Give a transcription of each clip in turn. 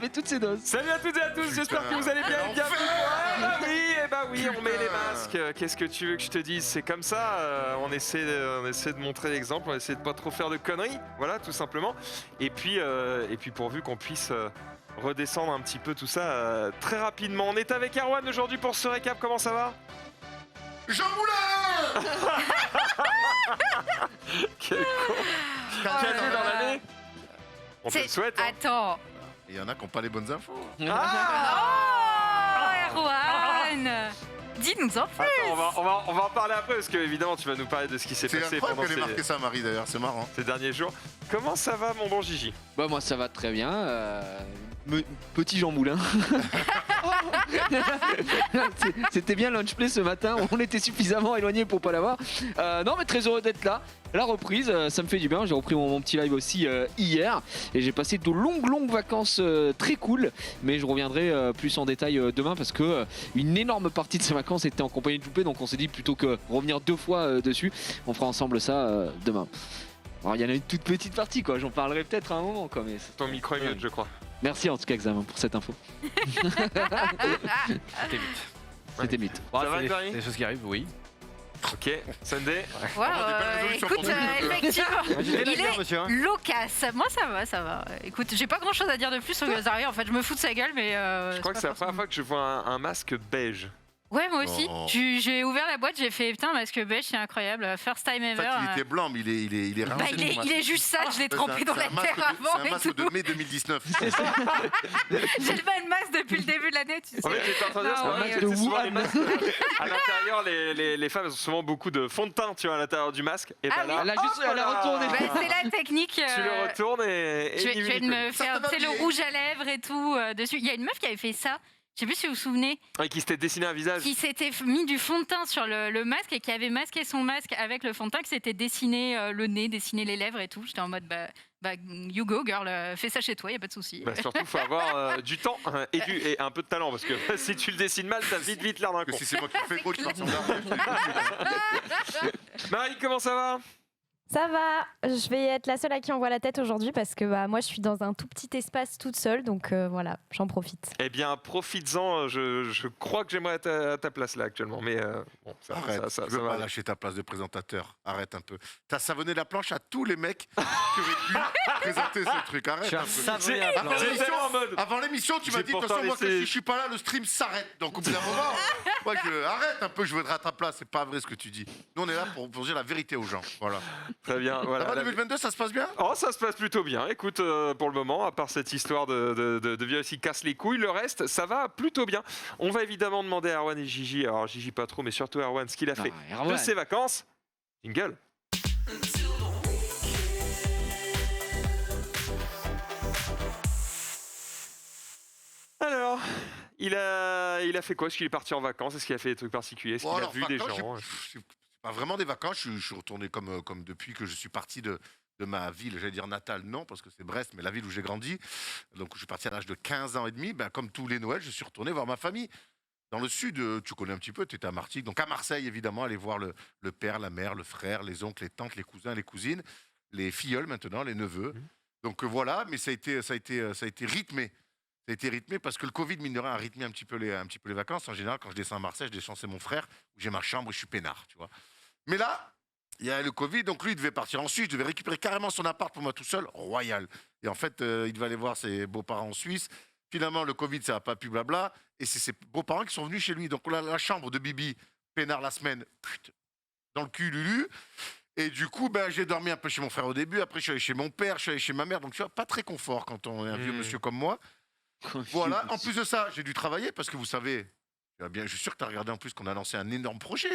fait toutes ses doses. Salut à toutes et à tous, j'espère que vous allez bien. Bienvenue. Oui, on met les masques. Qu'est-ce que tu veux que je te dise? C'est comme ça. On essaie de montrer l'exemple, on essaie de pas trop faire de conneries. Voilà, tout simplement. Et puis pourvu qu'on puisse redescendre un petit peu tout ça très rapidement. On est avec Erwan aujourd'hui pour ce récap. Comment ça va? Jean Moulin. Quel con. Cadeau dans l'année. On te le souhaite. Hein. Attends. Il y en a qui n'ont pas les bonnes infos. Oh, Erwan. Dis-nous en plus. Attends, on va en parler après parce que évidemment tu vas nous parler de ce qui s'est C'est passé incroyable pendant qu'elle ait marqué ça, Marie, d'ailleurs, c'est marrant. ces derniers jours. Comment ça va, mon bon Gigi? Bah moi ça va très bien. Petit Jean Moulin. C'était bien lunch play ce matin. On était suffisamment éloigné pour pas l'avoir. Non mais très heureux d'être là. La reprise, ça me fait du bien. J'ai repris mon petit live aussi hier et j'ai passé de longues vacances très cool. Mais je reviendrai plus en détail demain parce que une énorme partie de ces vacances était en compagnie de Joupé. Donc on s'est dit plutôt que revenir 2 fois dessus, on fera ensemble ça demain. Alors il y en a une toute petite partie quoi. J'en parlerai peut-être à un moment quoi. Mais Ton micro est mute, je crois. merci en tout cas Examen pour cette info. C'était mythe. Ça va, Gary? C'est des choses qui arrivent, oui. Ok, Sunday. Ouais, des belles résolutions écoute, pour nous. effectivement, J'étais il là, est monsieur. Hein. loquace. Moi, ça va. Écoute, j'ai pas grand-chose à dire de plus sur Gazari. En fait, je me fous de sa gueule, mais. Je crois que c'est la première fois que je vois un masque beige. Ouais, moi aussi. Oh. J'ai ouvert la boîte, j'ai fait putain, masque beige, c'est incroyable. First time En ever. fait, il était blanc, mais il est Bah, rincé. il est juste sale, je l'ai trempé dans la terre avant C'est un et masque tout. de mai 2019. J'ai le même masque depuis le début de l'année, tu sais. En fait, j'étais en train de dire, c'est Non, un ouais, masque de de souvent Wuhan. les masques. À l'intérieur, les femmes elles ont souvent beaucoup de fond de teint, tu vois, à l'intérieur du masque. Et Ah ben là, Elle a juste elle a retourné. Bah, c'est la technique. tu le retournes et Je vais ni me vu faire Ça te va tu sais, le bien. rouge à lèvres et tout dessus. Il y a une meuf qui avait fait ça. Je sais plus si vous vous souvenez, ni. Et qui s'était dessiné un visage. qui s'était mis du fond de teint sur le masque et qui avait masqué son masque avec le fond de teint, qui s'était dessiné le nez, dessiné les lèvres et tout. J'étais en mode you go girl, fais ça chez toi, y a pas de souci. Bah, surtout, il faut avoir du temps et un peu de talent parce que si tu le dessines mal, t'as vite l'air d'un Que con. si c'est moi qui le fais, gros, tu pars sur Marie, comment ça va? Ça va, je vais être la seule à qui on voit la tête aujourd'hui parce que moi je suis dans un tout petit espace toute seule, donc voilà, j'en profite. Eh bien, profites-en. Je crois que j'aimerais être à ta place là actuellement, mais bon, Arrête, ça tu veux pas va. lâcher ta place de présentateur. Arrête un peu. T'as savonné la planche à tous les mecs qui auraient pu présenter ce truc. Arrête un peu. savonné la planche. Avant J'étais l'émission- en mode. Avant l'émission, tu m'as J'ai dit de toute pourtant façon, moi, que laissé- si je suis pas là, le stream s'arrête. Donc au bout d'un moment, arrête un peu, je voudrais à ta place. C'est pas vrai ce que tu dis. Nous, on est là pour dire la vérité aux gens. Voilà. Très bien. Ça Voilà. va 2022, ça se passe bien? Oh, ça se passe plutôt bien. Écoute, pour le moment, à part cette histoire de virus qui casse les couilles, le reste, ça va plutôt bien. On va évidemment demander à Erwan et Gigi, alors Gigi pas trop, mais surtout Erwan, ce qu'il a fait Erwan. de ses vacances. Jingle. Alors, il a fait quoi? Est-ce qu'il est parti en vacances? Est-ce qu'il a fait des trucs particuliers? Est-ce qu'il Bon, a alors, vu des vacances, gens? c'est pas vraiment des vacances. Je suis retourné comme depuis que je suis parti de ma ville, j'allais dire natale, non, parce que c'est Brest, mais la ville où j'ai grandi. Donc, je suis parti à l'âge de 15 ans et demi. Ben, comme tous les Noëls, je suis retourné voir ma famille. Dans le sud, tu connais un petit peu, tu étais à Martigues. Donc, à Marseille, évidemment, aller voir le père, la mère, le frère, les oncles, les tantes, les cousins, les cousines, les filleuls maintenant, les neveux. Donc, voilà, mais ça a été rythmé. Ça a été rythmé parce que le Covid, mine de rien, a rythmé un petit peu les vacances. En général, quand je descends à Marseille, je descends chez mon frère, où j'ai ma chambre et je suis peinard, tu vois. Mais là, il y a le Covid, donc lui, il devait partir en Suisse, il devait récupérer carrément son appart pour moi tout seul, royal. Et en fait, il devait aller voir ses beaux-parents en Suisse. Finalement, le Covid, ça n'a pas pu, blabla. Et c'est ses beaux-parents qui sont venus chez lui. Donc, on a la chambre de Bibi, peinard la semaine, dans le cul, Lulu. Et du coup, ben, j'ai dormi un peu chez mon frère au début. Après, je suis allé chez mon père, je suis allé chez ma mère. Donc, tu vois, pas très confort quand on est un vieux monsieur comme moi. Voilà. En plus de ça, j'ai dû travailler parce que vous savez, je suis sûr que tu as regardé en plus qu'on a lancé un énorme projet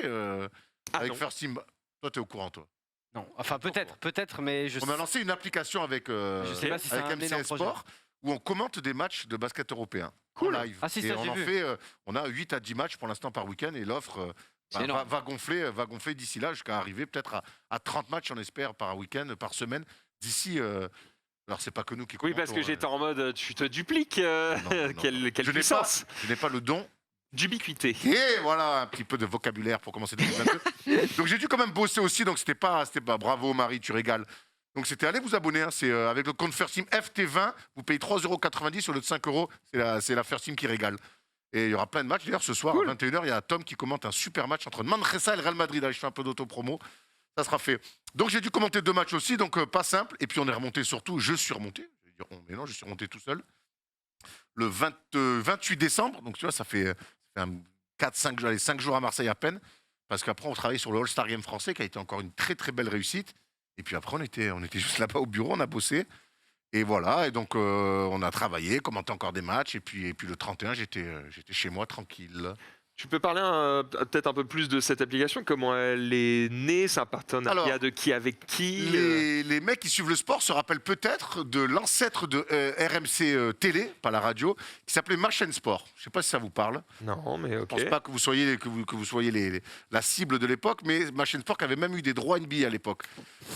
avec non. First Team. Toi, tu es au courant, toi. Non, enfin peut-être, mais je On a lancé une application avec, sais pas si c'est avec un énorme MCS projet. Sport où on commente des matchs de basket européen Cool. en live. Ah, si, et ça, on j'ai en vu. fait, on a 8 à 10 matchs pour l'instant par week-end et l'offre C'est énorme. va gonfler d'ici là jusqu'à arriver peut-être à 30 matchs, on espère, par week-end, par semaine. D'ici, alors c'est pas que nous qui Oui, parce que commentons, j'étais en mode, tu te dupliques. non. Quelle je puissance. n'ai pas le don. D'ubiquité. Et voilà, un petit peu de vocabulaire pour commencer 2022. Donc j'ai dû quand même bosser aussi, donc c'était pas bravo Marie, tu régales. Donc c'était allez vous abonner, hein, c'est avec le compte First Team FT20, vous payez 3,90 € au lieu de 5 €, c'est la First Team qui régale. Et il y aura plein de matchs. D'ailleurs, ce soir, à 21h, il y a Tom qui commente un super match entre Manresa et le Real Madrid. Allez, je fais un peu d'auto-promo. Ça sera fait. Donc, j'ai dû commenter 2 matchs aussi, donc pas simple. Et puis, on est remonté surtout. Je suis remonté. Je vais dire on, mais non, je suis remonté tout seul. Le 28 décembre. Donc, tu vois, ça fait 5 jours à Marseille à peine. Parce qu'après, on travaille sur le All-Star Game français, qui a été encore une très, très belle réussite. Et puis après, on était juste là-bas au bureau, on a bossé. Et voilà, et donc on a travaillé, commenté encore des matchs, et puis le 31, j'étais chez moi, tranquille. Tu peux parler peut-être un peu plus de cette application, comment elle est née, c'est un partenariat Alors, de qui avec qui Les mecs qui suivent le sport se rappellent peut-être de l'ancêtre de RMC Télé, pas la radio, qui s'appelait Ma Chaîne Sport. Je ne sais pas si ça vous parle. Non, mais ok. Je ne pense pas que vous soyez, la cible de l'époque, mais Ma Chaîne Sport qui avait même eu des droits NBA à l'époque.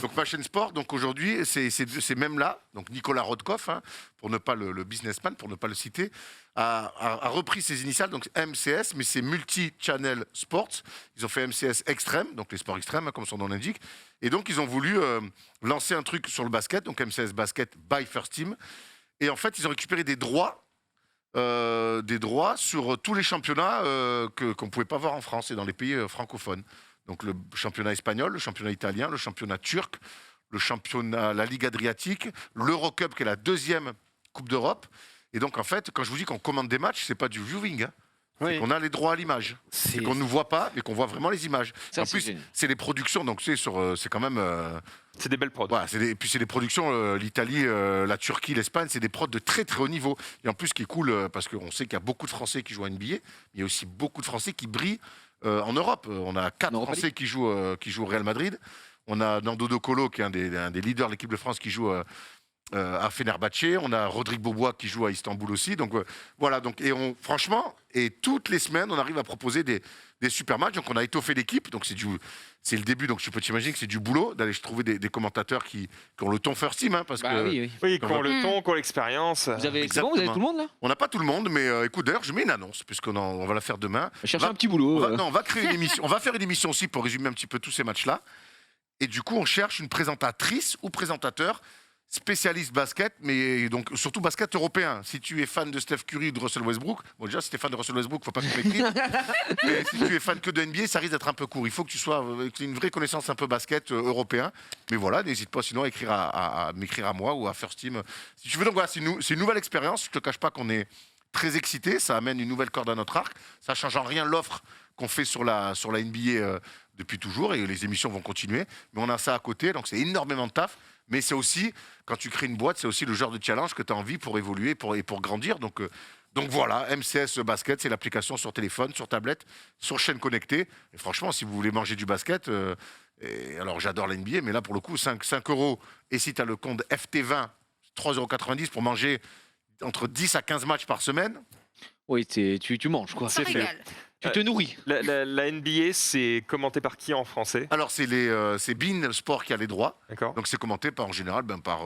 Donc Ma Chaîne Sport, donc aujourd'hui, c'est même là, donc Nicolas Rodkoff, hein, pour ne pas le businessman, pour ne pas le citer, a repris ses initiales, donc MCS, mais c'est Multi-Channel Sports. Ils ont fait MCS Extreme, donc les sports extrêmes, hein, comme son nom l'indique. Et donc, ils ont voulu lancer un truc sur le basket, donc MCS Basket by First Team. Et en fait, ils ont récupéré des droits sur tous les championnats qu'on ne pouvait pas voir en France et dans les pays francophones. Donc, le championnat espagnol, le championnat italien, le championnat turc, le championnat, la Ligue Adriatique, l'Eurocup, qui est la 2e Coupe d'Europe. Et donc, en fait, quand je vous dis qu'on commande des matchs, c'est pas du viewing. Hein. C'est qu'on a les droits à l'image. C'est qu'on ne nous voit pas, mais qu'on voit vraiment les images. Ça, en plus, génial. c'est les productions, donc c'est quand même... C'est des belles prods. Voilà, et puis c'est des productions, l'Italie, la Turquie, l'Espagne, c'est des prods de très très haut niveau. Et en plus, ce qui est cool, parce qu'on sait qu'il y a beaucoup de Français qui jouent à NBA, mais il y a aussi beaucoup de Français qui brillent en Europe. On a 4 Français qui jouent au Real Madrid. On a Nando De Colo, qui est un des leaders de l'équipe de France, qui joue... à Fenerbahçe, on a Rodrigue Bobois qui joue à Istanbul aussi. Donc voilà, franchement, et toutes les semaines, on arrive à proposer des super matchs. Donc on a étoffé l'équipe, donc c'est le début, donc tu peux t'imaginer que c'est du boulot d'aller trouver des commentateurs qui ont le ton First Team, hein, parce que Oui. Oui, qui ont le ton, qui ont l'expérience. C'est bon, vous avez tout le monde là? on n'a pas tout le monde, mais écoute, d'ailleurs, je mets une annonce, puisqu'on va la faire demain. Cherchez Va- un petit boulot. On va créer une émission. On va faire une émission aussi pour résumer un petit peu tous ces matchs-là. Et du coup, on cherche une présentatrice ou présentateur spécialiste basket, mais donc surtout basket européen. Si tu es fan de Steph Curry ou de Russell Westbrook, bon déjà si tu es fan de Russell Westbrook, faut pas que tu m'écrives. Mais si tu es fan que de NBA, ça risque d'être un peu court. Il faut que tu aies une vraie connaissance un peu basket européen. Mais voilà, n'hésite pas sinon à écrire à m'écrire à moi ou à First Team. Si tu veux, donc voilà, c'est une nouvelle expérience. Je te cache pas qu'on est très excités. Ça amène une nouvelle corde à notre arc. Ça change en rien l'offre qu'on fait sur la NBA depuis toujours, et les émissions vont continuer. Mais on a ça à côté, donc c'est énormément de taf. Mais c'est aussi, quand tu crées une boîte, c'est aussi le genre de challenge que tu as envie pour évoluer et pour grandir. Donc voilà, MCS Basket, c'est l'application sur téléphone, sur tablette, sur chaîne connectée. Et franchement, si vous voulez manger du basket, alors j'adore l'NBA, mais là pour le coup, 5 €. Et si tu as le compte FT20, 3,90 € pour manger entre 10 à 15 matchs par semaine. Oui, tu manges quoi. Ça C'est fait. régale. Tu te nourris. La NBA, c'est commenté par qui en français? Alors c'est Bein Sport qui a les droits. D'accord. Donc c'est commenté en général par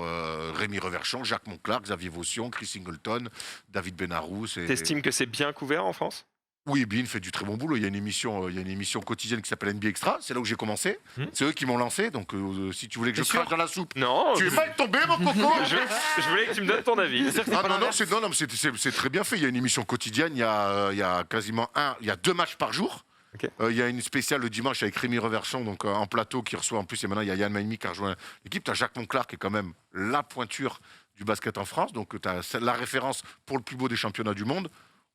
Rémi Reverchon, Jacques Monclar, Xavier Vaution, Chris Singleton, David Benarous. T'estimes que c'est bien couvert en France? Oui, Bein fait du très bon boulot. Il y a une émission quotidienne qui s'appelle NBA Extra. C'est là où j'ai commencé. C'est eux qui m'ont lancé. Donc si tu voulais que je crache dans la soupe, Non. tu es mal tombé, mon coco. Je voulais que tu me donnes ton avis. C'est très bien fait. Il y a une émission quotidienne. Il y a quasiment il y a 2 matchs par jour. Ok. Il y a une spéciale le dimanche avec Rémi Reverchon, donc en plateau, qui reçoit en plus. Et maintenant, il y a Yann Maimi qui a rejoint l'équipe. Tu as Jacques Monclar qui est quand même la pointure du basket en France. Donc tu as la référence pour le plus beau des championnats du monde.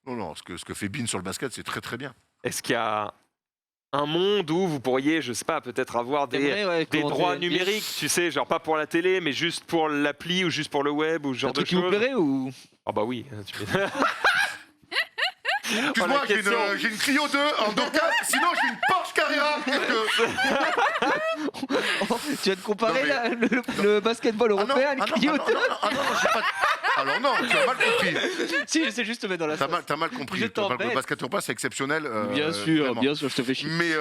Non, ce que fait Bein sur le basket, c'est très très bien. Est-ce qu'il y a un monde où vous pourriez, je sais pas, peut-être avoir des droits numériques, tu sais, genre pas pour la télé, mais juste pour l'appli ou juste pour le web ou ce genre Un de truc qui vous choses? plairait ou? Ah bah oui. Excuse-moi, la question. j'ai une Clio 2 en Doka, sinon j'ai une Porsche Carrera. Tu vas te comparer Non, mais- là, le basketball européen à Clio 2? j'ai pas... Alors non, tu as mal compris. Si, j'essaie juste de mettre dans la sauce. T'as mal compris. Je Le t'embête. basket européen, c'est exceptionnel. Bien sûr, vraiment. je te fais chier. Mais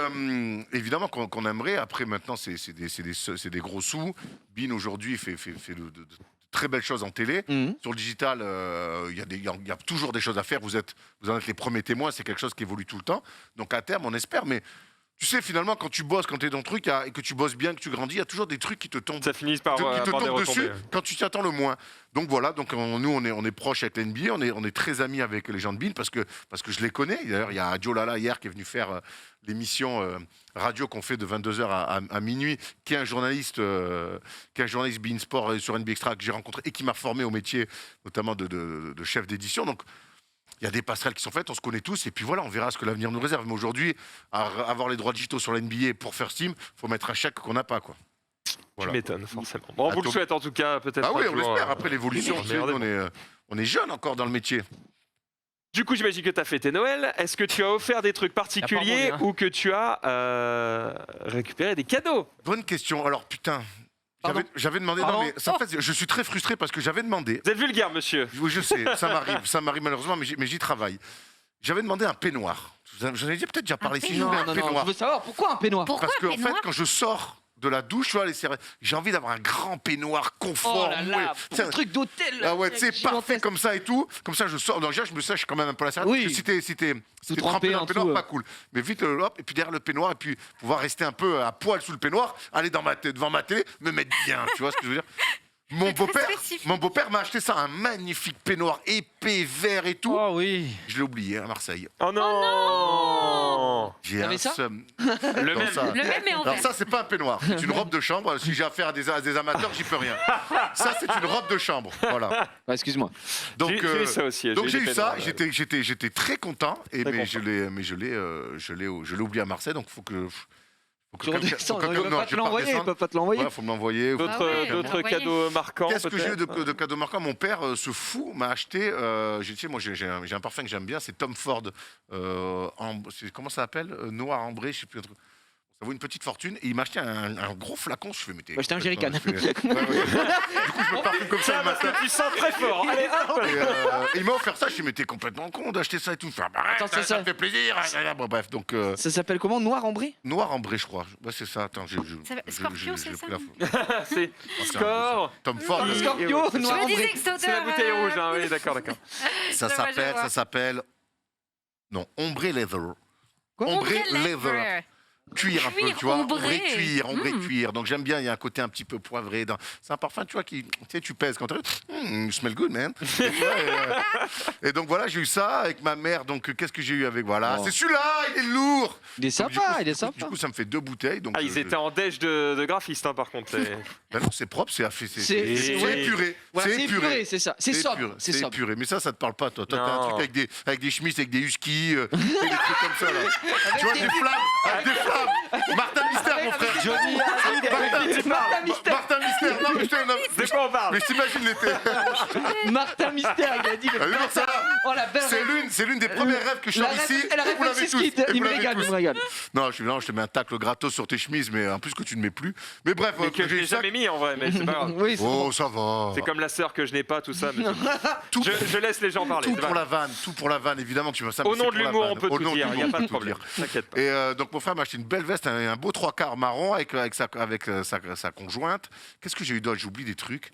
évidemment qu'on aimerait. Après, maintenant, c'est des gros sous. Bein, aujourd'hui, fait de très belles choses en télé. Mhm. Sur le digital, il y a toujours des choses à faire. Vous en êtes les premiers témoins. C'est quelque chose qui évolue tout le temps. Donc, à terme, on espère. Mais Tu sais, finalement, quand tu bosses, quand tu es dans le truc et que tu bosses bien, que tu grandis, il y a toujours des trucs qui te tombent, Ça finit par, qui te par des tombent dessus retombées. quand tu t'y attends le moins. Donc voilà, donc nous on est proches avec l'NBA, on est très amis avec les gens de Bean parce que je les connais. D'ailleurs, il y a Joe Lala hier qui est venu faire l'émission radio qu'on fait de 22h à minuit, qui est un journaliste Bean Sport sur NBA Extra que j'ai rencontré et qui m'a formé au métier, notamment de chef d'édition. Donc il y a des passerelles qui sont faites, on se connaît tous, et puis voilà, on verra ce que l'avenir nous réserve. Mais aujourd'hui, avoir les droits digitaux sur l'NBA pour faire Steam, il faut mettre un chèque qu'on n'a pas, quoi. Voilà. Tu m'étonnes, forcément. Bon, on vous le souhaite en tout cas, peut-être. Ah oui, un on jour, l'espère. Après l'évolution, tu sais, regardez. on est jeune encore dans le métier. Du coup, j'imagine que tu as fêté Noël. Est-ce que tu as offert des trucs particuliers rebondi, hein. ou que tu as récupéré des cadeaux? Bonne question. Alors, putain, j'avais demandé. Pardon Non, mais ça, en fait, je suis très frustré parce que j'avais demandé. Vous êtes vulgaire, monsieur. Oui, je sais, ça m'arrive malheureusement, mais j'y travaille. J'avais demandé un peignoir. J'en ai peut-être déjà parlé ici. Je voulais un Non, peignoir. je veux savoir pourquoi un peignoir. Pourquoi Parce que, en peignoir fait, quand je sors de la douche, tu vois, j'ai envie d'avoir un grand peignoir confort. Oh là là, Tu sais, un truc d'hôtel. ah ouais, tu sais, gigantesque. parfait comme ça et tout. Comme ça, je sors. Donc, déjà, je me sèche quand même un peu la serviette. Oui. Parce que si t'es Tout trempé trempé dans en le peignoir, dessous, pas cool. Mais vite, hop, et puis derrière le peignoir, et puis pouvoir rester un peu à poil sous le peignoir, aller devant ma télé, me mettre bien. Tu vois ce que je veux dire? Mon C'est très beau-père, spécifique. m'a acheté ça, un magnifique peignoir épais, vert et tout. Oh oui. Je l'ai oublié à Marseille. Oh non, J'ai T'avais un ça seum. Le dans même. ça. Le même est en Alors vert. ça, c'est pas un peignoir, c'est une robe de chambre. Si j'ai affaire à des amateurs, j'y peux rien. Ça, c'est une robe de chambre. Voilà. Ah, excuse-moi. Donc, J'ai eu ça aussi. donc j'ai eu des ça. peignoirs, J'étais très content. Et Très mais content. je l'ai oublié à Marseille. Donc faut que Tu redescends, il peut pas te l'envoyer, il peut pas te l'envoyer. Ouais, faut me l'envoyer. D'autres Ah ouais, d'autres envoyez. cadeaux marquants. Qu'est-ce que j'ai eu peut-être de cadeaux marquants? Mon père, ce fou, m'a acheté. Tu sais, moi, j'ai un parfum que j'aime bien, c'est Tom Ford. Comment ça s'appelle? Noir ambré, je sais plus. Un truc. Ça vaut une petite fortune. Et il m'a acheté un gros flacon. Je fais, mais t'es. Bah, acheté un jerrycan. Du coup, je me parfume comme ça le Parce matin. que tu sens très fort. Allez, hop. Et il m'a offert ça. Je me suis dit, mais t'es complètement con d'acheter ça et tout. Je fais, ah, bah, arrête, Attends, ça me fait plaisir. Bon, bref, donc Ça s'appelle comment? Noir ambré? noir ambré, je crois. Ouais, c'est ça. Attends, Scorpio, c'est ça? C'est Score. Tom Ford. Oui. Scorpio, Je noir Je me disais ambré. que cette C'est la odeur, bouteille rouge, hein, oui, d'accord. Ça Je vois, je vois. s'appelle. Non, ombré leather. Quoi? Ombré Ombre leather. leather. Cuir un peu, Cuir tu vois. ombré. Cuir. Donc j'aime bien, il y a un côté un petit peu poivré. C'est un parfum, tu vois, qui. Tu sais, tu pèses quand tu. You smell good, man. Et, tu vois, et donc voilà, j'ai eu ça avec ma mère. Donc qu'est-ce que j'ai eu avec. Voilà, Oh. c'est celui-là, il est lourd. Il est Donc, du coup, sympa, il est Du sympa. coup, ça me fait 2 bouteilles. Donc, Ah, ils étaient en déj de graphiste, hein, par contre. Ben non, c'est propre, c'est ouais. épuré. Voilà, C'est c'est épuré. épuré, c'est ça. C'est sobre. C'est sobre. épuré. Mais ça te parle pas, toi. Toi, t'as un Non. truc avec des chemises, avec des huskies, des trucs comme ça, là. Tu vois, des flammes, avec des flammes. Martin Mystère, mon frère. Johnny Hallyday. Martin Mystère. Martin Mystère. Non, mais je t'ai. De quoi on parle? Mais t'imagines l'été. Martin Mystère, il a dit. Ah oui, non, ça va. Oh la belle. C'est l'une des premières rêves que je La sors ici. Elle a Vous l'avez répété ce tous. qu'il Et il vous me l'avez régale, tous. il me régale. Non, je te mets un tacle gratos sur tes chemises, mais en plus que tu ne mets plus. Mais bref, Mais que je j'ai n'ai eu ça. jamais mis en vrai, mais c'est pas grave. Oui, c'est bon. Oh, ça va. C'est comme la sœur que je n'ai pas, tout ça. Mais Tout- je laisse les gens parler. Tout c'est pour pas la vanne, évidemment, tu vois ça. Au mais nom c'est de pour la l'humour, vanne. on peut Au tout nom de dire, il n'y a l'humour, pas de on peut tout problème. dire. T'inquiète pas. Et donc mon frère m'a acheté une belle veste, un beau 3/4 marron avec sa conjointe. Qu'est-ce que j'ai eu d'autre? J'oublie des trucs.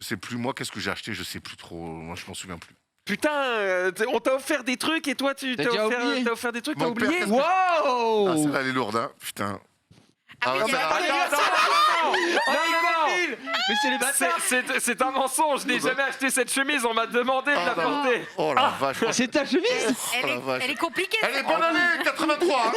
Je sais plus moi, qu'est-ce que j'ai acheté? Je sais plus trop. Moi, je m'en souviens plus. Putain, on t'a offert des trucs et toi, tu T'as t'as déjà oublié t'as offert des trucs, t'as Mon père, oublié? qu'est-ce que- Wow. Ah, celle-là, elle est lourde, hein. Putain. Ah oui, il y a- Attends, Mais c'est les bâtards. c'est un mensonge, je n'ai jamais acheté cette chemise, on m'a demandé de la Oh, non. porter. Oh la vache. C'est ta chemise? Elle la vache. est compliquée. Elle est bonne année, 83. Hein.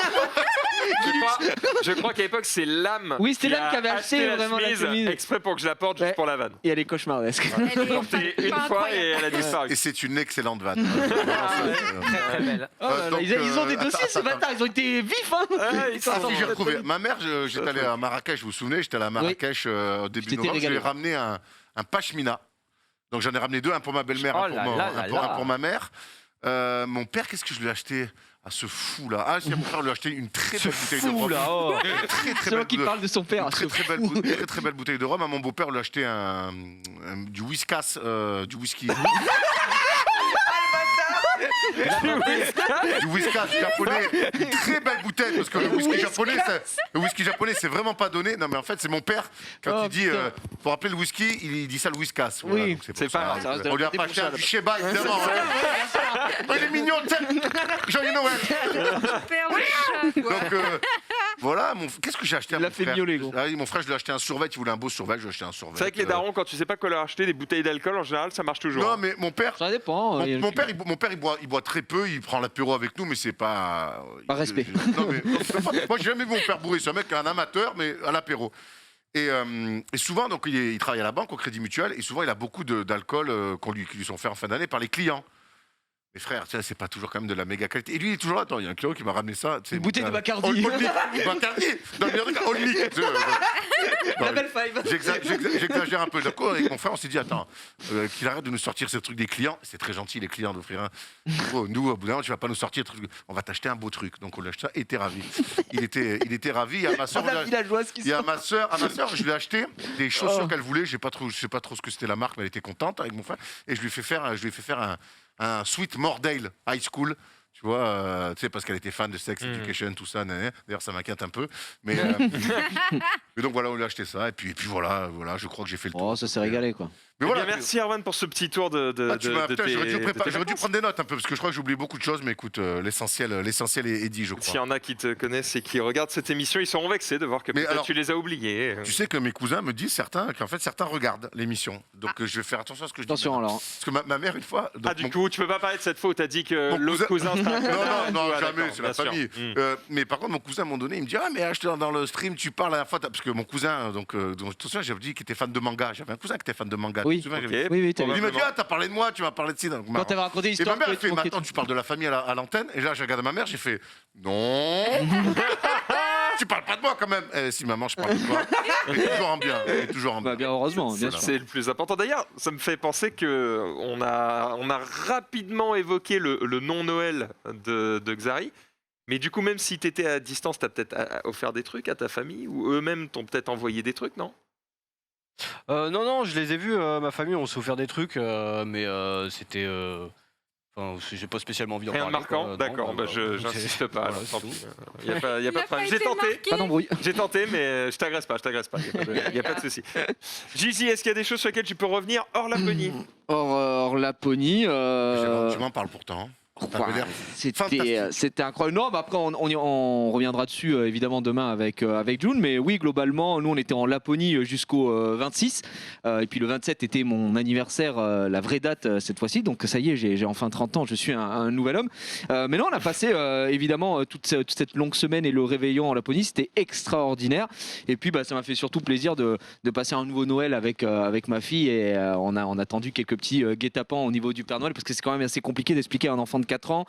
Je crois qu'à l'époque, c'est l'âme. Oui, c'était l'âme qui avait acheté la vraiment la chemise. exprès pour que je la porte juste Ouais. pour la vanne. Et elle est cauchemardesque. Elle est Portée une pas fois et incroyable. elle a disparu. Et c'est une excellente vanne. Très belle. Oh là là, donc, ils ont des dossiers, attends, ces bâtards, ils ont été vifs, hein. Ouais, ils sont- Ah, si, j'ai retrouvé. Ma mère, j'étais allé à Marrakech, vous vous souvenez, j'étais allé à Marrakech au début t'étais novembre, je lui ai régalé. ramené un pashmina. Donc j'en ai ramené 2, un pour ma belle-mère, Oh un, pour là mon- là un là pour- un là. pour ma mère. Mon père, qu'est-ce que je lui ai acheté à ce fou là? Ah, si, mon frère lui a acheté une très belle bouteille de Fou rhum. là, oh. Une très C'est moi qui belle- parle de son père. une très, ce très, belle, fou. très belle bouteille de rhum. À mon beau-père lui a acheté du whiskas, du whisky. Du whiskas japonais, une très belle bouteille parce que le whisky japonais c'est vraiment pas donné. Non mais en fait c'est mon père quand Oh, il dit putain. pour appeler le whisky il dit ça le whiskas. Oui, donc c'est pour pas ça. grave, ça reste de On lui a la pas acheté qualité du Sheba évidemment. Oh, il est mignon, tiens. Joyeux Noël. Super méchant, quoi. Donc Voilà, qu'est-ce que j'ai acheté à Il l'a mon fait frère miauler, gros. Ah oui, mon frère, je lui ai acheté un survêt, il voulait un beau survêt, je lui ai acheté un survêt. C'est vrai que les darons, quand tu sais pas quoi leur acheter, des bouteilles d'alcool, en général, ça marche toujours. Non, hein. mais mon père, Ça dépend. mon père, il boit très peu, il prend l'apéro avec nous, mais c'est pas. Par respect. Non, mais, moi, j'ai jamais vu mon père bourré. C'est un mec, un amateur, mais à l'apéro. Et souvent, donc, il travaille à la banque, au Crédit Mutuel, et souvent, il a beaucoup d'alcool qui lui sont faits en fin d'année par les clients. Mais frère, tu sais, c'est pas toujours quand même de la méga qualité. Et lui, il est toujours là. Attends, il y a un client qui m'a ramené ça. Une bouteille de Bacardi. Bacardi. Dans le meilleur des cas, Old Nick. La belle five. J'exagère un peu. D'accord, avec mon frère, on s'est dit, attends, qu'il arrête de nous sortir ce truc des clients. C'est très gentil, les clients, d'offrir un. Nous, au bout d'un moment, tu vas pas nous sortir le truc. On va t'acheter un beau truc. Donc, on l'a acheté, il était ravi. Il était ravi. À ma soeur, La villageoise qui à ma soeur, je lui ai acheté des chaussures qu'elle voulait. Je sais pas trop ce que c'était la marque, mais elle était contente avec mon frère. Et je lui ai fait faire un Sweet Mordale High School. Tu vois, tu sais, parce qu'elle était fan de Sex Education, tout ça. D'ailleurs, ça m'inquiète un peu. Mais donc voilà, on lui a acheté ça. Et puis voilà, je crois que j'ai fait le tour. Oh, ça s'est régalé, quoi. Mais Eh voilà. bien, merci Erwan pour ce petit tour de J'aurais dû prendre des notes un peu, parce que je crois que j'ai oublié beaucoup de choses. Mais écoute, l'essentiel est dit, je S'il y crois. en a qui te connaissent et qui regardent cette émission, ils seront vexés de voir que Mais peut-être alors, tu les as oubliés. Tu sais que mes cousins me disent qu'en fait certains regardent l'émission. Donc je vais faire attention à ce que je dis. Attention maintenant. alors. Parce que ma mère, une fois. donc, Du coup, tu peux pas parler de cette fois où t'as dit que Mon l'autre cousin c'était un connard. Non, Ah, jamais, d'accord, c'est la bien sûr. famille. Mais par contre, mon cousin, à un moment donné, il me dit ah, mais dans le stream, tu parles à la fois. Parce que mon cousin, dont je te souviens, j'avais dit qu'il était fan de manga. J'avais un cousin qui était fan de manga. Oui. Tu te souviens, Ok. j'avais- Oui, t'as Il m'a dit Probablement. ah, t'as parlé de moi, tu m'as parlé de ci. Donc, Quand t'avais raconté et ma l'histoire. mère, elle fait, mais moquais- attends, tu parles de la famille à l'antenne. Et là, j'ai regardé ma mère, j'ai fait, non. Tu parles pas de moi quand même. Si, maman, je parle de toi. Mais toujours en bien. Mais toujours en bien. Bah, bien heureusement, bien sûr. C'est le plus important. D'ailleurs, ça me fait penser que on a rapidement évoqué le nom Noël de Xari. Mais du coup, même si tu étais à distance, tu as peut-être offert des trucs à ta famille ou eux-mêmes t'ont peut-être envoyé des trucs, non? Non, je les ai vus, ma famille, on s'est offert des trucs, mais c'était. Enfin, j'ai pas spécialement envie d'en Rien de parler. marquant? quoi. D'accord, Non, j'insiste pas. voilà, alors, c'est tant tout. pis. Y a pas de problème. J'ai été tenté. marqué. Pas d'embrouille. J'ai tenté, mais je t'agresse pas. Y a pas de souci. Gigi, est-ce qu'il y a des choses sur lesquelles tu peux revenir hors Laponie? Hors Laponie. Tu m'en parles pourtant. Ouais, Ça avait l'air C'était incroyable. Non, bah après, on reviendra dessus évidemment demain avec June. Mais oui, globalement, nous, on était en Laponie jusqu'au 26. Et puis le 27 était mon anniversaire, la vraie date cette fois-ci. Donc ça y est, j'ai enfin 30 ans, je suis un nouvel homme. Mais non, on a passé évidemment toute cette longue semaine et le réveillon en Laponie. C'était extraordinaire. Et puis bah, ça m'a fait surtout plaisir de passer un nouveau Noël avec ma fille. Et on a tendu quelques petits guet-apens au niveau du Père Noël. Parce que c'est quand même assez compliqué d'expliquer à un enfant de 4 ans,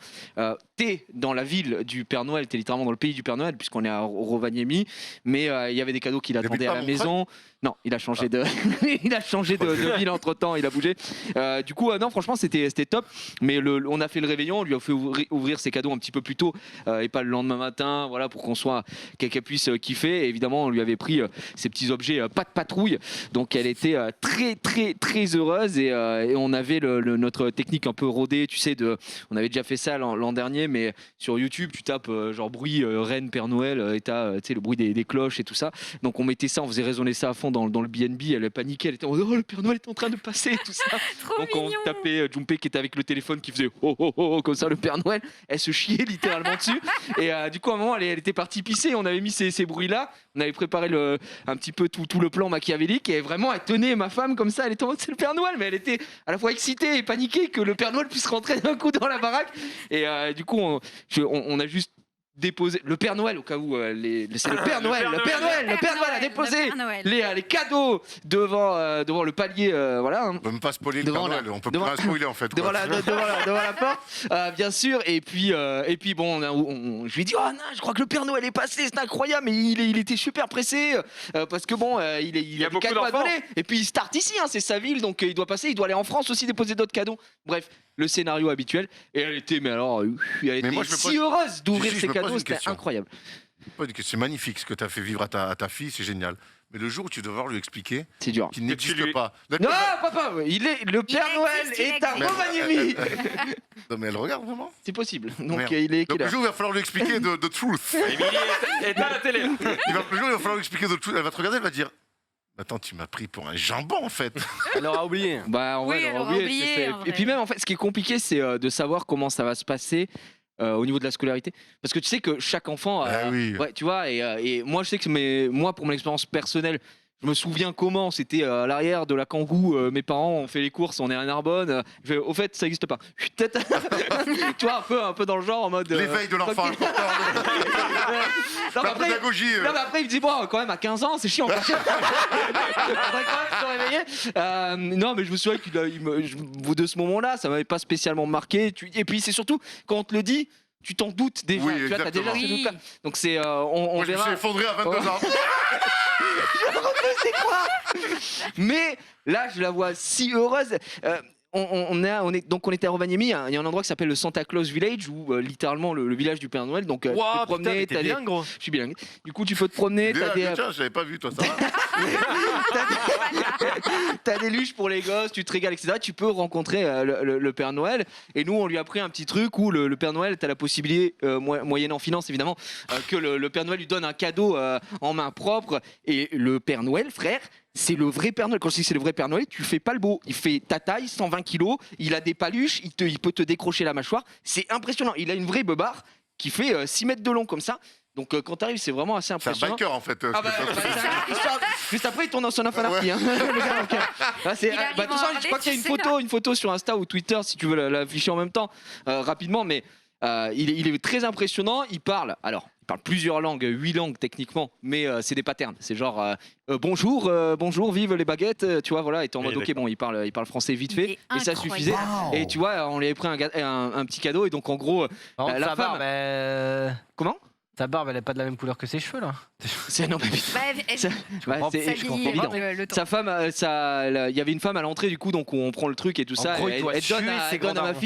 t'es dans la ville du Père Noël, t'es littéralement dans le pays du Père Noël, puisqu'on est à Rovaniemi, mais il y avait des cadeaux qui l'attendaient à la maison. Non, il a changé de ville entre temps, il a bougé. Du coup, non, franchement, c'était top. Mais on a fait le réveillon, on lui a fait ouvrir ses cadeaux un petit peu plus tôt et pas le lendemain matin, voilà, pour qu'elle puisse kiffer. Et évidemment, on lui avait pris ces petits objets pas de patrouille, donc elle était très très très heureuse et on avait notre technique un peu rodée, tu sais, on avait déjà fait ça l'an dernier, mais sur YouTube, tu tapes genre bruit reine Père Noël et t'as le bruit des cloches et tout ça. Donc on mettait ça, on faisait résonner ça à fond dans le BNB. Elle a paniqué, elle était en mode, oh, le Père Noël est en train de passer, tout ça. Trop Donc on mignon. tapait Jumpé qui était avec le téléphone qui faisait oh oh oh oh, comme ça le Père Noël. Elle se chiait littéralement dessus. Et du coup à un moment elle était partie pisser. On avait mis ces bruits là. On avait préparé un petit peu tout le plan machiavélique et vraiment elle tenait ma femme comme ça. Elle était en mode c'est le Père Noël, mais elle était à la fois excitée et paniquée que le Père Noël puisse rentrer d'un coup dans la baraque. Et du coup on a juste déposé le Père Noël au cas où c'est le Père Noël a déposé les cadeaux devant le palier, voilà. On peut même pas spoiler le Devant Père la- Noël, on peut devant- pas spoiler en fait. devant quoi. la porte, bien sûr. Et puis bon, je lui ai dit oh non, je crois que le Père Noël est passé, c'est incroyable. Mais il était super pressé parce que bon, il y a des beaucoup cadeaux à d'enfants. donner. Et puis il start ici, hein, c'est sa ville, donc il doit passer, il doit aller en France aussi déposer d'autres cadeaux. Bref, le scénario habituel. Et elle était, mais alors, elle était moi, je me si pose- heureuse d'ouvrir Si, je ses me pose cadeaux, une c'était question. incroyable. C'est magnifique ce que tu as fait vivre à ta fille, c'est génial. Mais le jour où tu devras lui expliquer C'est dur. qu'il tu n'existe lui- pas. Non, papa, le Père Noël existe, il est à existe. Rovaniemi. Non, mais elle regarde vraiment. C'est possible. Donc Merde. il est Donc quelle le heure jour où il va falloir lui expliquer the truth. Émilie est à la télé. Le jour où il va falloir lui expliquer the truth, elle va te regarder, elle va dire attends, tu m'as pris pour un jambon en fait. Elle aura oublié. Bah, en vrai, Oui, elle elle aura aura oublié, oublié, c'est- en Et puis vrai. même, en fait, ce qui est compliqué, c'est de savoir comment ça va se passer au niveau de la scolarité. Parce que tu sais que chaque enfant, Oui. ouais, tu vois, et moi je sais que moi pour mon expérience personnelle, je me souviens comment c'était à l'arrière de la Kangoo, mes parents ont fait les courses, on est à Narbonne. Au fait, ça n'existe pas. Peut-être, tu vois, un peu dans le genre en mode. L'éveil de l'enfant, tranquille. Non, mais la après, pédagogie. non, mais après, il me dit, bon, quand même, à 15 ans, c'est chiant. Faudrait quand même se réveiller. Non, mais je me souviens de ce moment-là, ça m'avait pas spécialement marqué. Et puis, c'est surtout, quand on te le dit, tu t'en doutes déjà. Oui, tu vois, t'as déjà exactement. ce doute-là. Donc, c'est. On Moi, je me verra. suis effondré à 22 ans. C'est quoi? Mais là, je la vois si heureuse. On était à Rovaniemi, il y a un endroit qui s'appelle le Santa Claus Village, où littéralement le village du Père Noël. Donc tu peux te Waouh, putain, promener, mais t'es t'as des... bien, gros. Je suis bilingue. Du coup, tu peux te promener, t'as des, Tiens, je l'avais pas vu, toi, ça va. t'as des luges pour les gosses, tu te régales, etc. Tu peux rencontrer le Père Noël. Et nous, on lui a pris un petit truc où le Père Noël, t'as la possibilité, moyennant finance évidemment, que le Père Noël lui donne un cadeau en main propre. Et le Père Noël, frère, c'est le vrai Père Noël. Quand je dis c'est le vrai Père Noël, tu fais pas le beau. Il fait ta taille, 120 kilos, il a des paluches, il peut te décrocher la mâchoire. C'est impressionnant. Il a une vraie beubare qui fait 6 mètres de long comme ça. Donc quand t'arrives, c'est vraiment assez C'est un impressionnant. biker, en fait. Ah bah, juste après, il tourne dans son anarchie. Hein. Le gars, donc, là, c'est, Il arrive de toute façon, en je crois qu'il y a Harley, une photo sur Insta ou Twitter, si tu veux l'afficher en même temps, rapidement. Mais il est très impressionnant. Il parle plusieurs langues, 8 langues techniquement, mais c'est des patterns. C'est genre bonjour, vive les baguettes, tu vois, voilà. Et t'es en mode ok, bon, il parle français vite fait, Il est et ça suffisait. incroyable. Et tu vois, on lui avait pris un petit cadeau, et donc en gros, Par contre, la sa femme. barbe, Comment? ta barbe, elle est pas de la même couleur que ses cheveux, là. Non, mais Bah, Ça- ouais, c'est ça je vieillit comprends, évident. avec le temps. Sa femme, il y avait une femme à l'entrée du coup, donc on prend le truc et tout En ça. gros, il Elle, doit elle donne, tuer à, ses elle donne à ma grands-darons.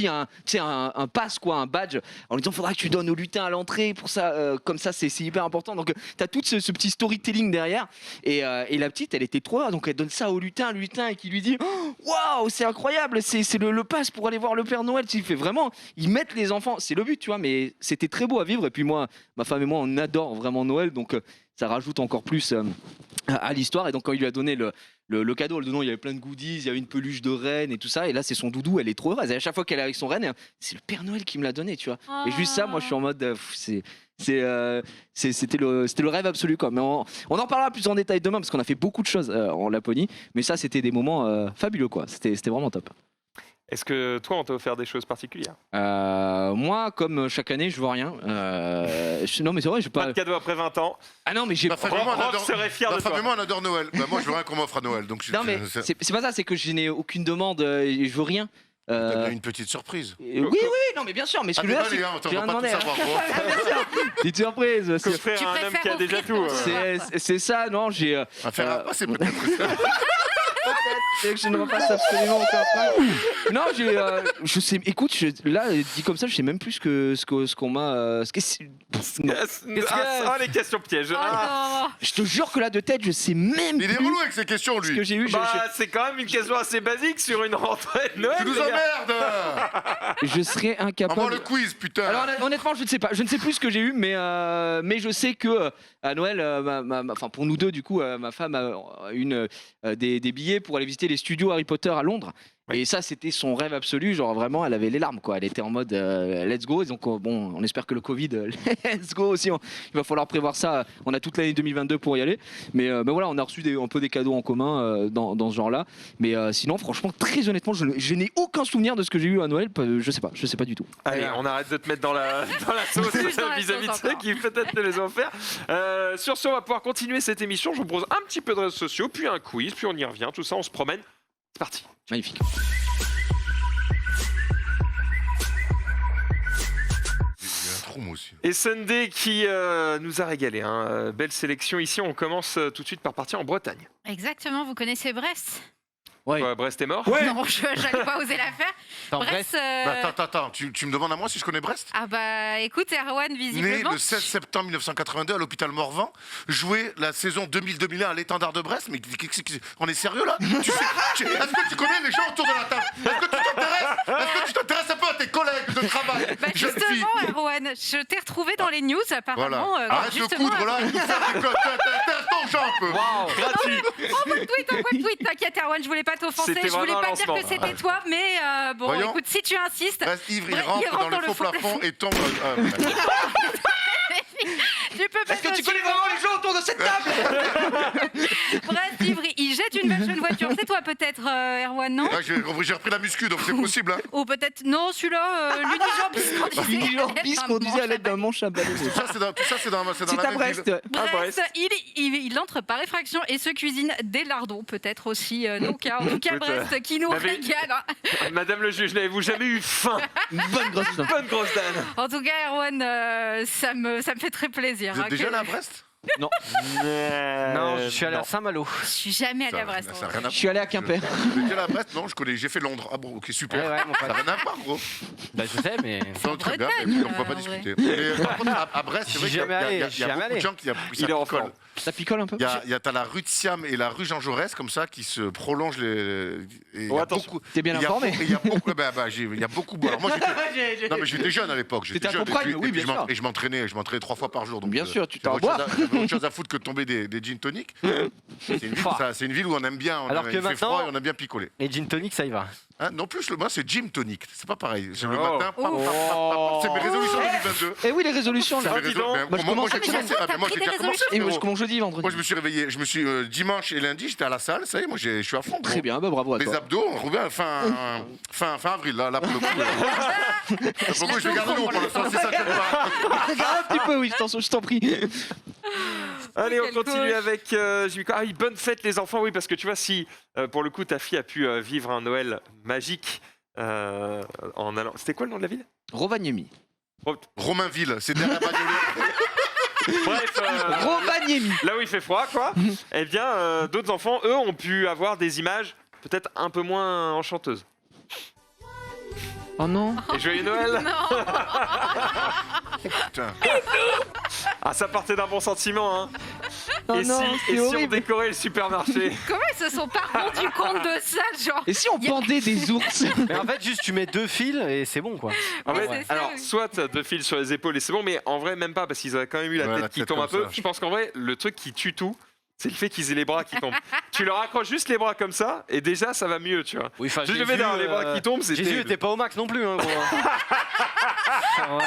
fille un pass, quoi, un badge, en lui disant faudra que tu donnes au lutin à l'entrée pour ça, comme ça c'est hyper important. Donc t'as tout ce petit storytelling derrière. Et la petite, elle était trop heureuse, donc elle donne ça au lutin et qui lui dit waouh, c'est incroyable, c'est le pass pour aller voir le Père Noël. Il fait vraiment, ils mettent les enfants, c'est le but, tu vois, mais c'était très beau à vivre. Et puis moi, ma femme et moi, on adore vraiment Noël, donc ça rajoute encore plus à l'histoire. Et donc quand il lui a donné le cadeau, dedans il y avait plein de goodies, il y avait une peluche de reine et tout ça, et là c'est son doudou, elle est trop heureuse. Et à chaque fois qu'elle est avec son reine, c'est le Père Noël qui me l'a donné, tu vois. Et juste ça, moi je suis en mode c'était le rêve absolu, quoi. Mais on en parlera plus en détail demain parce qu'on a fait beaucoup de choses en Laponie, mais ça c'était des moments fabuleux, quoi. C'était vraiment top. Est-ce que toi, on t'a offert des choses particulières? Moi, comme chaque année, je vois rien. Non, mais c'est vrai, je Pas pas. de cadeau après 20 ans. Ah non, mais j'ai. Ma femme et moi, on Rob adore- serait fier ma de femme toi. et moi, on adore Noël. Bah, moi, je veux rien qu'on m'offre à Noël. Donc, Non, mais c'est pas ça, c'est que je n'ai aucune demande, et je veux rien. T'as une petite surprise. Oui, non, mais bien sûr, mais ce Ah, que je veux mais dire, pas, c'est les gars, que on j'ai va rien pas tout demandé. savoir. Petite surprise. bien sûr. Qu'offrir Tu à un homme préfères qui a déjà offrir tout. ton- C'est ça, non, j'ai. À faire à passer, peut-être. C'est que je ne repasse absolument encore pas. Non, je sais. Écoute, là, dit comme ça, je sais même plus ce qu'on m'a. Non. Ah, les questions pièges. Oh Ah. non. Je te jure que là de tête, je sais même Il est plus relou avec ces questions, ce que lui. j'ai eu. Bah, c'est quand même une question assez basique sur une rentrée de Noël. Tu nous les gars. emmerdes. Je serais incapable. Envoie le quiz, putain. Alors honnêtement, je ne sais pas. Je ne sais plus ce que j'ai eu, mais je sais que à Noël, enfin pour nous deux, du coup, ma femme a une des billets pour aller visiter les studios Harry Potter à Londres. Oui. Et ça, c'était son rêve absolu. Genre vraiment, elle avait les larmes, quoi. Elle était en mode let's go. Et donc bon, on espère que le Covid, let's go aussi. Il va falloir prévoir ça. On a toute l'année 2022 pour y aller. Mais voilà, on a reçu un peu des cadeaux en commun dans ce genre-là. Mais sinon, franchement, très honnêtement, je n'ai aucun souvenir de ce que j'ai eu à Noël. Je sais pas du tout. Allez, on arrête de te mettre dans la sauce Plus dans la vis-à-vis de sauce ceux encore. qui peut-être te les ont offerts. Sur ce, on va pouvoir continuer cette émission. Je vous propose un petit peu de réseaux sociaux, puis un quiz, puis on y revient. Tout ça, on se promène. C'est parti. Magnifique. J'ai un trou, moi aussi. Et Sunday qui nous a régalé. Hein. Belle sélection ici. On commence tout de suite par partir en Bretagne. Exactement, vous connaissez Brest? Ouais. Brest est mort. Non, j'allais pas oser la faire. Attends, Brest. Bah, attends. Tu me demandes à moi si je connais Brest? Ah bah écoute, Erwan, Né visiblement. le 16 septembre 1982 à l'hôpital Morvan, joué la saison 2000-2001 à l'étendard de Brest. Mais on est sérieux là? Est-ce que tu connais les gens autour de la table? Est-ce que tu t'intéresses un peu à tes collègues de travail? Bah jeune fille? justement, Erwan, je t'ai retrouvé dans les news apparemment. Voilà. Arrête de justement, coudre là et de faire des codes. T'es un ton, un peu. Gratuit. Envoie le tweet, t'inquiète Erwan, je voulais pas pas t'offenser, C'était je voulais vraiment pas un dire que lancement. c'était toi, mais bon, Voyons. écoute, si tu insistes, Brest, Ivre, il Brest, rentre dans le faux plafond et tombe. tu peux pas Est-ce que tu connais vraiment les gens autour de cette table? Brest, Ivry, il jette une jeune voiture. C'est toi peut-être, Erwan, non? Ouais, j'ai repris la muscu, donc c'est possible. Hein. Ou peut-être, non, celui-là, l'unijambiste. Unijambiste qu'on disait à l'aide d'un manche à balai. Tout ça, c'est dans C'est la à même Brest. ville. Brest, il entre par effraction et se cuisine des lardons, peut-être aussi. Donc, en tout cas, Écoute, Brest qui nous n'avez- régale. Hein. Madame le juge, n'avez-vous jamais eu faim? Une bonne grosse faim. Bonne grosse dame. En tout cas, Erwan, ça me fait très plaisir. Vous êtes hein, déjà que- là à Brest? Non, je suis allé à Saint-Malo. Je suis jamais allée à Ça Brest. n'a rien à Je suis allé à Quimper. Vous êtes déjà là à Brest? Non, je connais. J'ai fait Londres. Ah bon, ok, super. Ouais, mon Ça pote. n'a rien à voir, gros. Bah, je sais, mais. Non, très bien, Bretagne, mais on ne va pas en vrai. discuter. Mais par contre, à Brest, c'est vrai J'y qu'il y jamais a- allé, il y a j'y jamais beaucoup de allé. gens qui ça Il est en picole. forme. Ça picole un peu? T'as la rue de Siam et la rue Jean Jaurès comme ça qui se prolongent et il y Oh, a attention. beaucoup. T'es bien il y a informé. beaucoup- Il y a beaucoup. Il y a beaucoup. Alors moi, non mais j'étais jeune à l'époque. T'étais à jeune, ton prime, et puis- oui, et puis bien sûr. je m'entraînais 3 fois par jour. Donc, Bien sûr, tu j'avais t'en autre bois. chose à- j'avais autre chose à foutre que de tomber des gin tonic. C'est une ville où on aime bien. Alors que il fait maintenant- froid et on aime bien picoler. Et gin tonic, ça y va. Hein, non plus, moi c'est gym tonic. C'est pas pareil. C'est le Oh. matin. C'est mes résolutions 2022. Eh oui, les résolutions là. C'est mes dis résolutions. donc. Ben, Moi, je moi, commence j'ai à commencé. T'as Ah, ben, moi, pris j'ai des déjà commencé. Et moi, je frérot. commence jeudi, vendredi. Moi, je me suis réveillé. Dimanche et lundi, j'étais à la salle. Ça y est, moi, je suis à fond. Très bien, bah bravo à Les toi. abdos, on revient fin avril, là pour le coup. Pour le coup, je vais garder l'eau pour l'instant, c'est ça que je vois. Regarde un petit peu, oui, je t'en prie. Allez, on Quelle continue gauche. avec Jimmy. Ah oui, bonne fête les enfants, oui, parce que tu vois, si pour le coup ta fille a pu vivre un Noël magique en allant. C'était quoi le nom de la ville? Rovaniemi. Romainville, c'est derrière Bagnolet. Bref, Rovaniemi. là où il fait froid, quoi. Eh bien, d'autres enfants, eux, ont pu avoir des images peut-être un peu moins enchanteuses. Oh non. Et joyeux Noël! Putain. Ah, ça partait d'un bon sentiment, hein. Oh et non, si, c'est et si on horrible. décorait le supermarché? Comment ils se sont pas rendus compte de ça, genre? Et si on pendait des ours? Mais en fait, juste tu mets 2 fils et c'est bon quoi. En Ouais, vrai, c'est ça, alors, oui. soit deux fils sur les épaules et c'est bon, mais en vrai, même pas, parce qu'ils avaient quand même eu la Ouais, tête la qui tête tombe un comme peu. ça. Je pense qu'en vrai, le truc qui tue tout, c'est le fait qu'ils aient les bras qui tombent. Tu leur accroches juste les bras comme ça, et déjà, ça va mieux, tu vois. Oui, enfin, Juste le fait d'avoir les bras qui tombent, c'est Jésus terrible. était pas au max non plus, hein, gros. Ah ouais.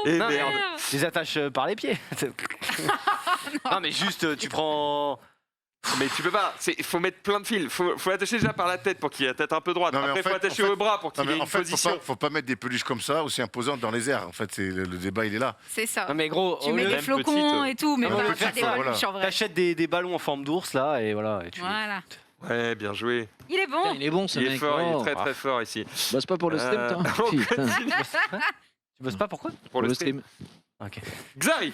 Et Non, merde. Tu les attaches par les pieds. Non, mais juste, tu prends. Mais tu peux pas, il faut mettre plein de fils. Faut l'attacher déjà par la tête pour qu'il ait la tête un peu droite. Non, mais Après, en il faut fait- attacher en fait- au bras pour Non, qu'il ait mais une en fait, position. faut pas mettre des peluches comme ça, aussi imposantes dans les airs. En fait, le débat, il est là. C'est ça. Non, mais gros, Tu au mets lieu des même flocons petite, et tout, mais non, bon, mais pas petite, des voilà. peluches en vrai. t'achètes des ballons en forme d'ours là et voilà. Et tu... Voilà. Ouais, bien joué. Il est bon. Il est bon ce Il est mec. fort, il Oh. est très très fort ici. Bah, c'est pas pour le stream, toi. on Putain. continue Tu bosses pas pourquoi pour le stream. Ok. Xari,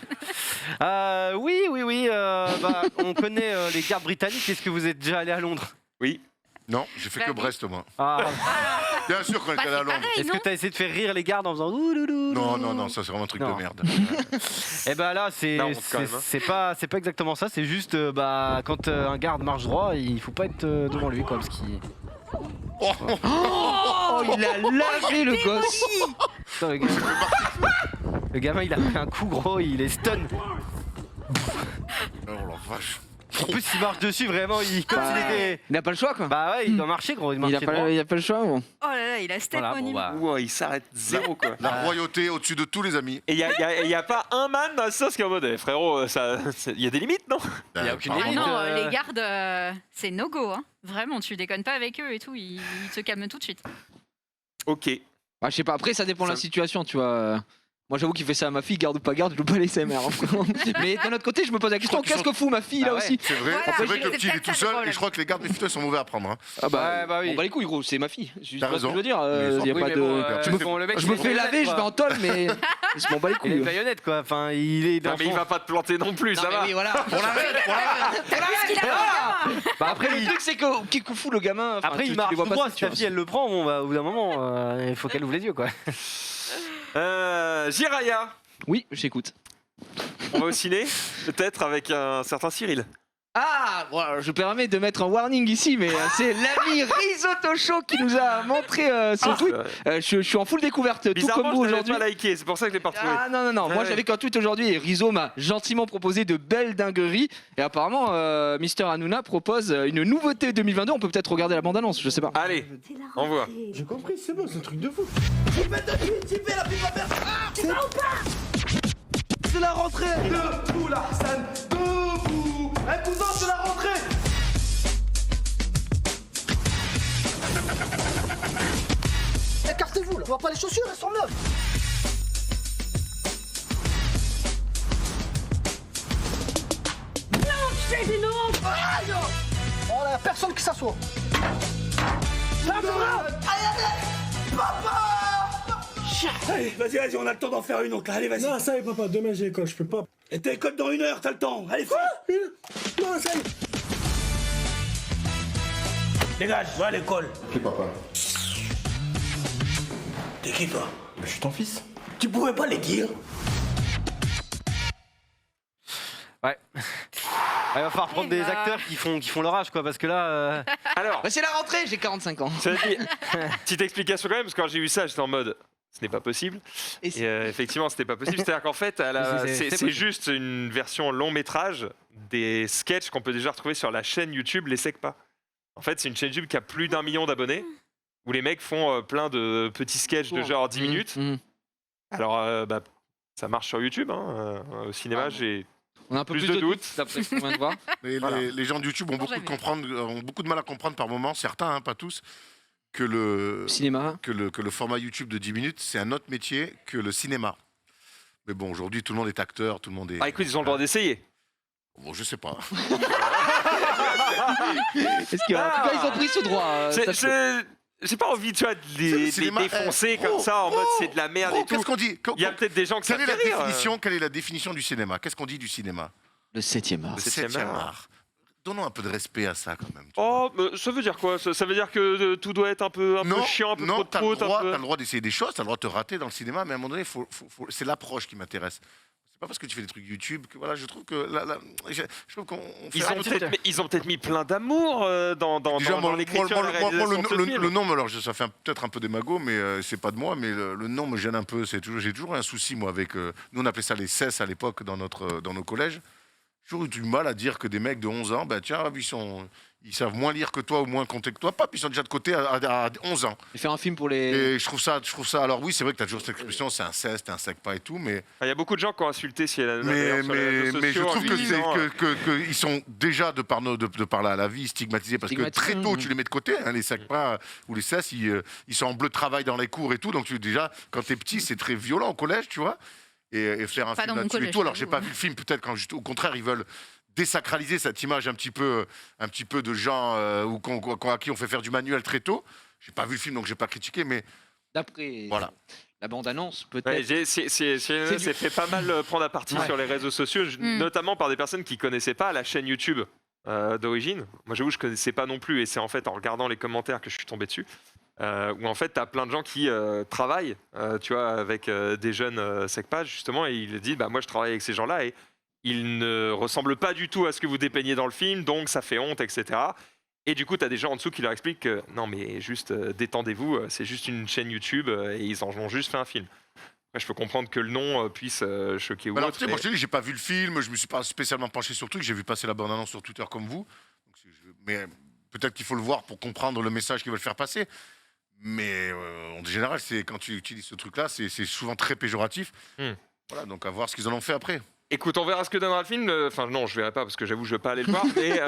Oui. Bah, on connaît les gardes britanniques. Est-ce que vous êtes déjà allé à Londres? oui. Non, j'ai fait Bah que oui. Brest, moi. Ah. Bien sûr qu'on est Bah, allé à c'est Londres. pareil, Est-ce que non? t'as essayé de faire rire les gardes en faisant ouloulou? Non, ça c'est vraiment un truc Non. de merde. Et bah là, c'est Là, on monte quand même, hein. c'est pas exactement ça. C'est juste bah quand un garde marche droit, il faut pas être devant lui quoi, parce qu'il. Oh, il a lavé le gosse. Putain, le gamin, il a pris un coup gros, il est stun. Oh la vache. En plus, il marche dessus vraiment, comme Bah, s'il était. Il n'a pas le choix, quoi. Bah ouais, il doit marcher gros, il Il marche a pas le choix, bon. Oh là là, il a step Voilà, au bon, niveau. bah. Ouah, il s'arrête zéro quoi. La royauté au-dessus de tous les amis. Et il y a pas un man dans la sauce qui est en mode frérot, il y a des limites, non? Il y a aucune Ah limite. non, les gardes, c'est no go. Hein. Vraiment, tu déconnes pas avec eux et tout, ils te calment tout de suite. Ok. Bah, je sais pas, après ça dépend de la Ça- situation, tu vois. Moi j'avoue qu'il fait ça à ma fille, garde ou pas garde, je joue pas les SMR. Hein. Mais d'un autre côté, je me pose la question, crois qu'ils qu'est-ce que fout ma fille Ah là ouais. aussi? C'est vrai, Voilà, c'est vrai que c'est le petit il est peut-être tout ça, le seul et problème. je crois que les gardes méfiteux sont mauvais à prendre. Hein. Ah Ouais, bah oui. Bon, bah les couilles, gros, c'est ma fille. Je sais T'as pas ce que raison. je veux dire. Mais Y a Oui, pas mais de. bon, je me, bon, le mec, je il me est fais baïonnette, laver, je quoi. vais en tôle, mais. Je m'en bats les Il couilles. est baïonnette quoi, enfin il est Non, mais il va pas te planter non plus, Non, ça mais va. oui, voilà. On l'arrête. Bah après, Le truc, c'est que qui fout le gamin. Enfin, après tu- il tu marche les vois tout pas, droit, tu si ta vois. fille elle le prend, bon bah au bout d'un moment il faut qu'elle ouvre les yeux quoi. Jiraya, Oui, j'écoute. on va au ciné, peut-être avec un certain Cyril. Ah, bon, je permets de mettre un warning ici, mais c'est l'ami Risotto Show qui nous a montré son tweet. Je suis en full découverte, tout Bizarrement, comme vous je l'avais aujourd'hui. pas liké, c'est pour ça que je l'ai pas retrouvé. Ah non, moi Ouais. j'avais qu'un tweet aujourd'hui et Rizzo m'a gentiment proposé de belles dingueries. Et apparemment, Mister Hanouna propose une nouveauté 2022. On peut peut-être regarder la bande-annonce, je sais pas. Allez, on voit. J'ai compris, c'est bon, c'est un truc de fou. C'est la rentrée. Debout, la Hassan, debout. Un cousin, c'est la rentrée. Écartez-vous, là. On voit pas les chaussures, elles sont neuves. Oh là, personne qui s'assoit. Allez, vas-y, on a le temps d'en faire une autre. Allez, vas-y. Non, ça y est, papa, demain j'ai l'école, je peux pas. Et t'es école dans 1 heure, t'as le temps. Allez, fais. Non, ça y est. Dégage, va à l'école. Ok, papa. T'es qui, toi? Je suis ton fils. Tu pouvais pas les dire. Ouais. Il va falloir prendre des acteurs qui font leur âge, quoi, parce que là. Alors, Bah, c'est la rentrée, j'ai 45 ans. cela dit, petite explication quand même, parce que quand j'ai vu ça, j'étais en mode. Ce n'est pas possible. Et Et effectivement, c'était pas possible. C'est-à-dire qu'en fait, c'est possible. juste une version long métrage des sketchs qu'on peut déjà retrouver sur la chaîne YouTube Les Secpas. En fait, c'est une chaîne YouTube qui a plus d'1 million d'abonnés, où les mecs font plein de petits sketchs de genre 10 minutes. Alors, ça marche sur YouTube. Hein. Au cinéma, j'ai. On a un peu Plus plus, de de doutes. doutes, d'après ce qu'on vient de voir. Voilà. Les gens de YouTube ont beaucoup, ont beaucoup de mal à comprendre par moments, certains, hein, pas tous, que le Cinéma. que le format YouTube de 10 minutes, c'est un autre métier que le cinéma. Mais bon, aujourd'hui, tout le monde est acteur, tout le monde est... Ah, écoute, ils ont le droit d'essayer. Bon, je sais pas. Est-ce que, en tout cas, ils ont pris ce droit. J'ai pas envie, tu vois, de les cinéma, défoncer comme ça en mode c'est de la merde et tout. Qu'est-ce qu'on dit Il y a peut-être des gens que ça quelle est, fait la rire. définition, quelle est la définition du cinéma? Qu'est-ce qu'on dit du cinéma? Le 7e art. Le septième 7e art. art. Donnons un peu de respect à ça, quand même. tu vois. Oh, mais ça veut dire quoi? Ça veut dire que tout doit être un peu chiant, un peu trop de t'as le prout, droit, un peu... t'as le droit d'essayer des choses, t'as le droit de te rater dans le cinéma, mais à un moment donné, c'est l'approche qui m'intéresse. C'est pas parce que tu fais des trucs YouTube que voilà, je trouve que je trouve qu'on fait Ils ont peut-être mis plein d'amour dans l'écriture et la réalisation de ce film. le nom, alors ça fait peut-être un peu démago, mais c'est pas de moi, mais le nom me gêne un peu. J'ai toujours un souci moi avec. Nous on appelait ça les CES à l'époque dans nos collèges. J'ai toujours eu du mal à dire que des mecs de 11 ans, bah tiens, ils savent moins lire que toi ou moins compter que toi, pas, puis ils sont déjà de côté à 11 ans. Et faire un film pour les. Et je trouve ça. Alors oui, c'est vrai que tu as toujours cette expression, c'est un CES, t'es un SECPA et tout, mais. Il y a beaucoup de gens qui ont insulté si elle a Mais je trouve que ils sont déjà, de par la vie, stigmatisés, parce que très tôt, tu les mets de côté, hein, les SECPA ou les CES, ils sont en bleu de travail dans les cours et tout, donc déjà, quand t'es petit, c'est très violent au collège, tu vois, et faire un Pas film dans mon là-dessus et collège, tout. Alors, j'ai j'avoue, pas vu le film, peut-être quand au contraire, ils veulent désacraliser cette image un petit peu de gens à qui on fait faire du manuel très tôt. J'ai pas vu le film, donc j'ai pas critiqué, mais D'après voilà. la bande-annonce, peut-être. Ouais, c'est fait pas mal prendre à partie sur les réseaux sociaux, notamment par des personnes qui connaissaient pas la chaîne YouTube d'origine. Moi, j'avoue, je connaissais pas non plus, et c'est en fait en regardant les commentaires que je suis tombé dessus. Où en fait, tu as plein de gens qui travaillent, tu vois, avec des jeunes SECPA, justement, et ils disent, bah moi, je travaille avec ces gens-là, et ils ne ressemblent pas du tout à ce que vous dépeignez dans le film, donc ça fait honte, etc. Et du coup, tu as des gens en dessous qui leur expliquent que non, mais juste détendez-vous, c'est juste une chaîne YouTube et ils en ont juste fait un film. Après, je peux comprendre que le nom puisse choquer ou Alors, autre. tu sais, moi, je te dis, j'ai pas vu le film, je me suis pas spécialement penché sur le truc, j'ai vu passer la bande-annonce sur Twitter comme vous. Mais peut-être qu'il faut le voir pour comprendre le message qu'ils veulent faire passer. Mais en général, quand tu utilises ce truc-là, c'est souvent très péjoratif. Voilà, donc à voir ce qu'ils en ont fait après. Écoute, on verra ce que donnera le film. Enfin, non, je verrai pas parce que j'avoue, je vais pas aller le voir. Mais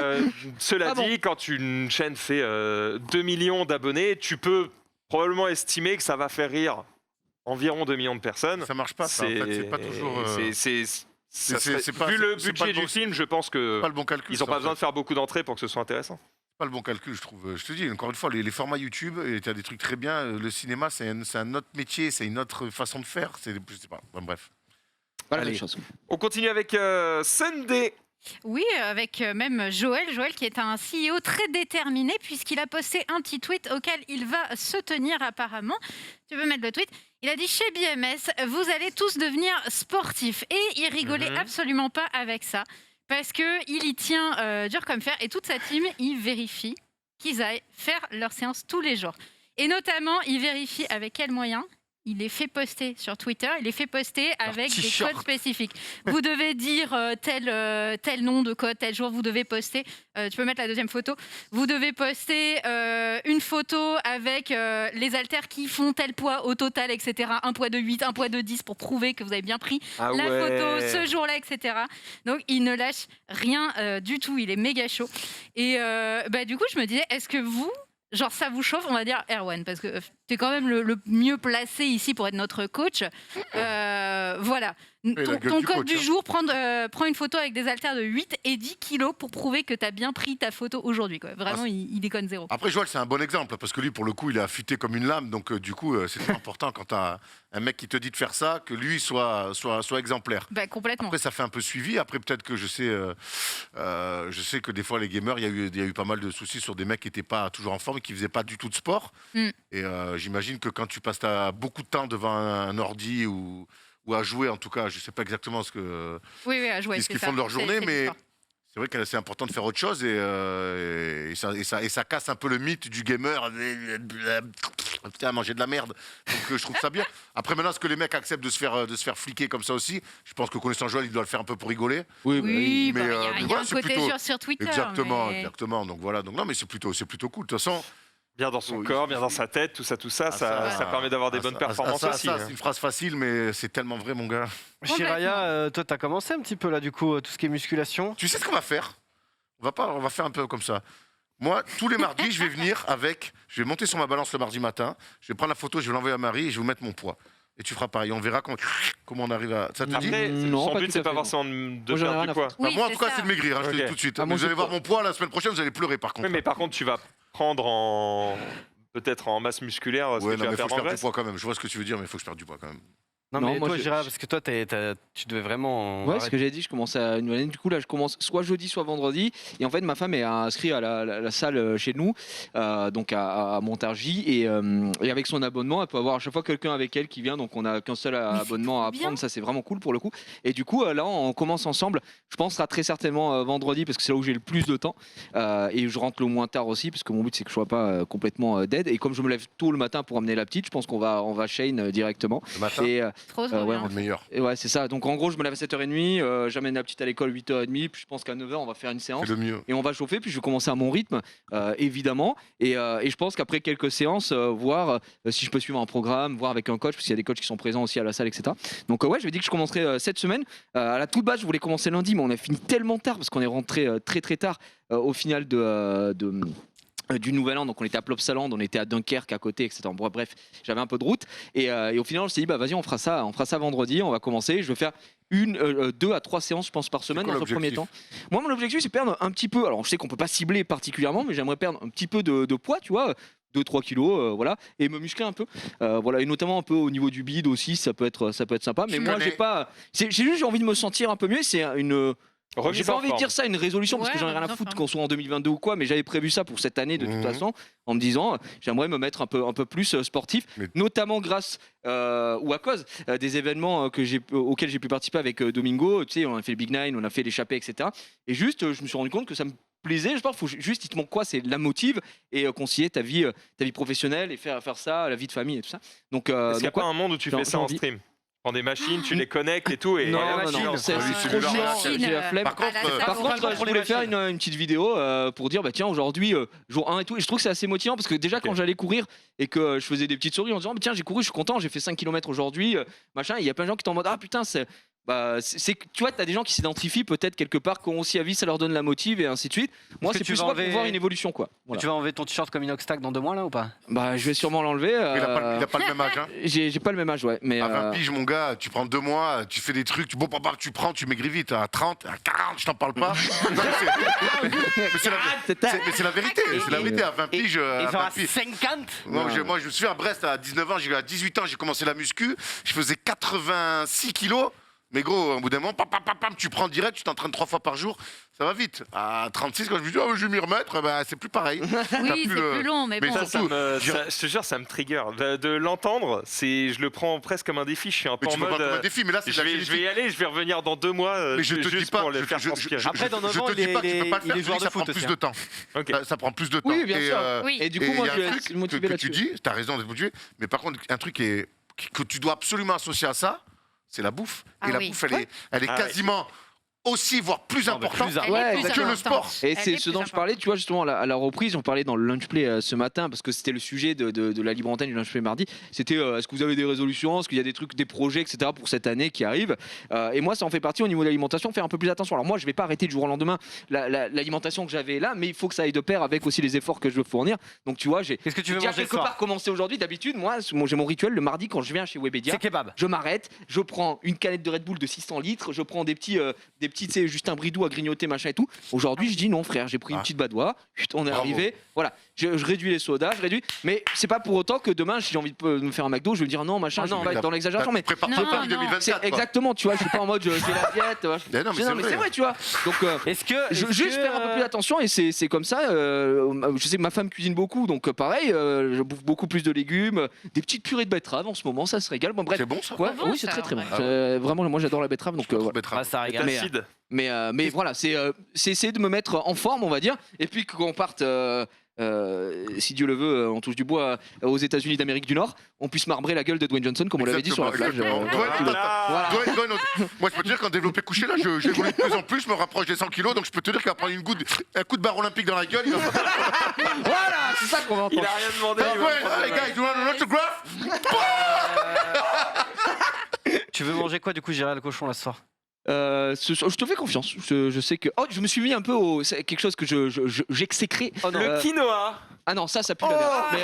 cela dit, quand une chaîne fait 2 millions d'abonnés, tu peux probablement estimer que ça va faire rire environ 2 millions de personnes. Ça marche pas, ça. En fait, c'est pas toujours. Vu le budget du film, je pense que pas le bon calcul. ils n'ont pas besoin de faire beaucoup d'entrées pour que ce soit intéressant. Pas le bon calcul, je trouve. Je te dis, encore une fois, les formats YouTube, tu as des trucs très bien. Le cinéma, c'est un autre métier, c'est une autre façon de faire. Je sais pas. Bon, bref. Voilà Allez. les choses. On continue avec Sunday. Oui, avec même Joël qui est un CEO très déterminé puisqu'il a posté un petit tweet auquel il va se tenir apparemment. Tu peux mettre le tweet? Il a dit chez BMS, vous allez tous devenir sportifs. Et il rigolait absolument pas avec ça. Parce qu'il y tient dur comme fer et toute sa team, il vérifie qu'ils aillent faire leur séance tous les jours. Et notamment, il vérifie avec quels moyens. Il les fait poster sur Twitter, il les fait poster avec des codes spécifiques. Vous devez dire tel nom de code, tel jour, vous devez poster. Tu peux mettre la deuxième photo. Vous devez poster une photo avec les haltères qui font tel poids au total, etc. Un poids de 8, un poids de 10 pour prouver que vous avez bien pris la photo ce jour-là, etc. Donc il ne lâche rien du tout, il est méga chaud. Et du coup, je me disais, est-ce que vous... Genre ça vous chauffe, on va dire Erwan, parce que tu es quand même le mieux placé ici pour être notre coach. Voilà. Ton code du jour, prends une photo avec des haltères de 8 et 10 kilos pour prouver que tu as bien pris ta photo aujourd'hui. Vraiment, il déconne zéro. Après, Joël, c'est un bon exemple, parce que lui, pour le coup, il est affûté comme une lame. Donc, du coup, c'est important quand tu as un mec qui te dit de faire ça, que lui soit exemplaire. Bah, complètement. Après, ça fait un peu suivi. Après, peut-être que je sais que des fois, les gamers, il y a eu pas mal de soucis sur des mecs qui n'étaient pas toujours en forme et qui ne faisaient pas du tout de sport. Et j'imagine que quand tu passes beaucoup de temps devant un ordi ou à jouer, en tout cas, je ne sais pas exactement ce à jouer, qu'ils font de leur journée, mais c'est vrai que c'est important de faire autre chose et ça casse un peu le mythe du gamer. Putain, manger de la merde. Donc je trouve ça bien. Après, maintenant, est-ce que les mecs acceptent de se faire fliquer comme ça aussi? Je pense que connaissant Joël, il doit le faire un peu pour rigoler. Oui, il y a un côté sur Twitter. Exactement. Donc voilà. Donc non, mais c'est plutôt cool. De toute façon. Bien dans son corps, bien dans sa tête, tout ça, ça permet d'avoir des bonnes performances aussi. C'est une phrase facile, mais c'est tellement vrai, mon gars. Shiraya, toi, t'as commencé un petit peu là, du coup, tout ce qui est musculation. Tu sais ce qu'on va faire? On va faire un peu comme ça. Moi, tous les mardis, je vais monter sur ma balance le mardi matin, je vais prendre la photo, je vais l'envoyer à Marie et je vais vous mettre mon poids. Et tu feras pareil, on verra comment on arrive à... Ça te dit? Après, son but, c'est pas forcément de perdre du poids. Moi, en tout cas, c'est de maigrir, je te dis tout de suite. Vous allez voir mon poids, la semaine prochaine, vous allez pleurer, par contre. Oui, mais par contre, tu vas prendre peut-être en masse musculaire ce que tu vas mais faut perdre que je en perde du graisse. poids quand même. Je vois ce que tu veux dire, mais il faut que je perde du poids quand même. Non, mais moi, toi, Gira, parce que toi, tu devais vraiment... Ouais, ce que j'ai dit, je commence à une nouvelle année. Du coup, là, je commence soit jeudi, soit vendredi. Et en fait, ma femme est inscrite à la salle chez nous, donc à Montargis. Et avec son abonnement, elle peut avoir à chaque fois quelqu'un avec elle qui vient. Donc, on n'a qu'un seul abonnement à prendre. Ça, c'est vraiment cool pour le coup. Et du coup, là, on commence ensemble. Je pense que ce sera très certainement vendredi parce que c'est là où j'ai le plus de temps. Et je rentre le moins tard aussi parce que mon but, c'est que je sois pas complètement dead. Et comme je me lève tôt le matin pour amener la petite, je pense qu'on va Shane directement. Le matin Trop ouais, bien. le meilleur. Et ouais, c'est ça. Donc en gros, je me lève à 7h30, j'amène la petite à l'école 8h30, puis je pense qu'à 9h, on va faire une séance. C'est le mieux. Et on va chauffer, puis je vais commencer à mon rythme, évidemment. Et je pense qu'après quelques séances, voir si je peux suivre un programme, voir avec un coach, parce qu'il y a des coachs qui sont présents aussi à la salle, etc. Donc ouais, je vais dire que je commencerai cette semaine. À la toute base, je voulais commencer lundi, mais on a fini tellement tard, parce qu'on est rentré très très tard au final du Nouvel An, donc on était à Plopsaland, on était à Dunkerque à côté, etc. Bon, bref, j'avais un peu de route et au final on s'est dit bah vas-y on fera ça vendredi, on va commencer. Je vais faire 2 à 3 séances je pense par semaine dans le premier temps. Moi mon objectif c'est perdre un petit peu, alors je sais qu'on peut pas cibler particulièrement, mais j'aimerais perdre un petit peu de poids, tu vois. 2-3 kilos, voilà, et me muscler un peu, voilà, et notamment un peu au niveau du bide aussi, ça peut être sympa. Mais moi j'ai envie de me sentir un peu mieux. C'est j'ai pas envie de dire ça une résolution parce que j'en ai rien à foutre qu'on soit en 2022 ou quoi, mais j'avais prévu ça pour cette année de toute façon en me disant j'aimerais me mettre un peu plus sportif, notamment grâce ou à cause des événements auxquels j'ai pu participer avec Domingo. Tu sais, on a fait le Big Nine, on a fait l'échappée, etc. Et juste je me suis rendu compte que ça me plaisait. Je pense qu'il faut juste, il te manque quoi? C'est la motive et concilier ta vie professionnelle et faire ça, la vie de famille et tout ça. Donc est-ce qu'il n'y a pas un monde où tu fais ça en stream? Prends des machines, tu les connectes et tout. Et non, c'est trop chiant. J'ai la flemme. Par contre, je voulais faire une petite vidéo pour dire bah tiens aujourd'hui jour 1 et tout. Et je trouve que c'est assez motivant parce que déjà quand j'allais courir et que je faisais des petites souris en disant tiens j'ai couru, je suis content, j'ai fait 5 km aujourd'hui, machin. Il y a plein de gens qui sont en mode ah putain c'est tu vois, t'as des gens qui s'identifient peut-être quelque part, qui ont aussi à vie, ça leur donne la motive et ainsi de suite. Moi, c'est plus pour voir une évolution, quoi. Voilà. Tu vas enlever ton t-shirt comme Inoxtag dans 2 mois, là, ou pas? Bah, je vais sûrement l'enlever. Il a pas le même âge, hein. J'ai pas le même âge, ouais. Mais à 20 piges, mon gars, tu prends 2 mois, tu fais des trucs, tu maigris vite. À 30, à 40, je t'en parle pas. Mais c'est la vérité. C'est la vérité. À 20 piges. Et faire 50. Moi, je me souviens à Brest, à 19 ans, à 18 ans, j'ai commencé la muscu. Je faisais 86 kilos. Mais gros, au bout d'un moment, tu prends direct, tu t'entraînes 3 fois par jour. ça va vite. À 36, quand je me dis, je vais m'y remettre, c'est plus pareil. Oui, c'est plus long, mais mais bon. ça, Ça je te jure, ça me trigger. De l'entendre, je le prends presque comme un défi. Je suis un peu Mais en tu peux mode. pas comme un défi, mais là, c'est de la Je vais y aller, je vais revenir dans 2 mois. Mais je te dis juste pas, pour le faire transpirer. Après, dans 9 je ans, te dis pas que tu peux pas le faire, il est je te joueur dis de ça prend foot plus aussi, de temps. Ok. Ça prend plus de temps. Oui, bien Et, sûr. Oui. Et du et coup, moi, il y a je un vais truc être motivé que tu là-dessus. dis, t'as raison d'être motivé, mais par contre, un truc que tu dois absolument associer à ça, c'est la bouffe. Ah Et la oui. bouffe, elle est Ah ouais. quasiment aussi, voire plus Non, mais importante plus Elle est Ouais, plus que le importante. sport. Et Elle c'est est ce plus dont je parlais, tu vois, justement, à la reprise, on parlait dans le lunch play ce matin, parce que c'était le sujet de la libre antenne du lunch play mardi. C'était est-ce que vous avez des résolutions, est-ce qu'il y a des trucs, des projets, etc. pour cette année qui arrivent. Et moi, ça en fait partie au niveau de l'alimentation, faire un peu plus attention. Alors moi, je vais pas arrêter du jour au lendemain l'alimentation que j'avais là, mais il faut que ça aille de pair avec aussi les efforts que je veux fournir. Donc tu vois, j'ai Qu'est-ce que tu veux déjà manger ce quelque part soir? commencé aujourd'hui. D'habitude, moi, j'ai mon rituel le mardi quand je viens chez Webedia. C'est kebab. Je m'arrête, je prends une canette de Red Bull de 600 litres, je prends des petits, tu sais, Justin Bridou à grignoter, machin et tout. Aujourd'hui, je dis non, frère, j'ai pris une petite badoie, on est Bravo. arrivé, voilà, je réduis les sodas, mais c'est pas pour autant que demain, si j'ai envie de me faire un McDo, je vais me dire non, machin, Ah je vais non, pas être dans l'exagération, mais Prépare-toi Non, pour non. 2024. c'est quoi. exactement, tu vois, je suis pas en mode j'ai la diète, Mais non, mais c'est vrai, tu vois. Donc, Est-ce que. juste faire un peu plus attention et c'est comme ça. Je sais que ma femme cuisine beaucoup, donc pareil, je bouffe beaucoup plus de légumes, des petites purées de betterave en ce moment, ça se régale. Bon, bref, C'est bon ça quoi, C'est bon, oui, c'est ça, très très bon. ouais. Ah ouais. Vraiment, moi j'adore la betterave, donc voilà. Ah, ça régale. Mais, Acide. Mais voilà, c'est essayer de me mettre en forme, on va dire. Et puis qu'on parte, si Dieu le veut, on touche du bois aux États-Unis d'Amérique du Nord, on puisse marbrer la gueule de Dwayne Johnson, comme on l'avait dit sur la plage. Exactement. Voilà. Moi, je peux te dire qu'en développé couché, là, j'évolue de plus en plus, je me rapproche des 100 kilos, donc je peux te dire qu'il va prendre un coup de barre olympique dans la gueule. Il va Voilà, c'est ça qu'on va Il entendre. a rien demandé. Hey, il va Dwayne, prendre hey, la guys, you want an autograph? Tu veux manger quoi du coup, j'irai le cochon là ce soir? Je te fais confiance. Je sais que. Oh, je me suis mis un peu au. C'est quelque chose que j'exécrais. Oh non. Le quinoa. Ah non, ça pue la merde. Mais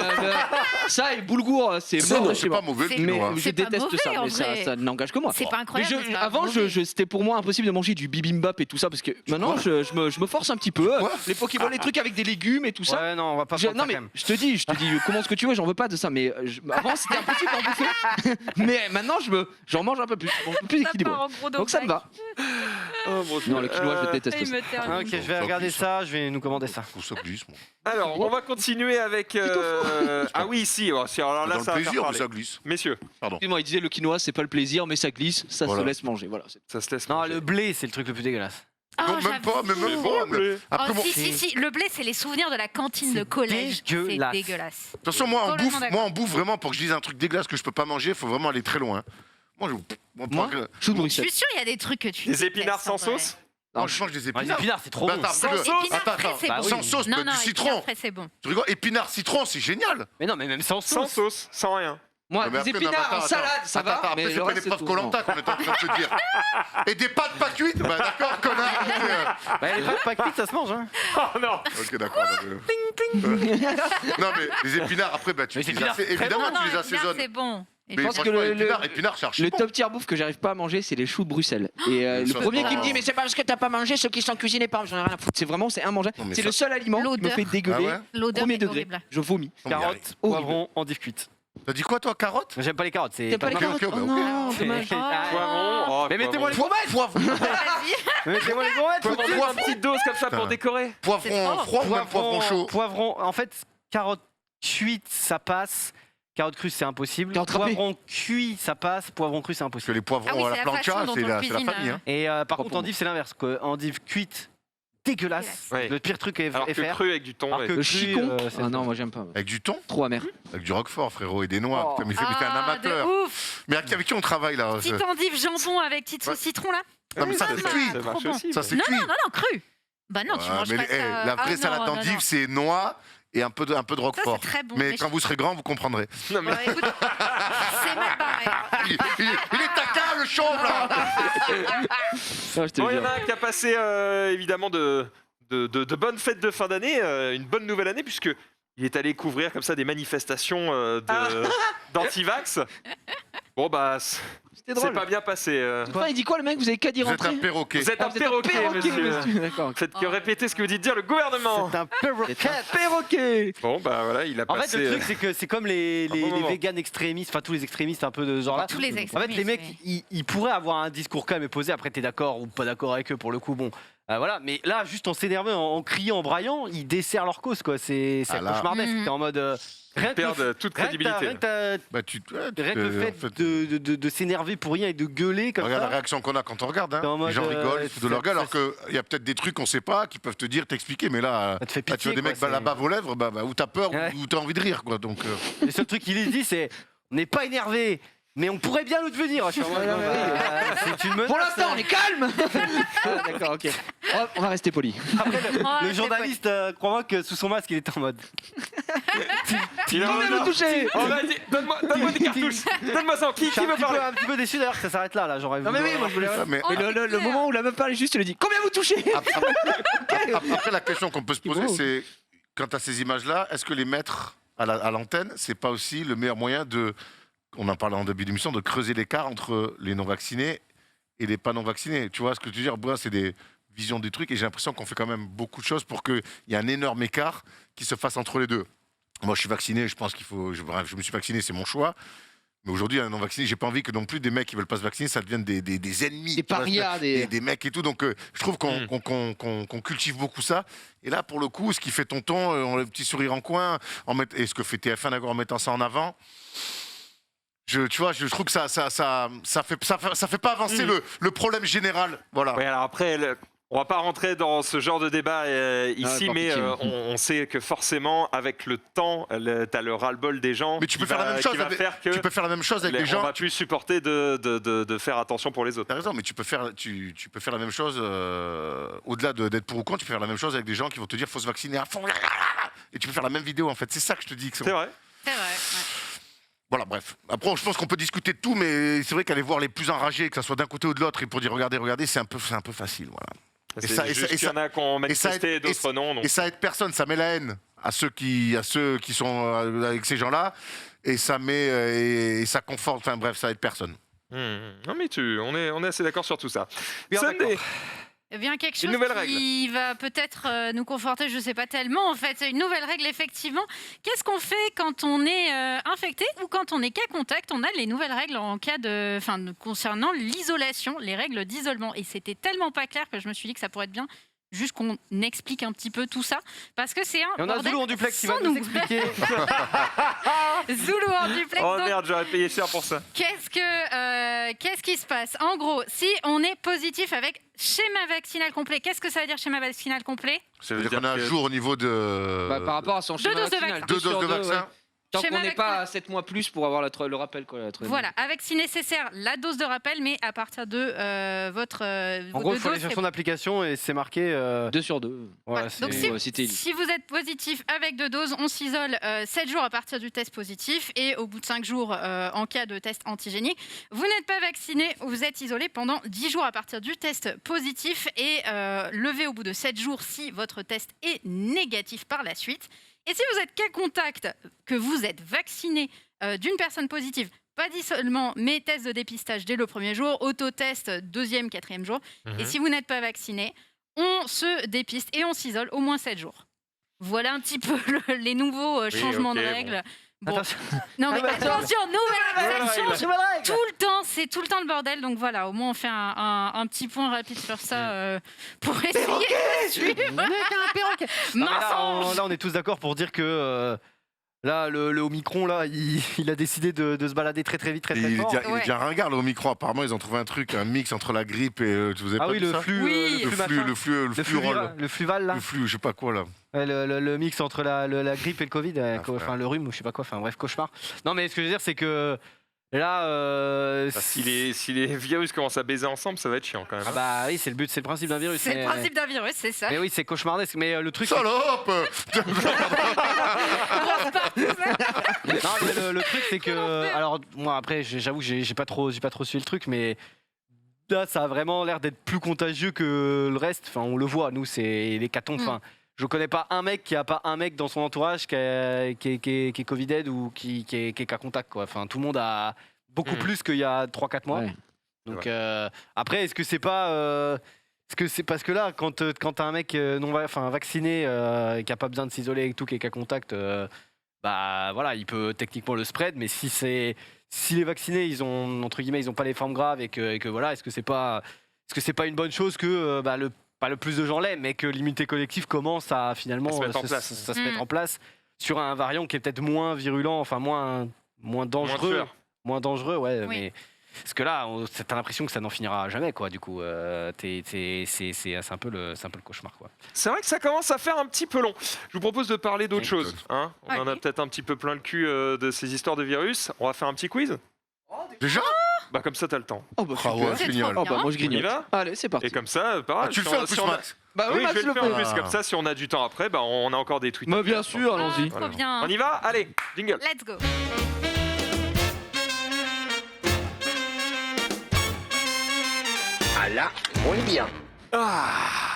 ça et boulgour, c'est C'est mort. chez moi. pas mauvais, C'est- le Mais quinoa. je C'est pas déteste mauvais, ça, en mais ça vrai. n'engage que moi. C'est pas Mais incroyable. mais c'est pas avant, mauvais. c'était pour moi impossible de manger du bibimbap et tout ça parce que maintenant, je me force un petit peu. Quoi Les pokéballs, les trucs avec des légumes et tout ça. Ouais, non, on va pas Je- prendre non ça mais quand même. je te dis, comment ce que tu veux, j'en veux pas de ça. Mais avant c'était impossible d'en bouffer. Mais maintenant j'en mange un peu plus, plus Ça équilibré. part en gros Donc ça me va. Oh, mon Dieu. Non, le quinoa, je déteste Il ça. me termine. Ah, ok, je vais regarder ça, je vais nous commander ça. Je trouve ça glisse, moi. Alors, on va continuer avec. Ah oui, si. Alors là, Dans ça le va faire plaisir, mais parler. ça glisse. Messieurs, Excuse-moi, il disait le quinoa c'est pas le plaisir, mais ça glisse, ça Voilà. se laisse manger. Voilà. ça se laisse. Non, manger. le blé, c'est le truc le plus dégueulasse. Oh, Non, même pas, mais même j'avoue. pas. mais- Après, Oh, moi, si, le blé, c'est les souvenirs de la cantine de C'est collège. C'est dégueulasse. dégueulasse. de toute façon, moi, Complètement d'accord. en bouffe, vraiment, pour que je dise un truc dégueulasse que je peux pas manger, il faut vraiment aller très loin. Moi, Moi, chou de Je Bruxelles. suis sûre, il y a des trucs que tu Des détestes, épinards sans en vrai. sauce. Non, je mange des Ah, les épinards. épinards, c'est trop Bah, bon. attends, Sans après, sauce. Épinards attends, frais, attends. c'est Bah bon. oui. Sans sauce, Non, mais non, du épinards citron. frais, c'est bon. Tu rigoles? Épinards, citron, c'est génial. Mais non, mais même sans Sans sauce. sauce, sans rien. Moi, Non, mais des après, non, épinards attends, en salade, ça attends, va. Après, Mais c'est le pas reste, des c'est preuves tout. Koh-Lanta qu'on est en train de te dire. Et des pâtes pas cuites? Bah d'accord, connard. Bah, les pâtes pas cuites, ça se mange, hein. Oh non. Ok, d'accord. Non, mais les épinards, après, bah, tu Mais c'est les épinards, assaisonnes. très Évidemment, Non, tu les épinards, assaisonnes. c'est bon. Mais pense que franchement, le- épinards, c'est archi Le bon. top tier bouffe que j'arrive pas à manger, c'est les choux de Bruxelles. Et le Ça, premier c'est qui me pas- dit, mais c'est pas parce que t'as pas mangé ceux qui sont cuisinés par j'en ai rien à foutre. C'est vraiment, c'est immangeable. Non, mais C'est ça- le seul aliment qui me L'odeur. fait dégueuler. Ah ouais L'odeur Premier est degré. horrible. Je vomis. Non, mais Carottes, Horrible. poivrons, endives cuites. T'as dit quoi, toi, carotte? J'aime pas les carottes, c'est T'aimes pas les Ok, carottes? ok, bah, Oh ok. non, dommage. Poivron. Oh, Mais mettez-moi les poivron. gourmettes. Vas-y. Mettez-moi les gourmettes. Poivron, une petite dose comme ça pour Putain. décorer. Poivron froid ou même poivron chaud? Poivron, en fait, carottes cuites, ça passe. Carottes crues, c'est impossible. Carottes râpées. Poivron cuit, ça passe. Poivron cru, c'est Parce que impossible. les poivrons Ah oui, à c'est la la plancha, façon dont c'est on la cuisine, famille. Hein. Et par Pas contre, pour endive, c'est l'inverse. Endive cuite, dégueulasse. Ouais. Le pire truc à Alors que faire. cru avec du thon. Alors ouais. que Le cru, chicon. c'est- Ah non, moi j'aime pas. Avec du thon, Trop amer. avec du roquefort, frérot, et des noix. Oh. Putain, mais t'es un Ah, amateur. de ouf. Mais avec qui on travaille là? Petite endive jambon avec petite sauce Ouais. citron là. Non, mais ça, Ah, c'est bah, cuit. Ça trop marche bon. aussi. Ça, c'est Non, cuit. non, non, cru. Bah non, tu Ouais, manges mais pas eh, ça. la vraie Ah, salade non, non, d'endive, non. c'est noix et un peu de Ça, roquefort. c'est très bon. Mais je- quand vous serez grand, vous comprendrez. Non, mais Ouais, écoute, c'est mal barré. Il est taquin, le chauve, là. Ah, je te bon, il y en jure. a un qui a passé évidemment de bonnes fêtes de fin d'année, une bonne nouvelle année, puisque il est allé couvrir comme ça des manifestations d'antivax. Bon, bah, C'était c'est drôle. pas bien passé. Enfin, il dit quoi le mec? Vous avez qu'à dire Vous êtes rentrer. un perroquet. Vous êtes un Ah, vous êtes un perroquet, monsieur. D'accord. Faites que répéter ce que vous dites dire le gouvernement. C'est un perroquet. Perroquet. Bon, bah voilà, il a En passé. fait, le truc, c'est que c'est comme les bon moment. véganes extrémistes, enfin tous les extrémistes un peu de ce genre-là. Tous les En fait, extrémistes. les mecs, oui. ils pourraient avoir un discours calme et posé. Après, t'es d'accord ou pas d'accord avec eux pour le coup. Bon, Voilà, mais là, juste en s'énervant, en criant, en braillant, ils desserrent leur cause, quoi. C'est là. cauchemardesque. T'es en mode. Ils perdent toute crédibilité. Rien que le fait de s'énerver pour rien et de gueuler comme Regarde ça. la réaction qu'on a quand on regarde. Hein. T'es en mode, Les gens rigolent, ils foutent de leur gueule, ça- alors qu'il y a peut-être des trucs qu'on sait pas, qui peuvent te dire, t'expliquer, mais là, Ça te fait là, tu pitié, vois des quoi, mecs c'est- la bave aux lèvres, où t'as peur, Ouais. ou t'as envie de rire, quoi. Donc, Le seul truc qu'il les dit, c'est on n'est pas énervé, mais on pourrait bien le devenir. Je suis en mode, c'est une menace. Pour l'instant, on est calme. Ah, d'accord, ok. On va rester poli. Après, le c'est journaliste croit que sous son masque, il était en mode. Il a Combien vous touchez? Oh, vas-y, donne-moi des cartouches. Donne-moi ça. Qui Je suis veut parler? un petit peu déçu d'ailleurs que ça s'arrête là. J'aurais Non mais oui, moi je voulais. mais Mais le moment où la meuf parle juste, elle dit combien vous touchez? après, la question qu'on peut se poser, beau. c'est quant à ces images-là, est-ce que les mettre à l'antenne, c'est pas aussi le meilleur moyen de, on en parlait en début d'émission, de creuser l'écart entre les non-vaccinés et les pas non-vaccinés? Tu vois ce que tu veux dire? Moi, c'est des visions des trucs et j'ai l'impression qu'on fait quand même beaucoup de choses pour qu'il y ait un énorme écart qui se fasse entre les deux. Moi, je suis vacciné, je pense qu'il faut. Bref, je me suis vacciné, c'est mon choix. Mais aujourd'hui, un non-vacciné, j'ai pas envie que non plus des mecs qui veulent pas se vacciner, ça devienne des ennemis. Des tu vois, parias, des mecs et tout. Donc, je trouve qu'on cultive beaucoup ça. Et là, pour le coup, ce qui fait tonton, on a le petit sourire en coin, et ce que fait TF1 d'accord, en mettant ça en avant. Tu vois, je trouve que ça fait pas avancer le problème général. Voilà. Oui, alors après, on va pas rentrer dans ce genre de débat ici, pas mais pitié. on sait que forcément, avec le temps, t'as le ras-le-bol des gens. Mais tu peux faire la même chose. Tu peux faire la même chose avec les On gens. va plus supporter de faire attention pour les autres. T'as raison, mais tu peux faire la même chose au-delà d'être pour ou contre. Tu peux faire la même chose avec des gens qui vont te dire faut se vacciner à fond. Et tu peux faire la même vidéo en fait. C'est ça que je te dis. C'est vrai. C'est vrai. Ouais. Voilà, bref. Après, je pense qu'on peut discuter de tout, mais c'est vrai qu'aller voir les plus enragés, que ça soit d'un côté ou de l'autre, et pour dire regardez, c'est un peu facile, voilà. C'est juste qu'il y en a qui ont manifesté et d'autres non. Donc. Et ça aide personne, ça met la haine à ceux qui sont avec ces gens-là, et ça conforte. Enfin bref, ça aide personne. Non mais on est assez d'accord sur tout ça. Bien Sunday. Eh bien, quelque Une chose nouvelle qui va peut-être nous conforter, je ne sais pas tellement. En fait, c'est une nouvelle règle, effectivement. Qu'est-ce qu'on fait quand on est infecté ou quand on est cas contact? On a les nouvelles règles en cas concernant l'isolation, les règles d'isolement. Et c'était tellement pas clair que je me suis dit que ça pourrait être bien juste qu'on explique un petit peu tout ça. Parce que c'est un Et on a bordel Zoulou en duplex qui va sans nous nous. expliquer. Zoulou en duplex. Oh donc, merde, j'aurais payé cher pour ça. Qu'est-ce qui se passe? En gros, si on est positif avec schéma vaccinal complet, qu'est-ce que ça veut dire schéma vaccinal complet? Ça veut dire qu'on a un jour au niveau de. Bah, par rapport à son schéma doses de vaccinal. vaccin. 2 sur doses de deux, vaccin. ouais. Tant Schéma qu'on n'est pas vaccinal. à 7 mois plus pour avoir le rappel. Quoi, Voilà, avec si nécessaire la dose de rappel, mais à partir de votre En gros, il faut dose, aller sur c'est- son application et c'est marqué. 2 sur 2. Voilà, Ouais. c'est- Donc si, c'était- si vous êtes positif avec 2 doses, on s'isole 7 jours à partir du test positif et au bout de 5 jours en cas de test antigénique. Vous n'êtes pas vacciné, vous êtes isolé pendant 10 jours à partir du test positif et levé au bout de 7 jours si votre test est négatif par la suite. Et si vous êtes cas contact, que vous êtes vacciné d'une personne positive, pas d'isolement, mais test de dépistage dès le premier jour, autotest deuxième, quatrième jour. Et si vous n'êtes pas vacciné, on se dépiste et on s'isole au moins 7 jours. Voilà un petit peu les nouveaux changements ok, de bon. règles. Bon. Attention. Non mais attention, nouvelle Nouvelle règle, ça règle. change tout le temps, c'est tout le temps le bordel. Donc voilà, au moins on fait un petit point rapide sur ça pour essayer de suivre. Non, mais Mensonge. là, on est tous d'accord pour dire que là, le Omicron, là, il a décidé de se balader très très vite, très Et très il est fort. déjà- il est Ouais. déjà ringard, le Omicron. Apparemment, ils ont trouvé un truc, un mix entre la grippe et. Vous avez Ah pas oui, vu le ça flux, Oui. Le flurol. le fluval là. Le flux, je sais pas quoi là. Ouais, le mix entre la grippe et le Covid, frère. enfin le rhume ou je sais pas quoi, enfin bref, cauchemar. Non mais ce que je veux dire c'est que là, Si les virus commencent à baiser ensemble, ça va être chiant quand même. ah bah oui c'est le but, c'est le principe d'un virus. C'est mais- le principe d'un virus, c'est ça. Mais oui c'est cauchemardesque, mais le truc. Salope Non, mais le truc c'est que, alors moi après j'avoue que j'ai pas trop suivi le truc, mais là ça a vraiment l'air d'être plus contagieux que le reste. Enfin on le voit, nous c'est l'hécatombe. Enfin je connais pas un mec qui a pas un mec dans son entourage qui est Covided ou qui est cas contact quoi. Enfin tout le monde a beaucoup plus qu'il y a 3-4 mois. Ouais. Donc après est-ce que c'est pas est-ce que c'est parce que là quand t'as un mec vacciné qui a pas besoin de s'isoler et tout qui est cas contact bah voilà, il peut techniquement le spread, mais si les vaccinés, ils ont entre guillemets, ils ont pas les formes graves et que voilà, est-ce que c'est pas une bonne chose que pas le plus de gens l'aiment, mais que l'immunité collective commence à finalement À se mettre en place. ça se mettre en place sur un variant qui est peut-être moins virulent, enfin moins dangereux. tueur. Moins dangereux, ouais. Oui. Mais parce que là, t'as l'impression que ça n'en finira jamais, quoi. Du coup, c'est un peu le cauchemar, quoi. C'est vrai que ça commence à faire un petit peu long. Je vous propose de parler d'autre Oui. chose. Hein, on en a Allez. peut-être un petit peu plein le cul de ces histoires de virus. On va faire un petit quiz. Déjà Bah comme ça, t'as le temps. Oh bah Ah ouais, super. C'est génial. trop Oh bah moi je On y grignote. va Allez, c'est parti. Et comme ça, pareil. Ah, tu le si fais on- en plus, si on a- Max. Bah Oui, Max je vais le le faire en fait. plus. Comme ça, si on a du temps après, bah, on a encore des tweets. Bah bien sûr, allons-y. Trop bien. On y va. Allez, jingle. Let's go. Ah là, on est bien.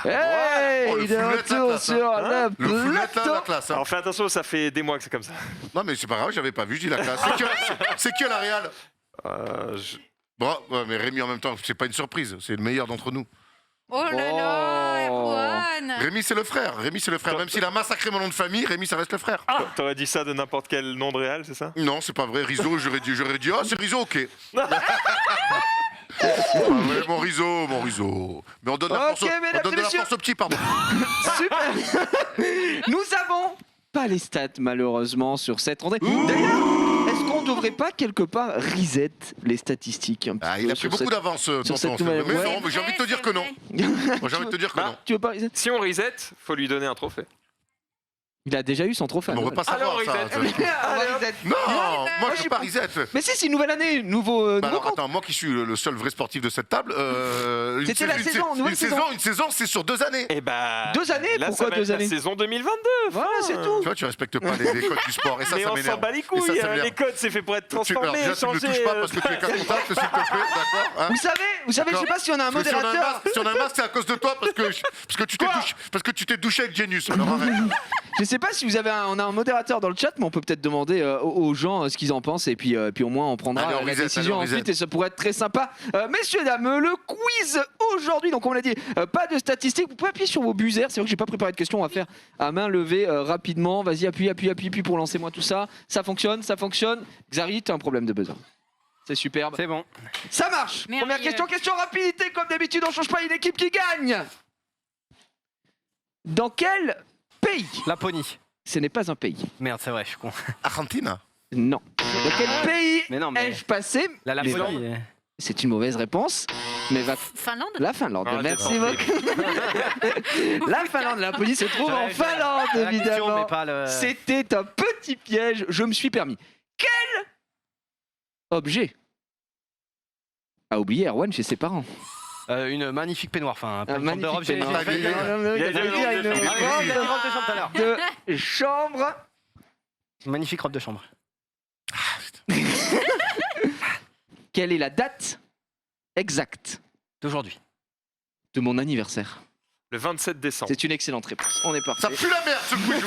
Hey, Oh, le il est foulet de la retour classe, sur hein. la Le foulet de la plateau. classe. hein. Alors fais attention, ça fait des mois que c'est comme ça. Non, mais c'est pas grave, j'avais pas vu, je dis la classe. C'est qui à la Real Je- Bon, ouais, mais Rémi en même temps, c'est pas une surprise, c'est le meilleur d'entre nous. Oh là là, Oh. Erwan. Rémi, c'est le frère. Rémi, c'est le frère. Même s'il a massacré mon nom de famille, Rémi, ça reste le frère. T'aurais dit ça de n'importe quel nom de réal, c'est ça? Non, c'est pas vrai. Rizzo, j'aurais dit, ah, c'est Rizzo, ok. C'est pas vrai, mon Rizzo. Mais on donne la Ok, force, mesdames on donne et de la messieurs. force au petit, pardon. Super. Nous avons pas les stats malheureusement sur cette rentrée. D'ailleurs, est-ce qu'on devrait pas quelque part reset les statistiques un petit Ah, peu il a pris sur beaucoup cette- d'avance, tonton. cette c'est vrai. nouvelle- Mais Ouais. non, mais j'ai envie de te dire que non. Moi, j'ai envie de te dire que Bah, non. Tu veux pas reset? Si on reset, faut lui donner un trophée. Il a déjà eu son trophée. à On veut Noël. pas savoir Alors, ça. reset. On va reset. Non, moi, je je suis veux pas pas- reset. Mais si, c'est une nouvelle année, nouveau, Bah nouveau alors, compte. attends, moi qui suis le seul vrai sportif de cette table, C'était la saison, nouvelle saison. Une saison, c'est sur 2 années. Et bah. 2 années. Là, Pourquoi ça va 2 être la années? saison 2022. Voilà, c'est Tu tout. vois, tu respectes pas les codes du sport et ça, Mais ça on s'en m'énerve. bat les Et couilles. ça m'énerve. Les codes, c'est fait pour être Alors, transformé, déjà, tu ne le changé. touches pas parce que tu es qu'un contact, s'il te plaît, d'accord hein Vous savez, je sais D'accord. pas si on a un Parce que modérateur. si on a un masque, c'est à cause de toi parce que tu t'es douché avec Genius. Alors arrête. Je sais pas si vous avez on a un modérateur dans le chat, mais on peut peut-être demander aux gens ce qu'ils en pensent et puis au moins on prendra Allez, on la reset, décision allez, on ensuite reset. et ça pourrait être très sympa. Messieurs dames, le quiz aujourd'hui, donc on l'a dit, pas de statistiques, vous pouvez appuyer sur vos buzzers, c'est vrai que j'ai pas préparé de questions, on va faire à main levée rapidement, vas-y appuie pour lancer moi tout ça, ça fonctionne. Xari, t'as un problème de buzzer. C'est superbe. C'est bon. Ça marche. Merveilleux. Première question rapidité, comme d'habitude on change pas une équipe qui gagne. Dans quel pays? Laponie. Ce n'est pas un pays. Merde, c'est vrai, je suis con. Argentine. Non. Dans quel pays Mais non, mais ai-je passé la les Laponie. Andes? C'est une mauvaise réponse, mais va Finlande. la Finlande. Ah, Merci t'es beaucoup. La Finlande, la police se trouve en Ouais, Finlande, la question, évidemment. mais pas le. C'était un petit piège, je me suis permis. Quel objet a oublié Erwan chez ses parents? Une magnifique peignoir, enfin, Un une forme de robe. magnifique J'ai peignoir. failli dire. Il y a J'allais une dire robe une de chambre. Ah oui, il y a une robe robe de chambre tout à l'heure. de chambre. Magnifique robe de chambre. Quelle est la date exacte D'aujourd'hui. de mon anniversaire? Le 27 décembre. C'est une excellente réponse. On est parti. Ça pue la merde ce quiz.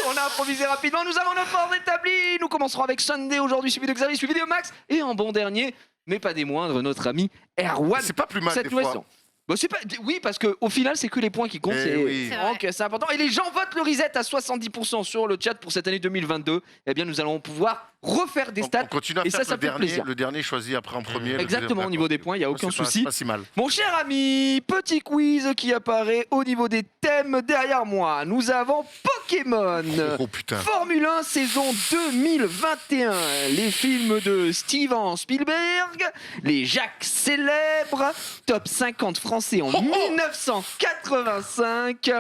On a improvisé rapidement, nous avons notre ordre établi. Nous commencerons avec Sunday aujourd'hui, suivi de Xavier, suivi de Max. Et en bon dernier, mais pas des moindres, notre ami Erwan. C'est pas plus mal Cette des nouvelle fois. saison. Bah, c'est pas... Oui, parce qu'au final, c'est que les points qui comptent. Eh C'est oui. C'est donc, c'est important. Et les gens votent le reset à 70% sur le chat pour cette année 2022. Eh bien, nous allons pouvoir refaire des On stats. continue à Et faire ça que fait plaisir. le dernier choisi après en premier. le Exactement, deuxième, au niveau des points, il n'y a aucun c'est pas- souci. C'est pas si mal. Mon cher ami, petit quiz qui apparaît au niveau des thèmes derrière moi. Nous avons Pokémon. Oh putain. Formule 1 saison 2021, les films de Steven Spielberg, les Jacques célèbres, top 50 français en 1985,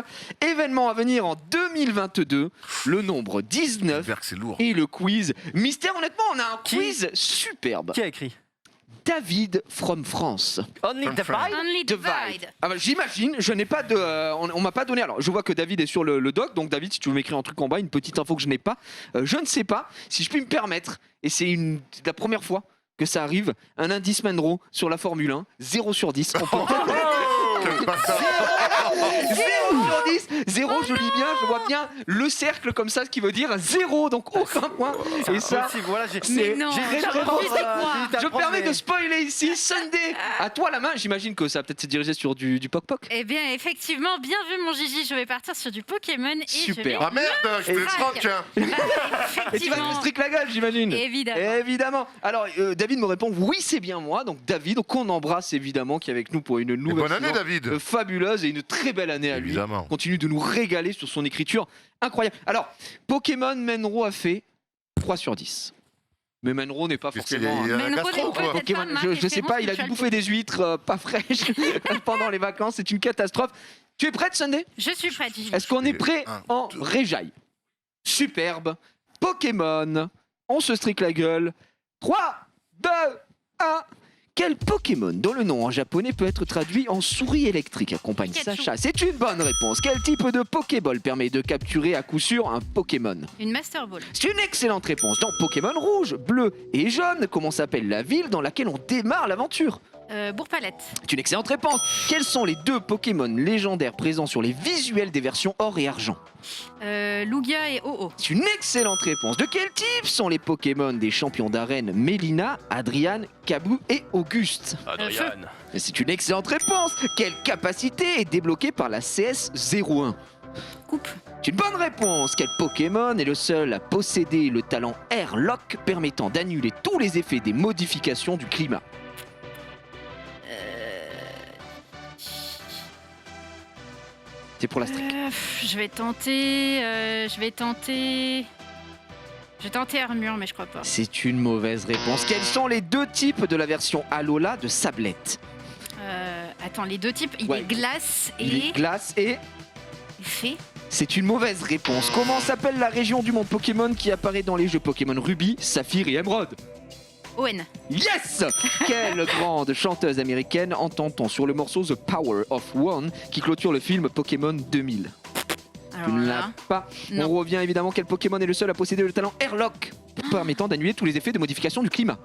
événement à venir en 2022, le nombre 19 Spielberg, c'est lourd. et le quiz mystère. Honnêtement, on a un Qui quiz superbe. Qui a écrit David from France. Only From the France. Pride Only Divide. divide. Ah bah, j'imagine, je n'ai pas de. On m'a pas donné. Alors, je vois que David est sur le doc. Donc, David, si tu veux m'écrire un truc en bas, une petite info que je n'ai pas. Je ne sais pas si je puis me permettre. Et c'est la première fois que ça arrive. Un indice Manro sur la Formule 1. 0 sur 10. On peut peut-être- Quel bâtard. 0 sur 10. 0, je lis bien. Je vois bien le cercle comme ça, ce qui veut dire 0. Donc, aucun point. Et ça. Impossible, voilà, j'ai. C'est- non, j'ai je réponse. refuse d'y croire. Je me permets de spoiler ici. Sunday, à toi la main. J'imagine que ça va peut-être se diriger sur du poc-poc. Eh bien, effectivement, bien vu mon Gigi, je vais partir sur du Pokémon et Super. Ah merde, je Et- te troque. hein. Et tu vas te effectivement, strict la gueule, j'imagine. évidemment. Évidemment. Alors, David me répond oui, c'est bien moi. Donc, David, qu'on embrasse évidemment, qui est avec nous pour une Et nouvelle bonne année, saison. David. solide. fabuleuse et une très belle année à lui. Évidemment. Continue de nous régaler sur son écriture incroyable. Alors, Pokémon Menro a fait 3 sur 10. Mais Menro n'est pas Qu'est-ce qu'il y a, forcément... il y a la Menro gastro, n'est quoi. peut-être Pokémon, pas ma je sais pas, il a dû référence bouffer des huîtres pas fraîches pendant les vacances, c'est une catastrophe. Tu es prête, Sunday? Je suis prête. Gigi. Est-ce qu'on est prêt Un, en deux. réjaille? Superbe. Pokémon. On se strique la gueule. 3, 2, 1. Quel Pokémon dont le nom en japonais peut être traduit en souris électrique accompagne Pikachu. Sacha? C'est une bonne réponse. Quel type de Pokéball permet de capturer à coup sûr un Pokémon? Une Master Ball. C'est une excellente réponse. Dans Pokémon rouge, bleu et jaune, comment s'appelle la ville dans laquelle on démarre l'aventure? Bourg-Palette. C'est une excellente réponse. Quels sont les 2 Pokémon légendaires présents sur les visuels des versions or et argent? Lugia et Oh-Oh. C'est une excellente réponse. De quel type sont les Pokémon des champions d'arène Mélina, Adrian, Kabu et Auguste? Adrian. Et c'est une excellente réponse. Quelle capacité est débloquée par la CS01? Coupe. C'est une bonne réponse. Quel Pokémon est le seul à posséder le talent Airlock permettant d'annuler tous les effets des modifications du climat? C'est pour la streak. Je vais tenter Armure, mais je crois pas. C'est une mauvaise réponse. Quels sont les 2 types de la version Alola de Sablette? Attends, les 2 types, il Ouais. est glace Il est et glace et... fée. C'est une mauvaise réponse. Comment s'appelle la région du monde Pokémon qui apparaît dans les jeux Pokémon Ruby, Saphir et Emerald? Owen. Yes! Quelle grande chanteuse américaine entend-on sur le morceau The Power of One qui clôture le film Pokémon 2000? Alors Tu ne là, l'as pas. non. On revient évidemment, quel Pokémon est le seul à posséder le talent Airlock permettant d'annuler tous les effets de modification du climat?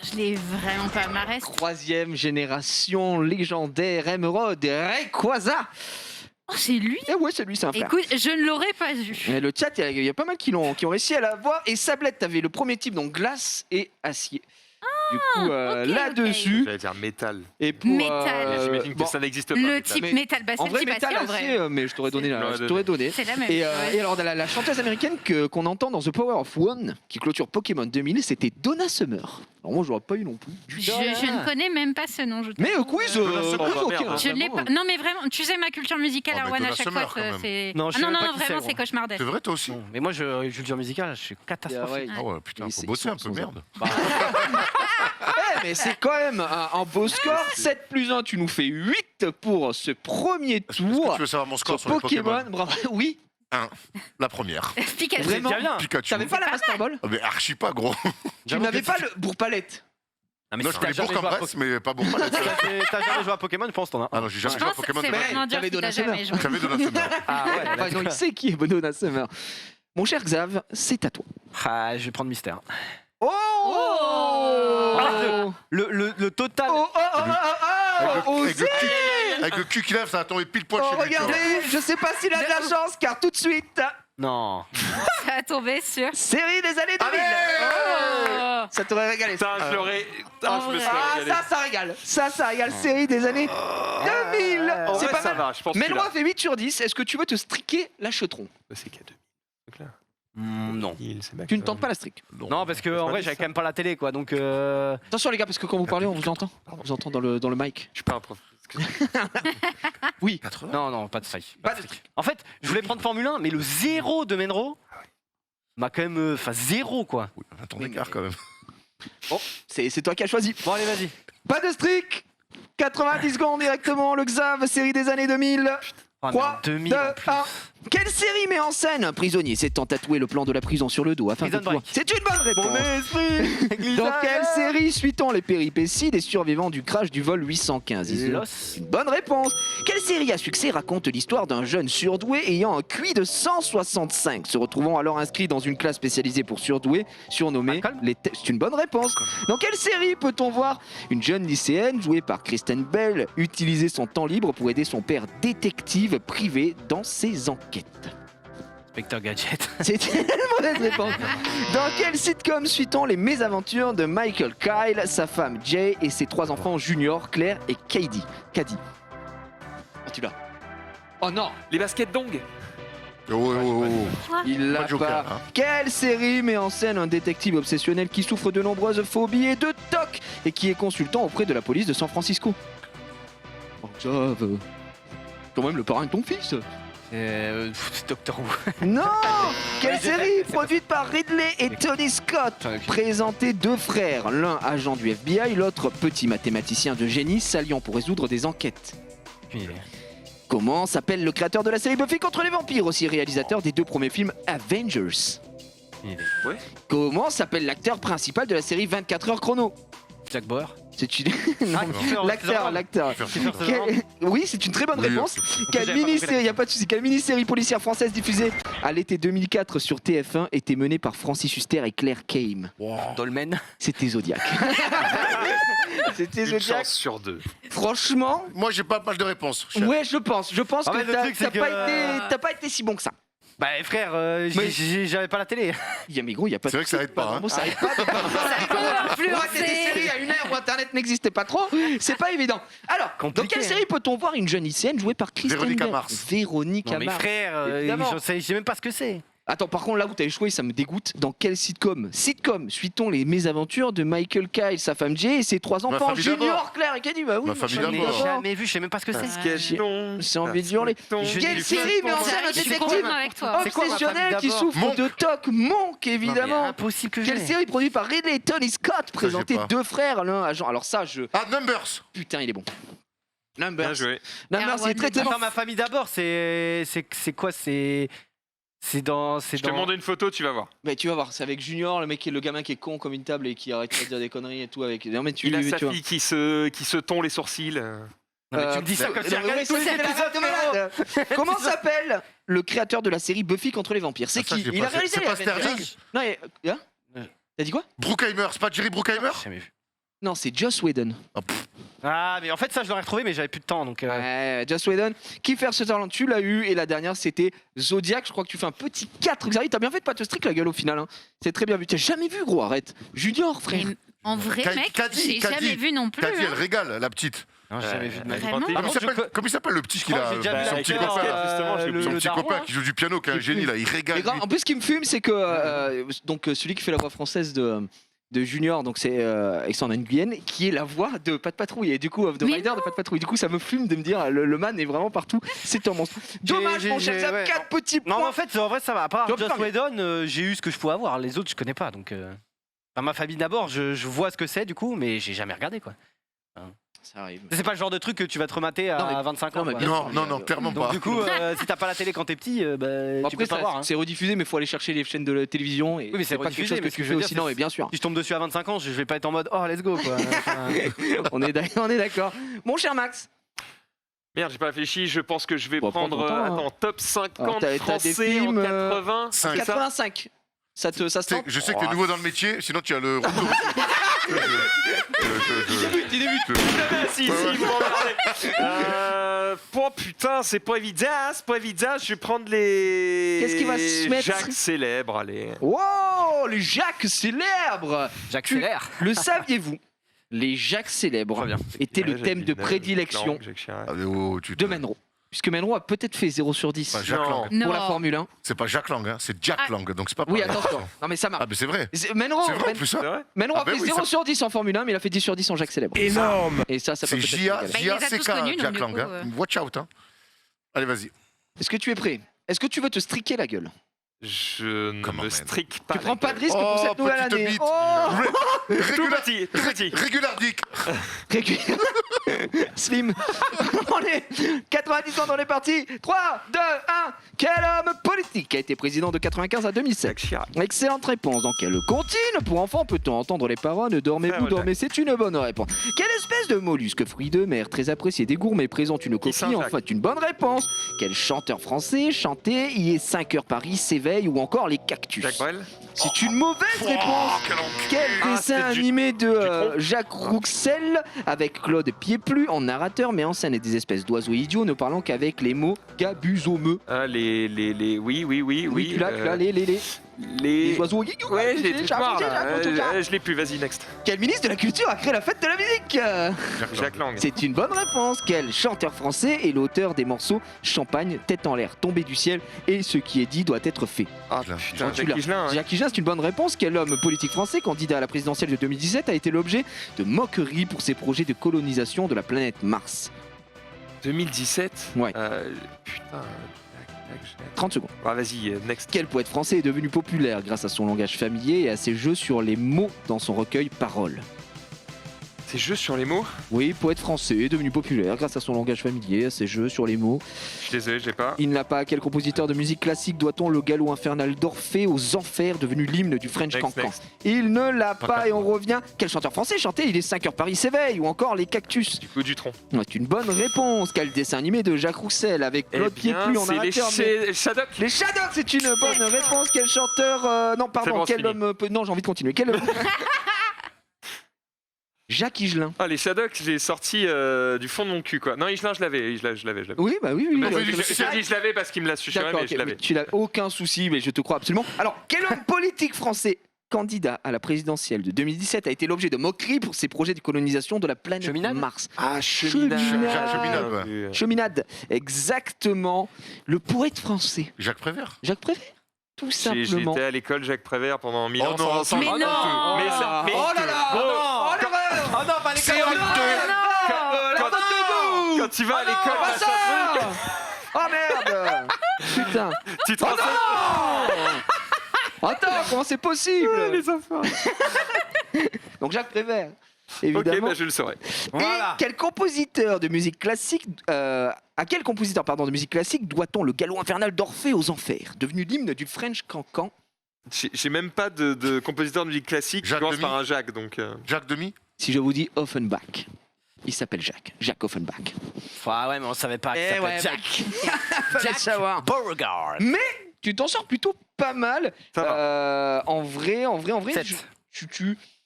je l'ai vraiment pas. Marès. 3e génération légendaire Emerald Rayquaza. Oh, c'est lui. Eh ouais, c'est lui, c'est un frère. Écoute, je ne l'aurais pas vu. Et le chat, il y a pas mal qui ont réussi à l'avoir. Et Sablette, t'avais le premier type, donc glace et acier. Du coup, ok, là-dessus, J'allais dire métal. et pour... Métal. J'imagine que bon, ça n'existe pas. Le métal. type Mais métal, bah, en c'est vrai, le type métal acier, en vrai. acier, mais je t'aurais donné. Je t'aurais donné. C'est la même. Et, ouais. et alors, la chanteuse américaine qu'on entend dans The Power of One, qui clôture Pokémon 2000, c'était Donna Summer. Alors moi, j'aurais pas eu non plus. Je ne connais même pas ce nom. Mais quiz, Donna Summer, quiz, bah, ok, merde. hein, Je l'ai vraiment. pas. Non, mais vraiment, tu sais, ma culture musicale, Oh, mais Arwan, à Donna chaque Summer, fois, quand même. c'est. Non, je Ah sais non, même pas non, qui vraiment, c'est, c'est gros. cauchemardesque. C'est vrai, toi aussi? Non, mais moi, culture musicale, je suis catastrophique. Ouais. Ah ouais, putain, Ils faut sont- bosser un ils peu, sont- merde. Mais c'est quand même un beau score. 7 plus 1, tu nous fais 8 pour ce premier Est-ce que tour. tu veux savoir mon score Sur sur les Pokémon, Pokémon? bravo. Oui, La première. Pikachu. Vraiment. C'est bien. Pikachu. t'avais pas la Master Ball? Ah, mais archi pas, gros. Tu J'avoue n'avais que pas si- le Bourg-Palette? Non, mais Non, si je t'as connais jamais Bourg comme joué à Brest, mais pas Bourg. T'as jamais joué à Pokémon, je pense, t'en as. Ah non, j'ai jamais Je joué à pense que Pokémon. c'est de ma vie. vraiment dur T'avais si t'as Donna jamais Summer. joué. J'avais Donna Summer. Ah ouais, Enfin, non, il sait qui est Donna Summer. Mon cher Xav, c'est à toi. Ah, je vais prendre Mystère. Oh Le total. Oh, oh, oh, oh, oh, oh, Avec le cul- avec le cul qui lève, ça va tomber pile poil oh, chez lui. tu vois. regardez, je sais pas s'il a de la chance, car tout de suite, Non. Ça va tomber sur. série des années 2000. Oh. Ça t'aurait régalé. Putain, je l'aurais. Ah, je me serais Ah, régalé. ça régale. Ça régale. Série des années 2000. En C'est vrai, pas ça mal. va, je pense que Melroy là. fait 8 sur 10. Est-ce que tu veux te striquer la chetron? C'est qu'à 2000. Donc là, Non. Tu ne tentes pas la strique. Non, parce que en vrai, j'avais quand même pas la télé, quoi. Donc. Attention les gars, parce que quand vous parlez, on vous entend. On vous entend dans le mic. Je suis pas un prof. Oui. Non, pas de faille. Pas de strique. En fait, je voulais prendre Formule 1, mais le 0 de Menro m'a quand même. Enfin, 0, quoi. Oui, un ton écart quand même. C'est toi qui as choisi. Bon, allez, vas-y. Pas de strict. 90 secondes directement. Le Xav, série des années 2000. Oh, 3, 2, 2000 en plus. 1. Quelle série met en scène un prisonnier s'étant tatoué le plan de la prison sur le dos afin de Prison pouvoir... Break. C'est une bonne réponse. esprit. Dans quelle série suit-on les péripéties des survivants du crash du vol 815 Los. Une bonne réponse. Quelle série à succès raconte l'histoire d'un jeune surdoué ayant un QI de 165, se retrouvant alors inscrit dans une classe spécialisée pour surdoués, surnommée Malcolm. C'est une bonne réponse. Dans quelle série peut-on voir une jeune lycéenne jouée par Kristen Bell utiliser son temps libre pour aider son père détective privé dans ses enquêtes? Spectre Gadget. C'est une mauvaise réponse. Dans quel sitcom suit-on les mésaventures de Michael Kyle, sa femme Jay et ses 3 enfants juniors, Claire et Caddy? Oh, tu l'as. Oh non, Les baskets dong. Oh, oh, oh, oh. il l'a Pas Joker, pas. hein. Quelle série met en scène un détective obsessionnel qui souffre de nombreuses phobies et de TOC et qui est consultant auprès de la police de San Francisco? Xav. Quand même le parrain de ton fils. C'est Doctor Who. Non. Quelle série produite par Ridley et Tony Scott présentait deux frères, l'un agent du FBI, l'autre petit mathématicien de génie s'alliant pour résoudre des enquêtes. Comment s'appelle le créateur de la série Buffy contre les vampires, aussi réalisateur des deux premiers films Avengers? Ouais. Comment s'appelle l'acteur principal de la série 24 heures chrono? Jack Bauer. C'est une... Non, l'acteur. Oui, c'est une très bonne Oui, réponse. J'avais Quelle pas mini-série, y a pas de souci, quelle mini-série policière française diffusée à l'été 2004 sur TF1 était menée par Francis Huster et Claire Kame? Dolmen. C'était Zodiac. C'était Une Zodiac. chance sur deux. Franchement, Moi, j'ai pas mal de réponses. ouais, je pense En fait, que le truc, c'est t'as pas été si bon que ça. Bah frère, j'avais pas la télé. Il y a, mais gros, il y a pas C'est vrai que ça aide pas, hein. Ça aide pas. Pour rater des séries à une ère où Internet n'existait pas trop, c'est pas évident. Alors, dans Compliqué, quelle hein. série peut-on voir une jeune lycéenne jouée par Kristen Véronica Bell? Mars. Véronica Non mais Mars. frère, Évidemment. je sais même pas ce que c'est. Attends, par contre, là où t'as échoué, ça me dégoûte. Dans quel sitcom suit-on les mésaventures de Michael Kyle, sa femme Jay et ses trois enfants, famille Junior, d'abord. Claire et Kenny? Bah oui, Ma famille Je n'ai d'abord. jamais vu, je sais même pas ce que c'est. J'ai envie de hurler. Quelle série, mais ancien Je suis détective complètement avec toi. C'est quoi, ma obsessionnel famille qui d'abord souffre Monk. de TOC? Monk, évidemment. Impossible que Quelle j'ai. série produite par Ridley et Tony Scott présentait pas. deux frères, l'un agent. Alors ça, Ah, Numbers. putain, il est bon. Bien Numbers. joué. Numbers, il est très très bon. Attends, ma famille d'abord, c'est quoi? C'est dans. Je te demande une photo, tu vas voir. Mais tu vas voir, c'est avec Junior, le gamin qui est con comme une table et qui arrête pas de dire des conneries et tout avec. Non mais tu Il a sa tu vois. fille qui se tond les sourcils. Non, mais tu me dis ça comme si non, mais tous oui, les c'était la épisodes, rate de malade. Comment s'appelle le créateur de la série Buffy contre les vampires? C'est Ah, ça, qui? j'ai Il pas a fait. réalisé C'est les pas Avengers. Sterling. Non, hein T'as dit quoi? Bruckheimer. C'est pas Jerry Bruckheimer? Jamais vu. Non, c'est Joss Whedon. Ah, mais en fait, ça, je l'aurais retrouvé, mais j'avais plus de temps, donc. Ouais, Joss Whedon. Kiefer Sutherland, tu l'as eu. Et la dernière, c'était Zodiac. Je crois que tu fais un petit 4. Xavier, t'as bien fait de pas te strict la gueule au final. Hein. C'est très bien vu. T'as jamais vu, gros, arrête. Junior, frère. Mais en vrai, mec, Caddy, j'ai jamais vu non plus. T'as dit, elle hein. régale, la petite. Non, j'ai jamais vu de ma vie. Vraiment Par contre, Comment il s'appelle le petit qu'il crois a? que j'ai déjà vu Son la petit casquette, copain. justement, je l'ai le Son petit daron, copain hein. qui joue du piano, qui est un génie, là. Il Mais régale. grave, en plus, ce qui me fume, c'est que celui qui fait la voix française de Junior, donc c'est Alexandre Nguyen, qui est la voix de Pat Patrouille et du coup de Mais Ryder de Pat Patrouille. Du coup, ça me fume de me dire le man est vraiment partout. C'est un monstre. Dommage, mon cher Zab, ouais. 4 petits points. Non, mais en fait, ça va. À part Tu vois, Joss putain, Whedon, j'ai eu ce que je pouvais avoir. Les autres, je connais pas, donc. Enfin, ma famille d'abord, je vois ce que c'est, du coup, mais j'ai jamais regardé, quoi. Ça arrive. C'est pas le genre de truc que tu vas te remater Non, mais- à 25 ans. non, mais quoi. bien Non, sûr, non, mais, non, clairement Donc pas. du coup, si t'as pas la télé quand t'es petit, tu Après, peux pas voir. Hein. c'est rediffusé, mais il faut aller chercher les chaînes de la télévision. Et Oui, mais c'est pas quelque rediffusé, chose mais que ce tu que je fais veux au dire, cinéma, c'est- mais bien sûr. Si je tombe dessus à 25 ans, je vais pas être en mode oh let's go quoi. Enfin, On est d'accord. Mon cher Max. Merde, j'ai pas réfléchi. Je pense que je vais Bon, prendre prends ton temps, hein. attends, top 50 Alors, t'as des français films, en 80. Cinq. c'est ça 85. Ça se tente? Je sais que t'es nouveau dans le métier, sinon tu as le retour. Il débute. Si, si, vous m'en parlez. Oh putain, c'est pas évident, c'est pas évident. Je vais prendre les. Qu'est-ce qu'il va se mettre? Jacques célèbre, allez. Wow, les Jacques célèbres. j'accélère. Le saviez-vous? Les Jacques célèbres Très bien. étaient le thème de prédilection Jacques Chirac. Allez, oh, tu te- de Menro. Puisque Menro a peut-être fait 0 sur 10 Pas Jacques Non. Lang. Non. pour la Formule 1. C'est pas Jacques Lang, hein, c'est Jack Ah. Lang, donc c'est pas Oui, pareil. attention. Non, mais ça marche. Ah, mais c'est vrai. Menro, C'est vrai en plus, C'est ça. vrai Menro Ah a ben fait oui, 0 ça- sur 10 en Formule 1, mais il a fait 10 sur 10 en Jacques célèbre. Énorme. Et ça peut C'est peut-être J.A. égaler. Bah, il les a tous J.A.C.K. connus, donc, Jack du Lang. coup, hein. Watch out. Hein. Allez, vas-y. Est-ce que tu es prêt? Est-ce que tu veux te striquer la gueule? Je ne Comment, me man strique pas. Tu prends pas de risque Oh, pour cette nouvelle petite année. bite. Oh, Tout Régular, petit, tout petit. régular dick. Slim. On est 90 ans dans les parties. 3, 2, 1. Quel homme politique a été président de 95 à 2007? Jacques Chirac. Excellente réponse. Dans quelle comptine pour enfants peut-on entendre les paroles « Dormez-vous, Frère dormez », c'est une bonne réponse. Quelle espèce de mollusque, fruit de mer, très apprécié des gourmets, présente une coquille? Saint-Jacques. Enfin, une bonne réponse. Quel chanteur français chantait « Il est 5 heures Paris s'éveille » ou encore les cactus? Jacques Brel. C'est une mauvaise réponse. Quel Ah, dessin c'est du- animé de Dutronc. Jacques Rouxel avec Claude Pieplu en narrateur met en scène des espèces d'oiseaux idiots ne parlant qu'avec les mots gabusomeux. Ah, oui. Tu l'as, tu l'as, les oiseaux idiots. Ouais, j'ai les tout voir, là. chats. Je l'ai plus, vas-y, next. Quel ministre de la Culture a créé la fête de la musique? Jacques Lang. C'est une bonne réponse. Quel chanteur français est l'auteur des morceaux Champagne, Tête en l'air, Tombé du ciel et Ce qui est dit doit être fait? Ah Putain, putain, tu Jacques l'as. Higelin. hein. Jacques Higelin, c'est une bonne réponse. Quel homme politique français, candidat à la présidentielle de 2017, a été l'objet de moqueries pour ses projets de colonisation de la planète Mars? 2017. Ouais. Putain. tac, 30 secondes. Ah, vas-y, next. Quel poète français est devenu populaire grâce à son langage familier et à ses jeux sur les mots dans son recueil Paroles? C'est jeux sur les mots. Oui, poète français est devenu populaire grâce à son langage familier, à ses jeux sur les mots. Je suis désolé, j'ai pas. Il n'a pas. Quel compositeur de musique classique doit-on le galop infernal d'Orphée aux enfers, devenu l'hymne du French Next, Cancan? next. Il ne l'a Pas pas et on capable. revient. Quel chanteur français chantait Il est 5h Paris s'éveille ou encore Les Cactus? Du coup, Dutronc. C'est une bonne réponse. Quel dessin animé de Jacques Roussel avec Claude Pieplu en c'est les narrateur? mais- Shadok. Les Shadocks, c'est une bonne réponse. Quel chanteur non, C'est pardon, bon, quel c'est homme non, j'ai envie de continuer. Quel homme Jacques Higelin. Ah, les Shadok, j'ai sorti du fond de mon cul, quoi. Non, Higelin, je l'avais. Oui, bah oui. Bah, oui, je dis je l'avais parce qu'il me l'a susurré, D'accord, mais ok, je l'avais. mais tu n'as aucun souci, mais je te crois absolument. Alors, quel homme politique français candidat à la présidentielle de 2017 a été l'objet de moqueries pour ses projets de colonisation de la planète Cheminade Mars? Ah, Cheminade. Jacques Cheminade, ouais. Cheminade, exactement. Le poète français, Jacques Prévert. Jacques Prévert, tout simplement. J'étais à l'école Jacques Prévert pendant 1000 Oh ans. non, sans- Mais sans- non. Mais ça- mais- Oh là là Gros, Oh l'horreur Oh non, pas les C'est carottes. honteux quand- quand tu vas à l'école, pas machin truc, ça Oh merde Putain tu te renseignes. Attends, comment c'est possible? Les enfants. Donc Jacques Prévert, Ok, évidemment. bah je le saurai. Voilà. Et quel compositeur de musique classique, à quel compositeur de musique classique doit-on le galop infernal d'Orphée aux enfers, devenu l'hymne du French Cancan? J'ai même pas de compositeur de musique classique qui Jacques commence Demy. par un Jacques, donc. Jacques Demy. Si je vous dis Offenbach, il s'appelle Jacques Offenbach. Ah ouais, mais on savait pas que ça s'appelait Jack. Fallait le savoir. Beauregard. Tu t'en sors plutôt pas mal. Ça va. En vrai,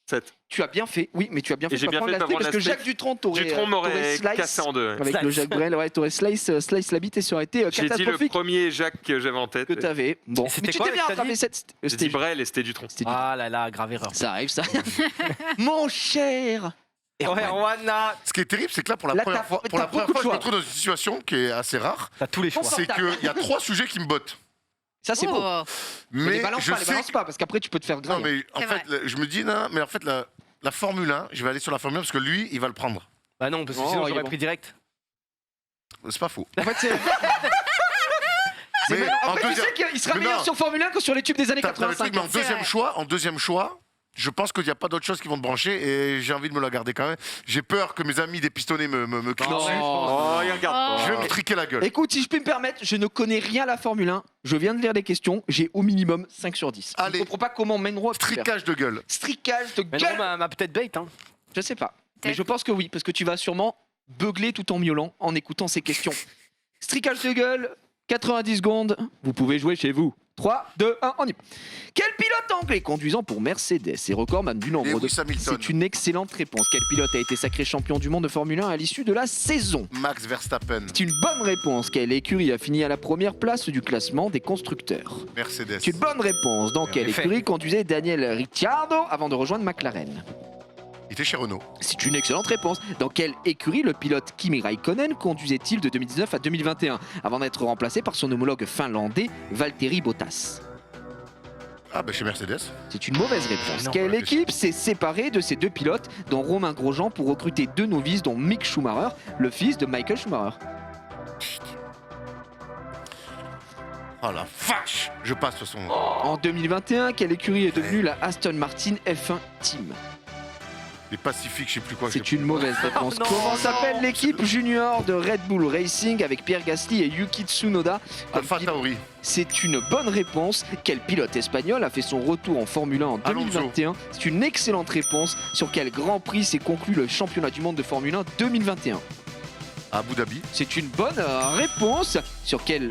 7. tu as bien fait. Oui, mais tu as bien fait Et j'ai de pas bien prendre fait de pas l'aspect prendre parce que l'aspect. Jacques Dutronc t'aurait Dutronc m'aurait slice. cassé en deux. Avec le Jacques Brel, ouais, t'aurais slice la bite et ça aurait été J'ai dit le catastrophique premier Jacques que j'avais en tête. que t'avais. Bon, C'était mais tu quoi, t'es bien que t'as rattrapé dit cette. J'ai dit Brel et c'était Dutronc. C'était Ah là là, grave erreur. Ça arrive, ça. Mon cher. Erwana. Ce qui est terrible, c'est que là, pour la Là, première t'as- fois, t'as pour la première beaucoup de fois, je me choix. retrouve dans une situation qui est assez rare. T'as tous les choix. C'est qu'il y a 3 sujets qui me bottent. Ça, c'est beau. Oh. Mais les Mais balance je pas, les sais balance pas, parce qu'après, tu peux te faire Non, grailler. mais en C'est fait, je me dis, non, mais en fait, la Formule 1, je vais aller sur la Formule 1 parce que lui, il va le prendre. Bah non, parce que Oh, sinon il est j'aurais bon. pris direct. C'est pas faux. En fait, c'est. Mais En en fait, tu deuxième- sais qu'il sera Mais meilleur non. sur Formule 1 que sur les tubes des années T'as le 85. truc, mais en C'est deuxième choix, je pense qu'il n'y a pas d'autre chose qui vont te brancher et j'ai envie de me la garder quand même. J'ai peur que mes amis des pistonnés me crient Non. dessus. Oh, il regarde. Je vais me triquer la gueule. Écoute, si je peux me permettre, je ne connais rien à la Formule 1. Je viens de lire des questions. J'ai au minimum 5 sur 10. Allez. Je ne comprends pas comment Menro a pu faire. Stricage de gueule. Stricage de Mais gueule. non, m'a peut-être bait, hein. Je sais pas. Mais Peut-être. je pense que oui, parce que tu vas sûrement beugler tout en miaulant en écoutant ces questions. Stricage de gueule, 90 secondes. Vous pouvez jouer chez vous. 3, 2, 1, on y va. Quel pilote anglais conduisant pour Mercedes et recordman du nombre de... Lewis Hamilton. C'est une excellente réponse. Quel pilote a été sacré champion du monde de Formule 1 à l'issue de la saison? Max Verstappen. C'est une bonne réponse. Quelle écurie a fini à la première place du classement des constructeurs? Mercedes. C'est une bonne réponse. Dans quelle effet. écurie conduisait Daniel Ricciardo avant de rejoindre McLaren? Il était chez Renault. C'est une excellente réponse. Dans quelle écurie le pilote Kimi Raikkonen conduisait-il de 2019 à 2021 avant d'être remplacé par son homologue finlandais Valtteri Bottas? Ah, bah chez Mercedes. C'est une mauvaise réponse. Non, Quelle la équipe s'est séparée de ces deux pilotes, dont Romain Grosjean, pour recruter 2 novices, dont Mick Schumacher, le fils de Michael Schumacher? Oh la vache. Je passe de toute façon. En 2021, quelle écurie est devenue la Aston Martin F1 Team? Les Pacifiques, je sais plus quoi. C'est une mauvaise réponse. non, Comment non. s'appelle l'équipe junior de Red Bull Racing avec Pierre Gasly et Yuki Tsunoda comme Alpha pilote? Tauri. C'est une bonne réponse. Quel pilote espagnol a fait son retour en Formule 1 en Alonso. 2021? C'est une excellente réponse. Sur quel Grand Prix s'est conclu le championnat du monde de Formule 1 2021? Abu Dhabi. C'est une bonne réponse.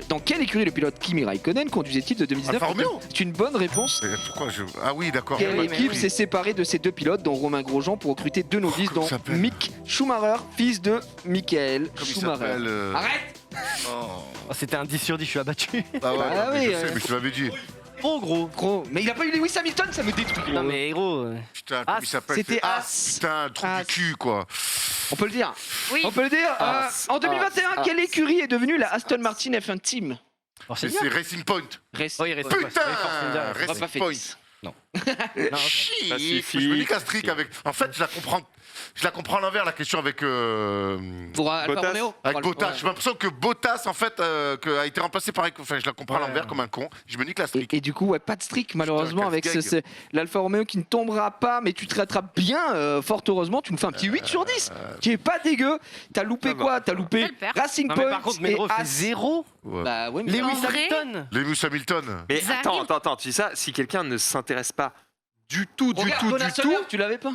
Dans quelle écurie le pilote Kimi Raikkonen conduisait-il de 2019 Alfa Romeo. C'est une bonne réponse. Pourquoi je. Ah oui, d'accord. Quelle Ouais, équipe oui. s'est séparée de ces deux pilotes, dont Romain Grosjean, pour recruter 2 novices, comment dont ça s'appelle Mick Schumacher, fils de Michael Comme il Schumacher? s'appelle. Arrête! Oh. Oh, c'était un 10 sur 10, je suis abattu. Ah ouais, Bah mais oui, je sais, mais je te l'avais dit. Oh gros. Gros, mais il a pas eu Lewis Hamilton, ça me détruit. Non mais héros. Putain, comment As. il s'appelle C'était c'est As. Putain, le trou As. du cul, quoi. On peut le dire. Oui. On peut le dire. As. En 2021, As. quelle écurie est devenue la Aston Martin F1 Team? Oh, c'est C'est bien. Racing Point. Reste. Oh, il reste Putain pas. On va pas Racing faire Point. 10. Chic. Pacifique. Je me dis qu'Astrid avec. En fait, je la comprends à l'envers, la question avec. Pour Alfa Bottas. Romeo. Avec Ouais. Bottas. J'ai l'impression que Bottas, en fait, a été remplacé par. Enfin, je la comprends à Ouais. l'envers comme un con. Je me dis que l'Astrid. Et du coup, ouais, pas de streak malheureusement avec casse-gueule. l'Alfa Romeo qui ne tombera pas, mais tu te rattrapes bien, fort heureusement. Tu nous fais un petit 8 sur 10, qui est pas dégueu. T'as loupé Ça va. quoi? T'as loupé Belle perte. Racing Non, Point mais par contre, et Medro fait As. 0. Ouais. Bah ouais, mais Lewis En vrai Hamilton. Lewis Hamilton. Mais Zari. attends, tu dis ça, si quelqu'un ne s'intéresse pas du tout, regarde, Donna Summer, tu l'avais pas?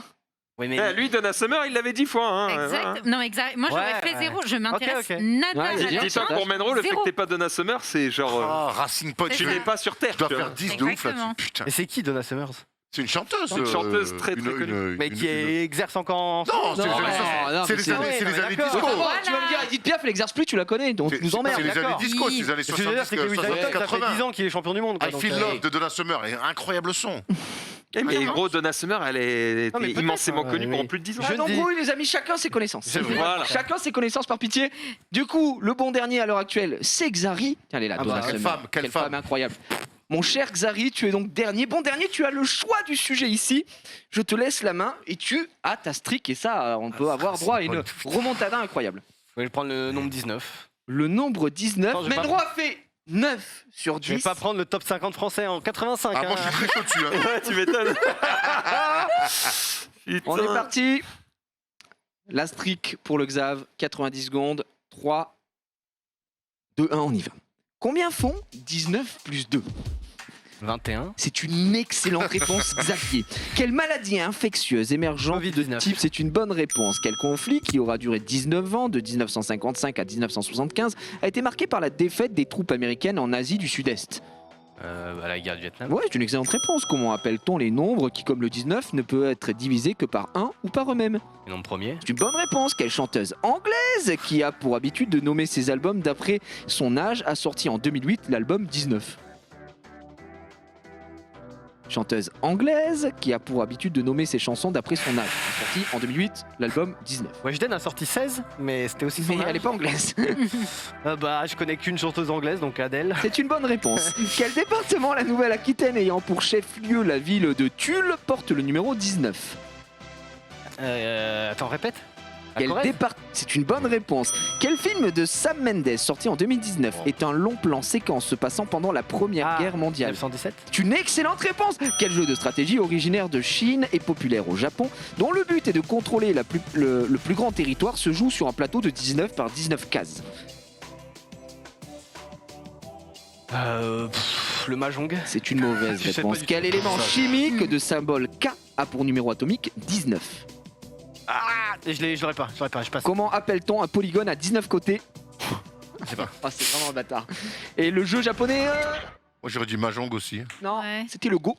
Oui, mais lui, Donna Summer, il l'avait 10 fois. Hein, Exact. Non, exact. Moi, j'aurais Ouais, fait ouais. 0. Je m'intéresse Ok. nada. Ouais, à c'est la bien. Dis-toi que F1. pour Menro, le fait que Zéro. t'aies pas Donna Summer, c'est genre. Racing Point. C'est Tu ça. n'es pas sur Terre. Je dois tu vois. faire 10 de ouf Exactement. là-dessus. Putain. Et c'est qui Donna Summers? C'est une chanteuse. Une chanteuse très, très connue. Mais qui exerce encore en. Non, c'est les Non, années non, c'est mais les c'est- années- c'est les ouais, années d'accord. disco. Voilà. Tu vas me dire, Edith Piaf, elle exerce plus, tu la connais, donc tu nous emmerdes. C'est les années d'accord. disco, c'est les années Ce que je veux dire, 70, c'est que Lewis Hamilton, ça fait 80. 10 ans qu'il est champion du monde. quoi, I donc, Feel Love de Donna Summer, et un incroyable son. Mais gros, Donna Summer, elle est Non, mais peut-être, immensément hein, connue mais- pendant plus de 10 ans. Pas Je dis- d'embrouille, les amis, chacun ses connaissances. C'est vrai. Voilà. Chacun ses connaissances par pitié. Du coup, le bon dernier à l'heure actuelle, c'est Xari. Tiens, elle est là, Ah Donna bah, quelle Summer. femme, quelle femme. incroyable. Mon cher Xari, tu es donc dernier. Bon dernier, tu as le choix du sujet ici. Je te laisse la main et tu as ta streak. Et ça, on peut avoir c'est droit à une une bonne- remontada incroyable. Je vais prendre le nombre 19. Le nombre 19. Non, je vais pas Menro a fait 9 sur 10. Je vais pas prendre le top 50 français en 85. Ah, moi, je hein. suis très chaud dessus. hein. Ouais, tu m'étonnes. On est parti. La streak pour le Xav, 90 secondes. 3, 2, 1, on y va. Combien font 19 plus 2? 21. C'est une excellente réponse, Xavier. Quelle maladie infectieuse émergente de Covid-19. type? C'est une bonne réponse. Quel conflit qui aura duré 19 ans, de 1955 à 1975, a été marqué par la défaite des troupes américaines en Asie du Sud-Est? La guerre du Vietnam. Ouais, c'est une excellente réponse. Comment appelle-t-on les nombres qui, comme le 19, ne peut être divisé que par 1 ou par eux-mêmes? Le nombre premier. C'est une bonne réponse. Quelle chanteuse anglaise qui a pour habitude de nommer ses albums d'après son âge a sorti en 2008 l'album 19? Chanteuse anglaise qui a pour habitude de nommer ses chansons d'après son âge. A sorti en 2008 l'album 19. Weshden a sorti 16, mais c'était aussi son Mais âge. elle est pas anglaise. Bah, je connais qu'une chanteuse anglaise, donc Adèle. C'est une bonne réponse. Quel département la Nouvelle-Aquitaine ayant pour chef-lieu la ville de Tulle porte le numéro 19? Attends, répète. La Quel Corrèze. C'est une bonne réponse. Quel film de Sam Mendes sorti en 2019 est un long plan séquence se passant pendant la Première Guerre mondiale? 917. C'est une excellente réponse. Quel jeu de stratégie originaire de Chine et populaire au Japon, dont le but est de contrôler le plus grand territoire, se joue sur un plateau de 19 par 19 cases? Le Mahjong. C'est une mauvaise Je sais réponse. pas du Quel tout. élément chimique de symbole K a pour numéro atomique 19? Ah, je l'aurais pas, je passe. Comment appelle-t-on un polygone à 19 côtés? Je sais pas. Ah, c'est vraiment un bâtard. Et le jeu japonais Moi, j'aurais dit Mahjong aussi. Non, Ouais. c'était le Go.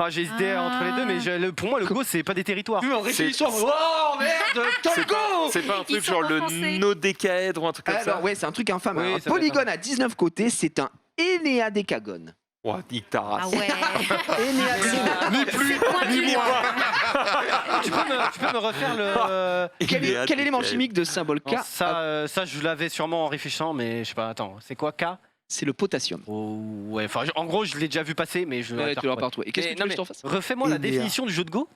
Ah, j'ai hésité entre les deux, mais pour moi, le Go, c'est pas des territoires. En réfléchissant, oh merde, C'est Go. C'est pas un truc Ils sont genre le offensés. nodécaèdre ou un truc comme ça? Alors ouais, c'est un truc infâme. Oui, Un ça doit être polygone à 19 côtés, c'est un énéadécagone. Oh, nique ta race. Ah ouais. Énéadécagone. Ni plus, ni moins. tu peux me refaire le. Quel élément chimique de symbole K Non, ça, je l'avais sûrement en réfléchissant, mais je sais pas. Attends, c'est quoi K? C'est le potassium. Oh, ouais, enfin, en gros, je l'ai déjà vu passer, mais je. Ouais, tu l'auras pas retrouvé. Et qu'est-ce Mais que tu non, veux que je mais t'en fasse? Refais-moi la Idéal. définition du jeu de Go.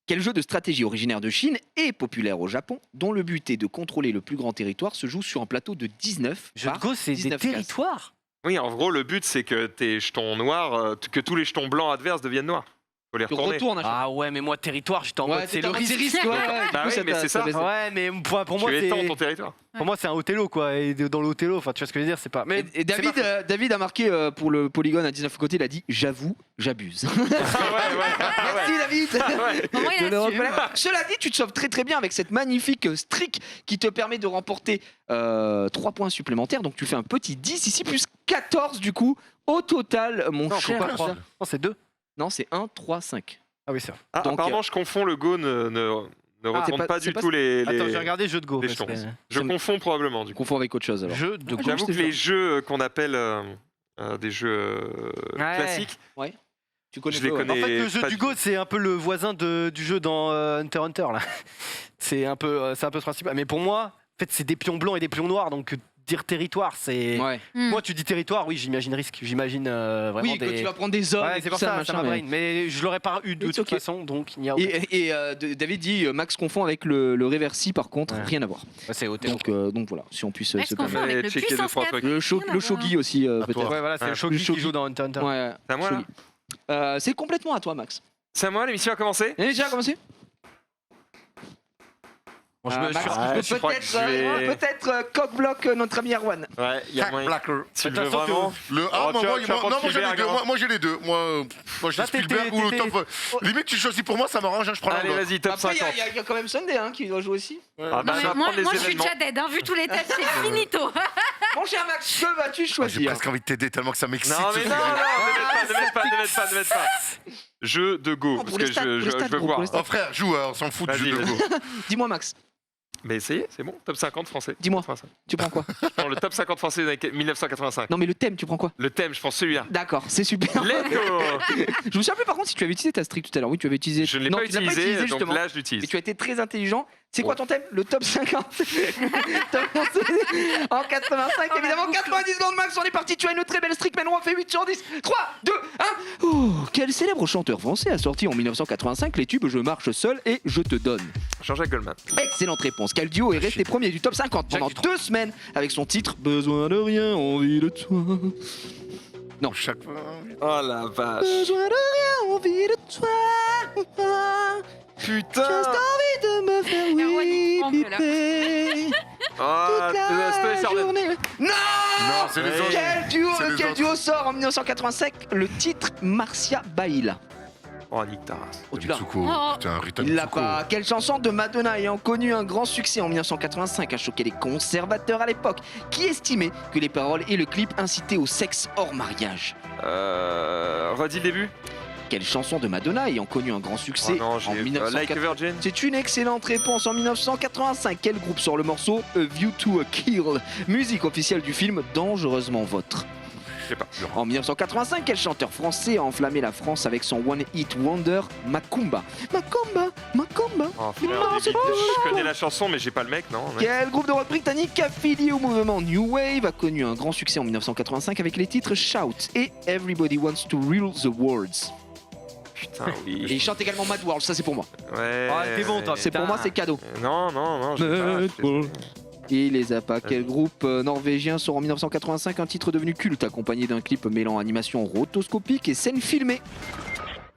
Quel jeu de stratégie originaire de Chine et populaire au Japon, dont le but est de contrôler le plus grand territoire, se joue sur un plateau de 19 Jeu de par Go, c'est des 19 cases. territoires. Oui, en gros, le but, c'est que tes jetons noirs, que tous les jetons blancs adverses deviennent noirs. Faut les Tu retourner. retournes à chaque Ah ouais, mais moi, territoire, j'étais en fois. mode, c'est le risque. ouais. Bah oui, mais c'est ça. Ouais, mais pour moi, Tu étends c'est. ton territoire. Pour moi, c'est un Othello, quoi. Et dans le Othello, enfin, tu vois ce que je veux dire, c'est pas. Mais Et David a marqué pour le polygone à 19 côtés, il a dit j'avoue, j'abuse. Merci David Au moins, il de le assume. reconnaître. Cela dit, tu te sauves très très bien avec cette magnifique streak qui te permet de remporter 3 points supplémentaires. Donc tu fais un petit 10 ici, plus 14 du coup. Au total, mon Non, faut cher. pas 3. Non, c'est 2. Non, c'est 1, 3, 5. Ah oui, c'est vrai. Ah, Donc, apparemment, je confonds, le Go ne retourne c'est pas pas- du c'est pas- tout les Attends, j'ai regardé jeu de Go. les parce jetons. que- Je confonds probablement, du Tu coup. confonds avec autre chose alors. Jeu de Go. J'avoue que je sais les pas. jeux qu'on appelle des jeux Ouais. classiques, Tu connais je les peu, ouais. connais. En fait, le jeu pas du du Go, c'est un peu le voisin du jeu dans Hunter x Hunter, là. C'est un peu ce principe. Mais pour moi, en fait, c'est des pions blancs et des pions noirs, donc dire territoire, c'est. Ouais. Moi, tu dis territoire, oui, j'imagine risque. J'imagine vraiment Oui, quand des. tu vas prendre des hommes, Ouais, et c'est tout pour ça, machin, ça m'a mais- brain. Mais je l'aurais pas eu de It's toute okay. façon, donc il n'y a. David dit Max confond avec le Reversi, par contre, Ouais. rien à voir. Bah, c'est au théâtre. Donc voilà, si on puisse Max se confond permettre. avec le checker deux, puissance trois 4. trucs. Le Rien à voir. shogi aussi, À peut-être. toi. Ouais, voilà, c'est Ouais. le Shogi Le Shogi. qui joue dans Hunter x Hunter. Ouais, C'est à moi, là Shogi. C'est complètement à toi, Max. C'est à moi, l'émission a commencé. Et déjà commencé Bon, je me- Max, je- Ah, je crois que je vais- peut-être coq-bloc notre ami Erwan. Ouais, il y a moyen. Blacker. Tu le veux Attention, vraiment Le Oh, moi, tu vas moi, prendre non, moi j'ai les Spielberg, deux. hein. Moi j'ai les deux. Moi j'ai Là, Spielberg ou le t'étais- top. Limite tu choisis pour moi, ça m'arrange. Je prends Allez, l'autre. vas-y, top Après, 50. il y a quand même Sunday qui doit jouer aussi. Ah, Non, bah, mais je vais moi, prendre les moi je suis événements. déjà dead, hein, vu tous les tests, c'est finito. Mon cher Max, que vas-tu J'ai choisir presque envie de t'aider tellement que ça m'excite. Non, mais non, ne m'aide pas. Jeu de go, Oh, parce pour que les stats, je pour les stats, veux gros, voir. pour les stats. Oh frère, joue, on s'en fout du Vas-y, jeu de vas-y. go. Dis-moi, Max, Mais essayez, c'est bon. Top 50 français. Dis-moi. 85. tu prends quoi Je prends le top 50 français de 1985. Non, mais le thème, tu prends quoi Le thème, je prends celui-là. D'accord, c'est super. Let's go. Je me souviens plus par contre si tu avais utilisé ta streak tout à l'heure. Oui, tu avais utilisé. Je ne l'ai non, pas tu l'as utilisé, donc justement. là, je Et l'utilise. tu as été très intelligent. C'est quoi Ouais. ton thème Le top 50. T'as pensé en 85, évidemment. 90 secondes max, on est parti. Tu as une très belle streak. Maintenant, on fait 8 sur 10. 3, 2, 1. Oh, quel célèbre chanteur français a sorti en 1985 les tubes Je marche seul et Je te donne Jean-Jacques Goldman. Excellente réponse. Quel duo est resté premier du top 50 pendant Jacques 2 semaines avec son titre Besoin de rien, envie de toi. Chaque fois. Oh la vache. Besoin de rien, envie de toi. Putain. Juste envie de me faire Erwan, il oui, tremble, là. piper. Ah, Toute la journée. Non, Non, c'est les Ouais. autres. C'est les Quel autres. duo sort en 1985 le titre Marcia Baila. Oh, nique ta race. Oh, tu l'as. Mitsuko, Oh. putain, Rita Il l'a Mitsuko. pas. Quelle chanson de Madonna ayant connu un grand succès en 1985 a choqué les conservateurs à l'époque qui estimaient que les paroles et le clip incitaient au sexe hors mariage. Redis le début. Quelle chanson de Madonna ayant connu un grand Oh succès non, en j'ai. Like a 1985 Virgin. C'est une excellente réponse. En 1985, quel groupe sort le morceau A View to a Kill, musique officielle du film Dangereusement Vôtre? Je sais pas. En 1985, quel chanteur français a enflammé la France avec son One Hit Wonder Macumba? Macumba, Macumba. Oh, frère, Non, des c'est bits. pas Je connais la chanson, mais j'ai pas le mec, non. Ouais. Quel groupe de rock britannique affilié au mouvement New Wave a connu un grand succès en 1985 avec les titres Shout et Everybody Wants to Rule the World? Putain, Et oui. il chante également Mad World, ça c'est pour moi. Ouais. Ah, t'es bon, toi. C'est pour moi, c'est cadeau. Non, non, non. j'ai pas, Mad je sais- World. Il les a pas. Quel groupe norvégien sort en 1985 un titre devenu culte accompagné d'un clip mêlant animation rotoscopique et scène filmée?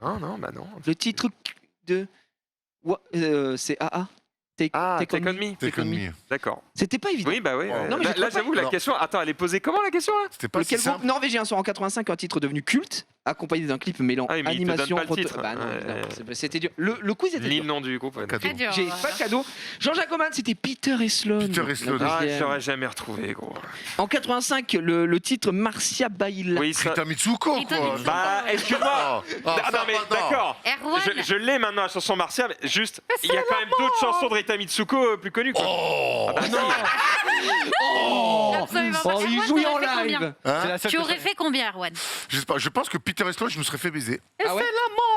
Non, non, bah non. Le titre de. C'est AA. Ah, Take Take on on Me. Me. Take on me. D'accord. C'était pas évident. Oui, bah oui. Non, mais j'ai là, trouvé j'avoue, la Alors- question. Attends, elle est posée comment la question là? C'était pas si Quel groupe simple. norvégien sort en 85 un titre devenu culte accompagné d'un clip mêlant Ah oui, mais il te donne animation pas le titre. Bah non, Ouais, évidemment, ouais. c'était dur. Le quiz était Ni le dur. nom du groupe. ouais. Cadeau. Très dur. J'ai pas de cadeau. Jean-Jacques Oman, c'était Peter et Sloan. Peter et Sloan. La Ah, deuxième. j'aurais jamais retrouvé, gros. En 85, le titre Marcia Baila. Oui, ça. Rita Mitsuko, Rita quoi. Mitsuko. Bah, excuse-moi. Oh, Ah, non, mais d'accord. Erwan, Je l'ai maintenant la chanson Marcia, mais juste, il y a quand même d'autres chansons de Rita Mitsuko plus connues quoi. Oh Ah bah non. absolument pas. Oh, il Erwan, joue t'aurais en fait combien live. C'est Hein la seule Tu que aurais fait combien, Erwan? Je sais pas, je pense que Peter et Sloan, je me serais fait baiser. Ah ouais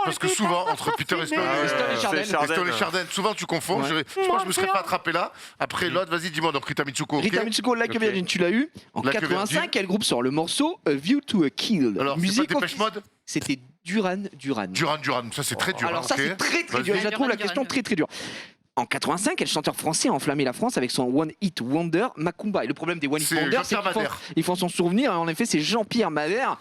Parce que souvent, entre Peter et Sloan Et Stone et Chardin. c'est Chardin. et Stone et Chardin, souvent tu confonds. Ouais. Je pense que je me serais pas attrapé là. Après l'autre, vas-y, dis-moi, donc Rita Mitsuko. ok. Rita Mitsuko, Like a Ok. Virgin, tu l'as eu. En Like a 85, Virgin. quel groupe sort le morceau A View to a Kill? Alors, c'est Musique pas Dépêche officielle. Mode C'était Duran. Duran, ça c'est très dur. Alors hein, ça ok. c'est très très Vas-y. dur. Je la trouve la Duran, question Duran. très très dure. En 85, quel chanteur français a enflammé la France avec son One Hit Wonder Macumba? Et le problème des One Hit C'est Wonder, c'est Jean-Pierre qu'ils Madère. ils font s'en souvenir. En effet, c'est Jean-Pierre Madère.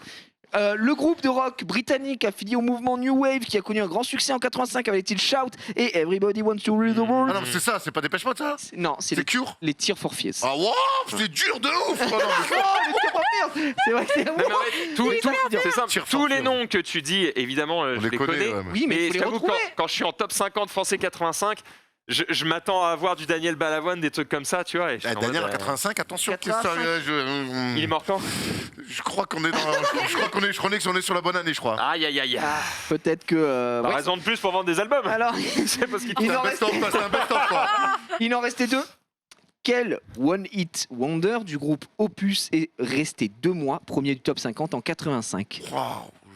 Le groupe de rock britannique affilié au mouvement New Wave qui a connu un grand succès en 85 avec les titres Shout et Everybody Wants to Rule the World. Ah non, mais c'est ça, c'est pas Dépêche Mode ça Non, c'est C'est Cure les Tears for Fears. Ah wow, c'est dur de ouf quoi, non, mais- Oh, les Tears for Fears. C'est vrai que c'est Non, mais en fait, c'est simple. Tire Tous fort, les tire. noms que tu dis, évidemment, On je les connais. ouais, Oui, mais il Mais faut je les t'avoue, retrouver. quand je suis en top 50 français 85, je m'attends à avoir du Daniel Balavoine, des trucs comme ça, tu vois. Et je suis en Daniel en mode, 85, attention, 85. il est mort quand? je crois qu'on est dans. Je crois qu'on est sur la bonne année, je crois. Aïe aïe aïe. Ah, peut-être que. T'as ouais. raison de plus pour vendre des albums. Alors, C'est parce qu'il il C'est en un reste- best-of, c'est un best-of quoi. il en restait deux. Quel One Hit Wonder du groupe Opus est resté 2 mois premier du top 50 en 85? Waouh.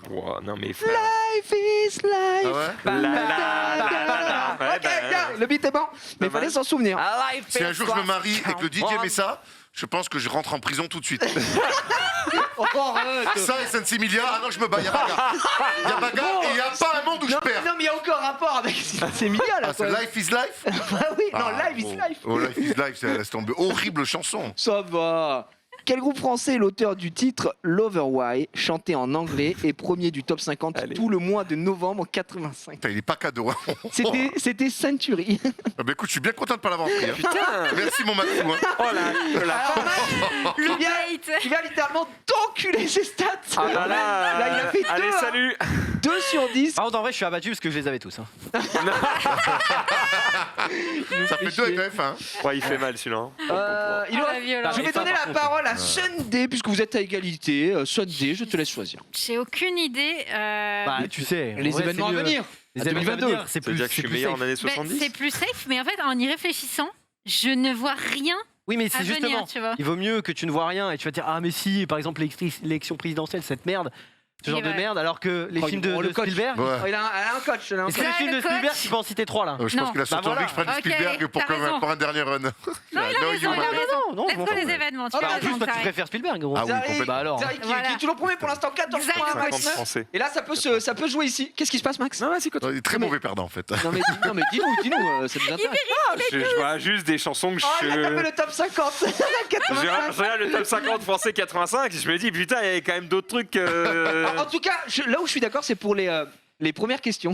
Wow, non mais frère. Life is life. Ah ouais La, la, la, la, la. Ouais, Ok, bah, bien, le beat est bon, mais il Pas fallait mal. s'en souvenir. Si un jour je me marie et que le DJ met ça, Je pense que je rentre en prison tout de suite. Oh, arrête. Ça et 5-6 milliards, ah non, je me bats, il y a bagarre. Il y a bagarre et il n'y a pas un monde où je Non, perds. non, mais il y a encore rapport avec ces milliards là. Ah, c'est quoi. Life is Life. Ah oui, non, Ah, live is bon. life. Oh, Life is Life, c'est laisse tomber. Horrible chanson. Ça va. Quel groupe français est l'auteur du titre Lover Why, chanté en anglais et premier du top 50 Allez. tout le mois de novembre 85? Putain, il est pas cadeau. Hein. C'était Century. Ah bah écoute, je suis bien content de pas l'avoir pris. Hein. Putain. Merci mon Maxou. Hein. Oh là. Alors, Max, Le tu viens- hate. tu viens littéralement t'enculer ses stats. Ah là là. Là, il a fait Allez, deux, hein. salut. 2 sur 10. Par contre, en vrai, je suis abattu parce que je les avais tous. Hein. Ça fait 2 avec F1. Hein. Ouais, il fait mal celui-là. Hein. Il Oh, aura- la violence. Je vais donner la parole à Sunday puisque vous êtes à égalité. Sunday, je te laisse choisir. J'ai aucune idée. Bah, tu sais. en Les vrai, événements à c'est mieux. venir. Les À événements à 2022. venir, c'est plus C'est-à-dire que je c'est suis plus meilleur en safe. années Ben, 70. c'est plus safe, mais en fait, en y réfléchissant, je ne vois rien Oui, mais à c'est venir, justement. tu vois. Il vaut mieux que tu ne vois rien et tu vas te dire ah mais si par exemple l'élection présidentielle cette merde, ce genre Et de ouais. merde alors que les Oh, films il prend de le coach. Spielberg. Ouais. Oh, elle a un coach. Elle a un Est-ce que coach. les films le de coach. Spielberg, tu peux en citer 3 là Je pense Non. qu'il a surtout Bah envie que je prenne voilà. Spielberg Ok, pour, t'as raison. pour un dernier run. Non, il a raison, il a raison. Non, Let's go les événements. Tu Ah, as bah, En raison, plus, toi, t'as tu raison. préfères Spielberg, gros. Ah oui, Zari, complètement. Bah alors. Zari qui Voilà. est toujours premier pour l'instant, 14 points Exactement. Max. 50 français. Et là, ça peut jouer ici. Qu'est-ce qui se passe, Max? Non, vas-y, continue. Il est très mauvais perdant en fait. Non, mais dis-nous, ça nous intéresse. Je vois juste des chansons que Oh, il a tapé je. le top 50. 85. Je regarde le top 50 français 85, je me dis putain, il y avait quand même d'autres trucs. En tout cas, là où je suis d'accord, c'est pour les premières questions.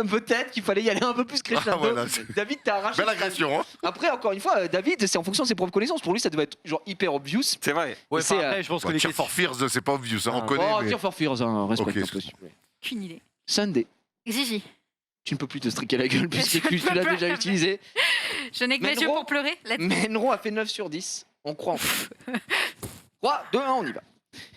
Peut-être qu'il fallait y aller un peu plus crescendo. Ah, voilà, c'est- David, t'as arraché. Belle agression. Hein. Après, encore une fois, David, c'est en fonction de ses propres connaissances. Pour lui, ça devait être genre hyper obvious. C'est vrai. Ouais, c'est, enfin, après, je pense que Ouais, les Tears questions. for Fears, c'est pas obvious, hein, on Ah. connaît. Oh, mais... Tears for Fears, hein, respect Ok, un peu, s'il te plaît. Aucune idée. Sunday, Gigi, tu ne peux plus te striquer la gueule puisque Je tu ne peux l'as pas. déjà utilisé. je n'ai que mes Menro. yeux pour pleurer. Menro a fait 9 sur 10. On croit en fait. 3, 2, 1, on y va.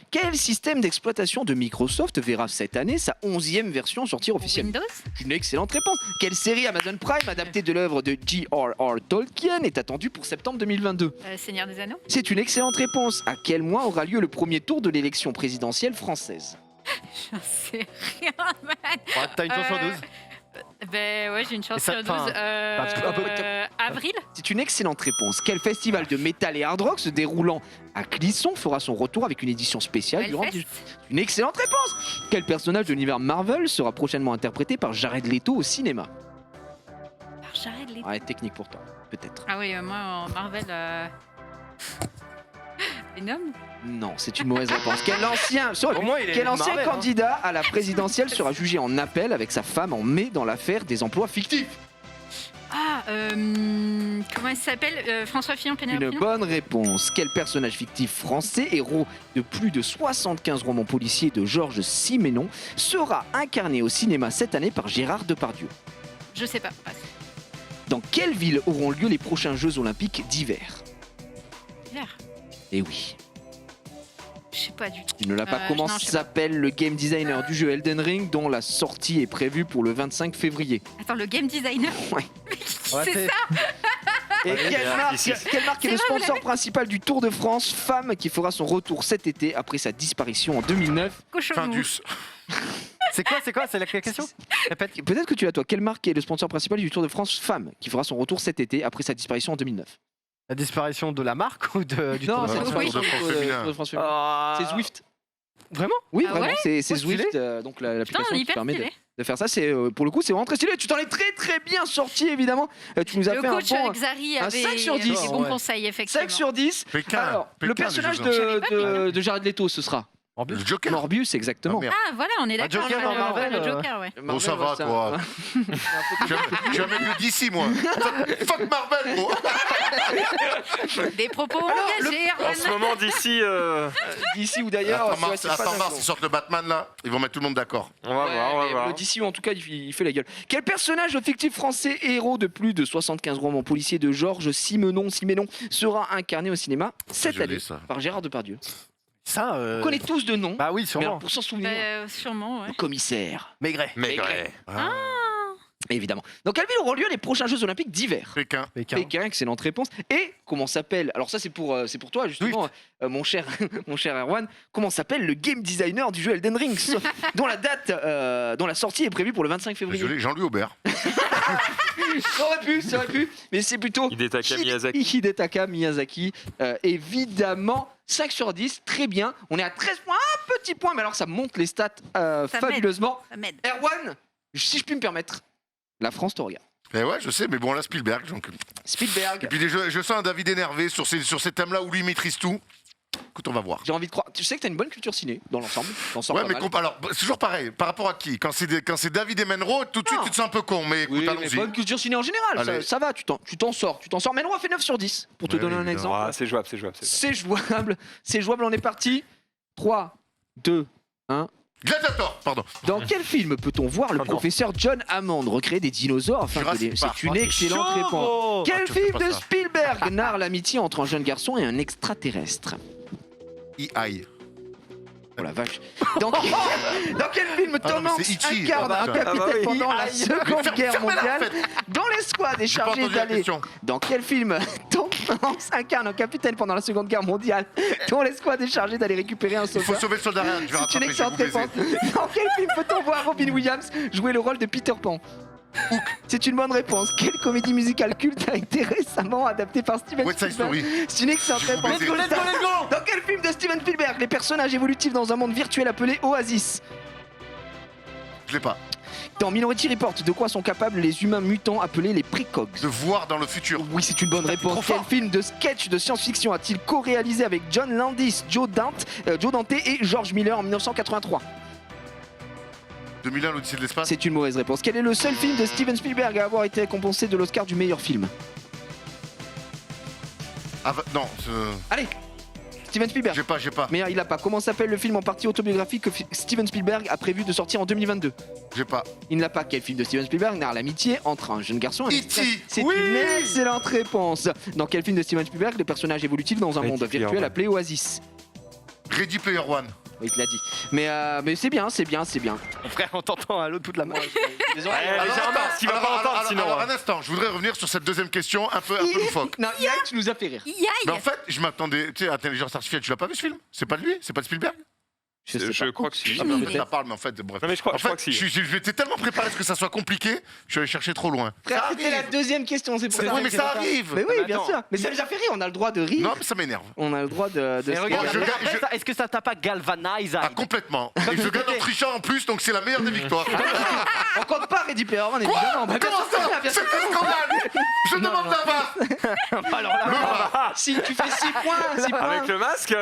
Quel système d'exploitation de Microsoft verra cette année sa 11e version sortir officiellement? Windows. Une excellente réponse. Quelle série Amazon Prime adaptée de l'œuvre de J.R.R. Tolkien est attendue pour septembre 2022? Seigneur des Anneaux. C'est une excellente réponse. À quel mois aura lieu le premier tour de l'élection présidentielle française? J'en sais rien, man. Ouais, T'as une chance sur 12. Ben ouais, j'ai une chance Et ça, sur 12. enfin, parce que- un peu- Avril. C'est une excellente réponse. Quel festival de métal et hard rock se déroulant à Clisson fera son retour avec une édition spéciale durant Hellfest. Une excellente réponse. Quel personnage de l'univers Marvel sera prochainement interprété par Jared Leto au cinéma? Alors, j'arrête les. Ouais, technique pour toi, peut-être. Ah oui, moi en Marvel. Venom. Non, c'est une mauvaise réponse. Quel ancien, Au moins, il est quel ancien Marvel, hein. candidat à la présidentielle sera jugé en appel avec sa femme en mai dans l'affaire des emplois fictifs? Ah, comment il s'appelle François Fillon, Pénélope Une Fillon. bonne réponse. Quel personnage fictif français, héros de plus de 75 romans policiers de Georges Simenon, sera incarné au cinéma cette année par Gérard Depardieu? Je sais pas. Passe. Dans quelle ville auront lieu les prochains Jeux Olympiques d'hiver? Hiver. Eh oui. Je sais pas du tout. Tu ne l'as pas. Comment non, je sais s'appelle le game designer du jeu Elden Ring dont la sortie est prévue pour le 25 février? Attends, le game designer. Ouais. Ouais, c'est c'est- ça. Et quelle marque est le C'est vrai, vous sponsor principal du Tour de France, femme qui fera son retour cet été après sa disparition en 2009? Cochon. Findus. C'est quoi C'est la question Répète. Peut-être que tu l'as toi. Quelle marque est le sponsor principal du Tour de France, femme qui fera son retour cet été après sa disparition en 2009? La disparition de la marque ou du Non, Tour de c'est France le Tour de France féminin. Tour de France féminin. Ah. C'est Zwift. Vraiment Oui, Ah vraiment, ouais c'est Oh, stylé. Zwift, donc Putain, l'application qui hyper permet stylé. de faire ça. C'est pour le coup, c'est vraiment très stylé. Tu t'en es très très bien sorti, évidemment. Tu nous as Le fait coach un bon Xari un avait 5 sur 10. des bons Ouais. conseils, effectivement. 5 sur 10. Pékin. Alors, Pékin, le les personnage Jeux Olympiques. de Jared Leto, ce sera Morbius. Le Joker. Morbius, exactement. Ah, merde. Ah, voilà, on est d'accord. Joker dans Marvel, le Joker, ouais. Bon, ça va, toi. Tu vas mettre d'ici, moi. Fuck Marvel, gros. Des propos Alors, engagés, En ce Erwan. moment d'ici, D'ici ou d'ailleurs, Attends, c'est pas attends, dingue. mars, ils sortent le Batman, là. Ils vont mettre tout le monde d'accord. on va voir, on va mais voir. Le DC, en tout cas, il fait la gueule. Quel personnage fictif français, héros de plus de 75 romans policiers de Georges Simenon sera incarné au cinéma cette Je l'ai, année ça. par Gérard Depardieu? Ça. On connaît tous de nom, Bah oui, mais sûrement. alors, pour s'en souvenir, Sûrement, ouais. le commissaire. Maigret. Maigret. Ah. Évidemment. Dans quelle ville auront lieu les prochains Jeux Olympiques d'hiver? Pékin. Pékin, excellente réponse. Et comment s'appelle, alors ça c'est pour toi justement, mon cher Erwan, comment s'appelle le game designer du jeu Elden Ring, dont la sortie est prévue pour le 25 février. Désolé, Jean-Louis Aubert. Ça aurait pu, mais c'est plutôt Hidetaka Miyazaki. Évidemment, 5 sur 10, très bien. On est à 13 points, un petit point, mais alors ça monte les stats fabuleusement. Ça m'aide. Erwan, si je puis me permettre, la France te regarde. Eh ouais, je sais, mais bon, là, Spielberg. Donc... Spielberg. Et puis, je sens un David énervé sur ces thèmes-là où lui maîtrise tout. Écoute, on va voir. J'ai envie de croire. Tu sais que t'as une bonne culture ciné dans l'ensemble. T'en sors Ouais, pas mais mal. alors, c'est toujours pareil. Par rapport à qui? Quand c'est David Emenro, tout de suite, Non. tu te sens un peu con. Mais écoute, Oui, mais allons-y. bonne culture ciné en général, Allez. ça va, tu t'en sors. Mais Menro a fait 9 sur 10, pour te Ouais, donner un évidemment. exemple. Ah, c'est jouable. C'est jouable, on est parti. 3, 2, 1. Gladiator, pardon. Dans quel film peut-on voir le Oh non. professeur John Hammond recréer des dinosaures afin que Jurassic les... Park. C'est une excellente réponse. Quel tu fais film pas de ça. Spielberg narre l'amitié entre un jeune garçon et un extraterrestre? E.I. Oh la vache. Dans quel film Ah non, Tom mais Hanks c'est Ichi. incarne Ah un bah, capitaine ah bah oui. pendant la Seconde Guerre Fermez-la, en mondiale fait. dont l'escouade est J'ai pas chargée entendu la d'aller... question. Dans quel film Tom Hanks incarne un capitaine pendant la Seconde Guerre mondiale dont l'escouade est chargée d'aller récupérer un Il faut sauveur? sauver le soldat Ryan. Je vais C'est une rattraper, je vais excellente vous baiser. réponse. Dans quel film peut-on voir Robin Williams jouer le rôle de Peter Pan? C'est une bonne réponse. Quelle comédie musicale culte a été récemment adaptée par Steven West Side Spielberg? Story. C'est une excellente Je vais vous réponse. baiser. Dans quel film de Steven Spielberg les personnages évolutifs dans un monde virtuel appelé Oasis? Je l'ai pas. Dans Minority Report, de quoi sont capables les humains mutants appelés les précogs? De voir dans le futur. Oui, c'est une bonne réponse. Quel film de sketch de science-fiction a-t-il co-réalisé avec John Landis, Joe Dante et George Miller en 1983? 2001, l'Odyssée de l'espace. C'est une mauvaise réponse. Quel est le seul film de Steven Spielberg à avoir été récompensé de l'Oscar du meilleur film? Non, Allez, Steven Spielberg. j'ai pas. Mais il l'a pas. Comment s'appelle le film en partie autobiographique que Steven Spielberg a prévu de sortir en 2022? J'ai pas. Il ne l'a pas. Quel film de Steven Spielberg narre l'amitié entre un jeune garçon et un E.T. C'est Oui. une excellente réponse. Dans quel film de Steven Spielberg les personnages évolutifs dans un Ready monde Player virtuel One. appelé Oasis? Ready Player One. Oui, il te l'a dit. Mais c'est bien. Mon frère, on t'entend à l'autre bout de la main. Les oreilles. Ouais, légèrement, ce qu'il va pas entendre sinon. Alors, un instant, je voudrais revenir sur cette deuxième question un peu loufoque. Non, tu nous as fait rire. Mais Yaï. en fait, je m'attendais, tu sais, Intelligence Artificielle, tu l'as pas vu ce film? C'est pas de lui? C'est pas de Spielberg? Je sais pas. crois que si. Ah, mais idée. ça parle, mais en fait, bref. Non, mais je crois que si. J'étais tellement préparé à ce que ça soit compliqué, je suis allé chercher trop loin. Frère, c'était la deuxième question, c'est pour ça. Oui, mais ça arrive! Mais oui, Mais bien attends. sûr. Mais ça nous a fait rire, on a le droit de rire. Non, mais ça m'énerve. On a le droit de Mais se regarde, Bon, je après, gagne- est-ce que ça t'a pas galvanisé? Ah, complètement. Et je gagne en trichant en plus, donc c'est la meilleure des victoires. On compte pas Ready Player One, évidemment. Bah, bien Comment sûr, ça? bien C'est sûr. un scandale! Je demande la barre! Alors là, Si tu fais 6 points, 6 points. Avec le masque, Donc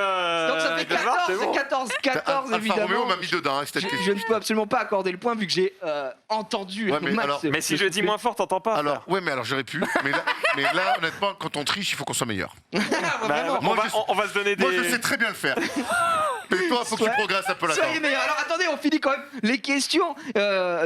ça fait avec le VAR, c'est bon. 14 Alfa Romeo évidemment. m'a mis dedans, hein, cette Je question. ne peux absolument pas accorder le point vu que j'ai entendu Ouais, mais Max. alors- Mais si je dis moins fort, t'entends pas. Alors, ouais, mais alors j'aurais pu. Mais là, honnêtement, quand on triche, il faut qu'on soit meilleur. Bah, Vraiment. on, on va se donner des. Moi, je sais très bien le faire. Mais toi, faut que tu progresses un peu là-dedans. Soyez meilleurs. Alors attendez, on finit quand même les questions.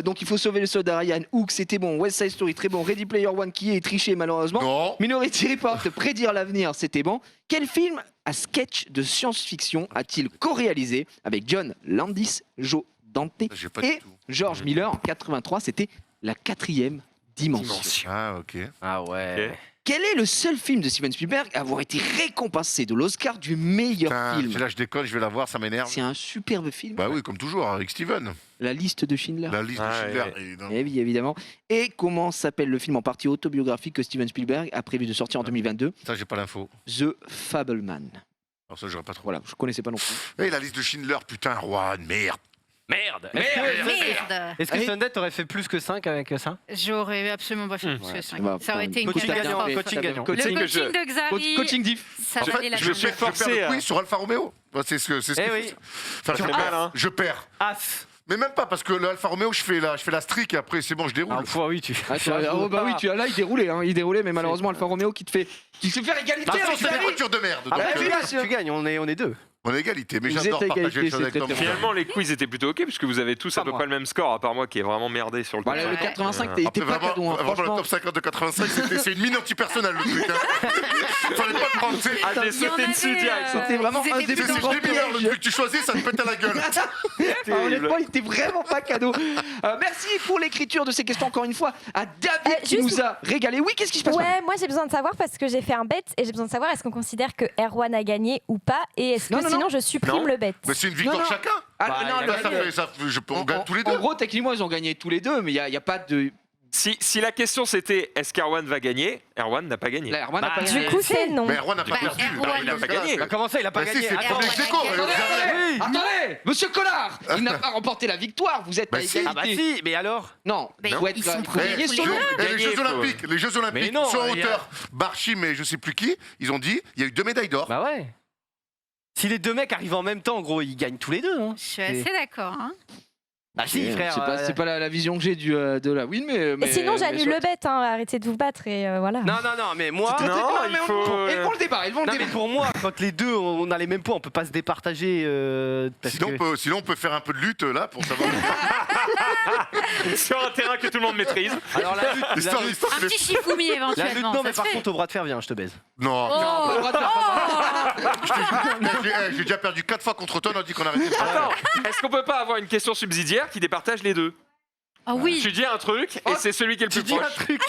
Donc il faut sauver le soldat Ryan. Hook, c'était bon. West Side Story, très bon. Ready Player One, qui est triché malheureusement. Non. Minority Report, prédire l'avenir, c'était bon. Quel film à sketch de science-fiction a-t-il co-réalisé avec John Landis, Joe Dante J'ai pas et du tout. George Miller en 83? C'était La quatrième dimension. Ah, ok. ah ouais. Quel est le seul film de Steven Spielberg à avoir été récompensé de l'Oscar du meilleur Putain, film? là, je déconne, je vais la voir, ça m'énerve. C'est un superbe film. Bah oui, comme toujours, avec Steven. La liste de Schindler. La liste Ah, de Schindler. ouais. évidemment. Eh oui, évidemment. Et comment s'appelle le film en partie autobiographique que Steven Spielberg a prévu de sortir en 2022? Ça, j'ai pas l'info. The Fableman. Alors ça, j'aurais pas trop. Voilà, je connaissais pas non plus. Et la liste de Schindler, putain, Juan, merde. Merde. Merde. Est-ce que Allez. Sunday t'aurais fait plus que 5 avec ça? J'aurais absolument pas fait plus Ouais. que 5. Bah, Ça aurait été une coaching catastrophe. gagnant, coaching gagnant. Le Coaching, coaching de Xari, coaching diff. ça En fait, valait la je peine. perds forcé, le quiz sur Alfa Romeo. Bah, c'est ce que. Eh oui. Enfin, Tu je fais perds. mal, hein. Je perds. As. Mais même pas, parce que le Alfa Romeo, je fais la streak et après, c'est bon, je déroule. Ah, fois oui, tu. Ah, bah oui, là il déroulait, hein, mais malheureusement Alfa Romeo qui se fait égalité De toute façon, avec c'est des Ferrari. voitures de merde. Ah donc, bah, oui, tu bien gagnes, sûr. tu gagnes, on est deux. On est égalité, mais Vous j'adore êtes à partager les égalité, choses avec c'est toi. très, mon très frère. Finalement, les quiz étaient plutôt ok, puisque vous avez tous à Pas peu moi. près le même score, à part moi qui est vraiment merdé sur le Bah, top le 5. 85, Ouais. t'es pas Après, cadeau. Hein, vraiment, le franchement. top 50 de 85, c'est une mine antipersonnelle le truc. Hein. Fallait pas le prendre, tu sais. Ah, j'ai Il y en sauté dessus avait, direct. C'était vraiment Ils un étaient des C'est plus plutôt grands subliminal, le pièges. truc que tu choisis, ça te pète à la gueule. Ah, honnêtement, il était vraiment pas cadeau. Merci pour l'écriture de ces questions encore une fois à David qui juste- nous a régalé. Oui, qu'est-ce qui se passe? Ouais, moi j'ai besoin de savoir parce que j'ai fait un bet et j'ai besoin de savoir est-ce qu'on considère que Erwan a gagné ou pas et est-ce que Non, non, sinon non. je supprime Non. le bet. Mais c'est une victoire Non, non. chacun. Ah, Bah, non, il a le- gagné. On gagne tous les deux. En gros, techniquement, ils ont gagné tous les deux, mais il n'y a pas de. Si la question c'était est-ce qu'Erwan va gagner, Erwan n'a pas gagné. Là, Erwan n'a Bah, pas Du gagné. coup, c'est non. Mais Erwan n'a pas Bah, perdu. Erwan, Bah, il a dans pas ce cas-là, gagné. c'est- Bah, comment ça, il a pas Bah si, gagné c'est Attends, premier Erwan a ex-aequo, gagné. jamais. Attendez, monsieur Collard, il n'a pas remporté la victoire. Vous êtes Bah à si. Ah bah égalité. si, mais alors Non, Mais il faut être. ils sont il faut premiers gagner tous son les nom. deux. Et les Gagné, Jeux faut- Olympiques, Mais non, sont en il y a- hauteur. Barchim et je sais plus qui, ils ont dit il y a eu 2 médailles d'or. Bah ouais. Si les deux mecs arrivent en même temps, en gros, ils gagnent tous les deux. Hein. Je suis assez d'accord. Hein. Bah si, frère. C'est pas la vision que j'ai de la win, mais. Et sinon, j'annule mais le bet, hein, arrêtez de vous battre et voilà. Non, mais moi. Non, il mais faut- Ils vont le débat, ils vont le Non, mais débat. pour moi, quand les deux on a les mêmes points, on peut pas se départager. Parce que... Sinon, on peut faire un peu de lutte là pour savoir. Sur un terrain que tout le monde maîtrise. Alors la lutte, L'histoire, l'histoire, Un petit Shifumi la lutte, éventuellement. non, mais ça se par fait. contre, au bras de fer, viens, je te baise. Non. Oh. Le droit de faire- J'ai déjà perdu 4 fois contre toi, on a dit qu'on arrêtait. Attends, est-ce qu'on peut pas avoir une question subsidiaire qui départage les deux? Oh oui. Tu dis un truc et c'est celui qui est le Tu plus dis un proche. truc.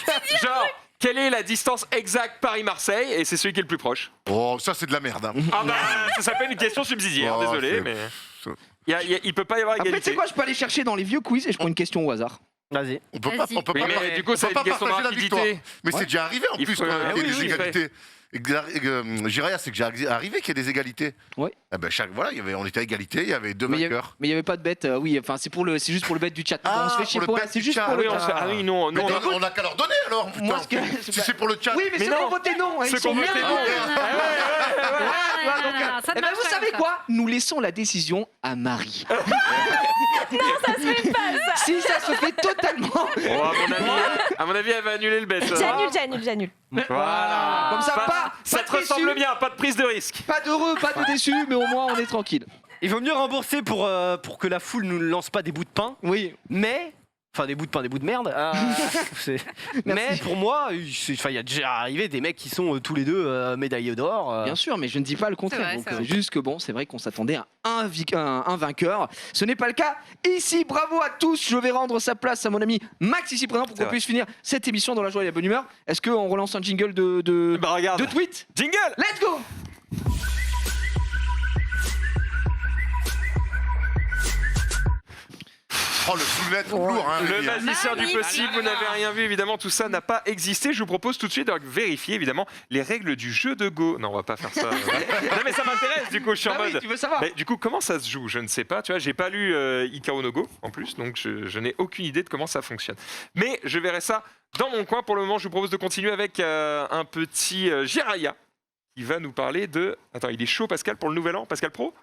Genre, quelle est la distance exacte Paris-Marseille et c'est celui qui est le plus proche? Oh, ça c'est de la merde. Hein. Ah bah, ça s'appelle une question subsidiaire, Oh, désolé, c'est- mais c'est- il peut pas y avoir Après, tu sais égalité. quoi, je peux aller chercher dans les vieux quiz et je prends une question au hasard. Vas-y. On peut pas, Vas-y. on peut Oui, pas, mais du coup, on ça peut va être pas une question de partager la victoire. rapidité. Mais c'est déjà arrivé en Il plus faut- qu'il y Ah ait oui, des oui, égalités. Jiraya, c'est que j'ai arrivé qu'il y ait des égalités. Oui. Eh ben, voilà, on était à égalité, il y avait 2 Mais il vainqueurs. n'y avait pas de bet, oui, enfin c'est juste pour le bet du chat. Ah, on se fait chier pour le pour bet rien, c'est du juste chat. pour Ah oui, le on chat. se- ah oui, non, Mais non, on n'a qu'à leur donner alors, putain. Moi, ce que- Si c'est pour le chat. Oui, mais Mais c'est non. pour voter non, hein, Ceux ils sont qui ont bien voté les non. deux. Non, donc, non, ça ne Eh ben, marche vous pas savez comme ça. quoi? Nous laissons la décision à Marie. Ça se fait pas, ça. Si ça se fait totalement. Oh, à mon avis, elle va annuler le bet. J'annule. Voilà. Comme ça, Ça pas te de ressemble déçu, bien, pas de prise de risque. pas d'heureux, pas de déçu, mais au moins on est tranquille. Il vaut mieux rembourser pour que la foule nous lance pas des bouts de pain, Oui. mais. Enfin, des bouts de pain, des bouts de merde. C'est- mais pour moi, il y a déjà arrivé des mecs qui sont tous les deux médaillés d'or. Bien sûr, mais je ne dis pas le contraire. vrai, Donc, c'est vrai. c'est juste que bon, c'est vrai qu'on s'attendait à un vainqueur. Ce n'est pas le cas ici. Bravo à tous. Je vais rendre sa place à mon ami Max ici présent pour C'est qu'on vrai. puisse finir cette émission dans la joie et la bonne humeur. Est-ce qu'on relance un jingle de Bah regarde. tweet? Jingle. Let's go. Oh, le soulètre lourd, hein. Le Rémi, hein. magicien du Magnifique. possible, vous n'avez rien vu, évidemment, tout ça n'a pas existé. Je vous propose tout de suite de vérifier, évidemment, les règles du jeu de Go. Non, on va pas faire ça. Non, mais ça m'intéresse, du coup, je suis en Ah oui, mode... tu veux savoir? Mais du coup, comment ça se joue? Je ne sais pas, tu vois, j'ai pas lu Ikaru no Go, en plus, donc je n'ai aucune idée de comment ça fonctionne. Mais je verrai ça dans mon coin. Pour le moment, je vous propose de continuer avec un petit Jiraya, qui va nous parler de... Attends, il est chaud, Pascal, pour le nouvel an? Pascal Pro?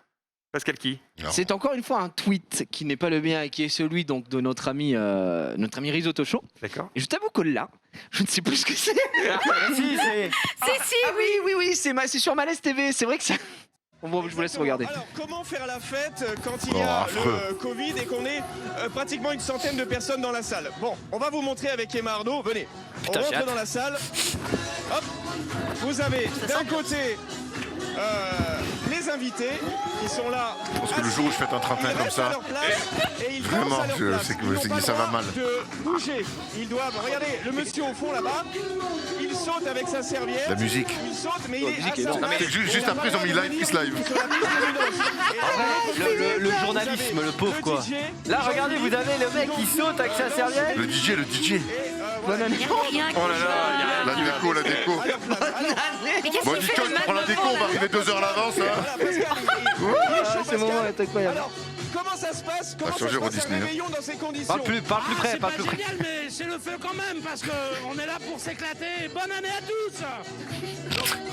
Pascal qui? Non. C'est encore une fois un tweet qui n'est pas le mien et qui est celui donc de notre ami Risotto Show. D'accord. Et je t'avoue que là, je ne sais plus ce que c'est. Si, c'est. Si, Ah oui, c'est sur Malaise TV. C'est vrai que ça. Bon, je vous laisse regarder. Alors, comment faire la fête quand il y Oh, a affreux. le Covid et qu'on est pratiquement une centaine de personnes dans la salle? Bon, on va vous montrer avec Emma Arnaud. Venez, Putain, on j'ai rentre hâte. dans la salle. Hop, vous avez d'un côté les invités qui sont là. Parce que le jour où je fais un tremplin Ils comme restent à ça, leur place et ils vraiment, dansent à leur je place. sais que Ils n'ont c'est pas que ça le va droit mal. de bouger. Ils doivent, regardez, le monsieur au fond là-bas, il saute avec sa serviette. la musique. Il saute, mais il La est musique à est sa énorme. place. C'est juste Et il a après, pas ils ont mis le droit live, de plus venir live. sur la piste de luminos. Et là, Le vous avez journalisme, le pauvre, quoi. DJ, Là, regardez, vous avez le mec qui saute avec sa serviette. Le DJ. voilà. Il y a un Oh là là, il y a La rien qui va. déco, la déco. À leur place. Alors, Mais qu'est-ce Bon, qu'il dis fait que le tu prends la déco, on va arriver 2 heures à l'avance. Hein. voilà, Pascal, il est chaud, Ce moment Pascal. est incroyable. Alors, comment ça se passe? Comment ça changer se Euro passe un Disney, hein. réveillon dans ces conditions? Parle plus près, C'est parle pas plus près. génial, mais c'est le feu quand même, parce qu'on est là pour s'éclater. Bonne année à tous.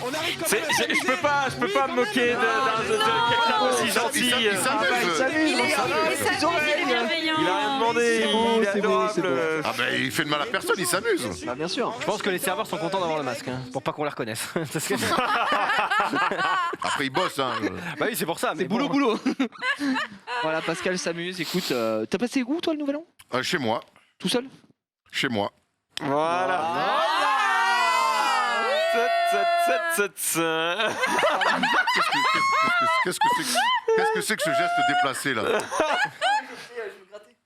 On arrive quand C'est- même à je s'amuser. peux pas Oui, me quand moquer même. de quelqu'un d'aussi gentil. Il s'amuse. Il est bienveillant. Il a rien demandé, C'est beau, il est c'est beau, adorable. c'est beau. Ah ben il fait de mal à personne, il s'amuse. Bah, bien sûr. Je pense que les serveurs sont contents d'avoir le masque, hein, pour pas qu'on les reconnaisse. Parce que- Après il bosse, hein. Bah oui, c'est pour ça. Mais C'est boulot, boulot. Voilà, Pascal s'amuse. Écoute, t'as passé où, toi, le nouvel an? Chez moi, Tout seul? chez moi. Voilà. Qu'est-ce que c'est que ce geste déplacé là?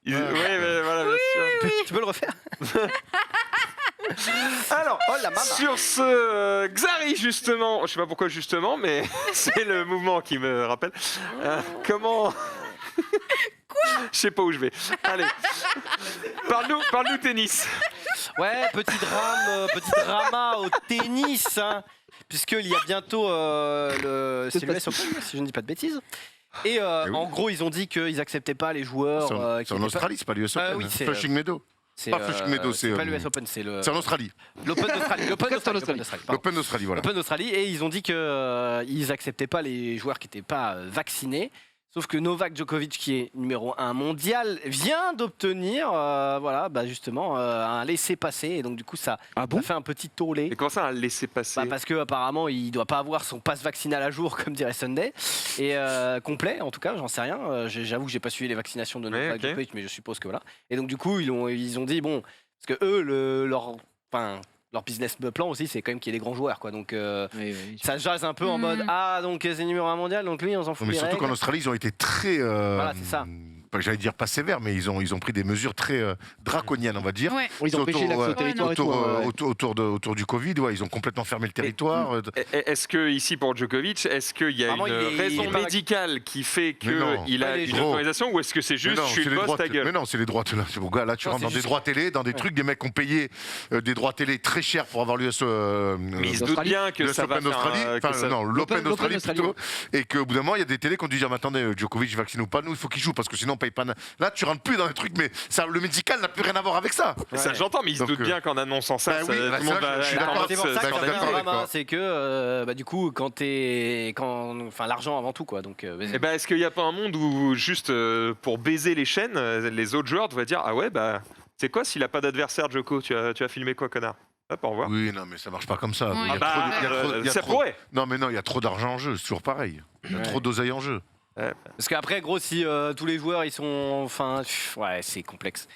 Oui, mais voilà, bien sûr. Tu peux le refaire? Alors, Oh la maman. sur ce Xari, justement, je sais pas pourquoi justement, mais c'est le mouvement qui me rappelle. Comment. Je sais pas où je vais. Allez. Parle-nous tennis. Ouais, petit drama au tennis, hein, puisqu'il y a bientôt c'est l'US Open, si je ne dis pas de bêtises. Et oui. en gros, ils ont dit qu'ils acceptaient pas les joueurs. C'est en- qui c'est en étaient Australie, c'est pas l'US Open. oui, hein. c'est, Flushing Meadows. C'est, pas Flushing Meadows, c'est c'est, pas l'US Open, c'est le C'est en Australie. l'Open d'Australie. L'Open d'Australie. pardon. L'Open d'Australie, voilà. L'Open d'Australie, et ils ont dit que ils acceptaient pas les joueurs qui n'étaient pas vaccinés. Sauf que Novak Djokovic, qui est numéro 1 mondial, vient d'obtenir voilà, bah justement un laissez-passer. Et donc du coup, ça, Ah bon? ça fait un petit tollé. Et comment ça, un laisser passer? Bah, parce que apparemment il doit pas avoir son passe vaccinal à jour, comme dirait Sunday, et complet en tout cas, j'en sais rien. J'avoue que j'ai pas suivi les vaccinations de Novak ok. Djokovic, mais je suppose que voilà. Et donc du coup ils ont dit bon, parce que eux leur business plan aussi, c'est quand même qu'il y ait des grands joueurs, quoi. Donc ça jase un peu en mode donc c'est numéro 1 mondial, donc lui on s'en fout. Mais des surtout règles. qu'en Australie, ils ont été très. Voilà, c'est ça. J'allais dire pas sévères, mais ils ont pris des mesures très draconiennes, on va dire. Ouais. Ils ont empêché l'accès au territoire et tout. Autour du Covid, ouais, ils ont complètement fermé le territoire. Est-ce que ici pour Djokovic, est-ce qu'il y a Apparemment, une il raison est pas- médicale qui fait Mais non. qu'il a Ouais, une gros. autorisation, ou est-ce que c'est Mais juste non, je suis c'est le les boss, droits. ta gueule? Mais non, c'est les droits. Là, c'est bon, gars, là, tu Non, rentres c'est dans des juste- droits télé, dans des trucs, des mecs qui ont payé des droits télé très chers pour avoir l'US. Mais il se doute bien que ça va Open faire d'Australie, que ça- non, l'Open d'Australie d'Australie, plutôt, et qu'au bout d'un moment, il y a des télés qui ont dû dire, mais attendez, Djokovic vaccine ou pas, nous, il faut qu'il joue, parce que sinon, on paye pas. Là, tu rentres plus dans les trucs, mais ça, le médical n'a plus rien à voir avec ça. Ça j'entends, mais il se Donc, doute bien qu'en annonçant ça, bah oui, tout bah le monde ça, va je suis être en d'accord. mode C'est pour ça Bah, que je suis c'est un d'accord avec drama, toi. c'est que du coup enfin l'argent avant tout, quoi. Donc vas-y. Eh ben, est-ce qu'il n'y a pas un monde où juste pour baiser les chaînes, les autres joueurs doivent dire ah ouais bah c'est quoi s'il a pas d'adversaire Djoko, tu as filmé quoi connard? Hop, au revoir. Oui, non, mais ça marche pas comme ça. Ouais. Il y a Ah bah, trop de- il y a trop- il y a ça trop- pourrait. Non, mais non, il y a trop d'argent en jeu, c'est toujours pareil. Il y a Ouais. trop d'oseille en jeu. Parce qu'après, gros, si tous les joueurs ils sont, enfin, ouais, c'est complexe.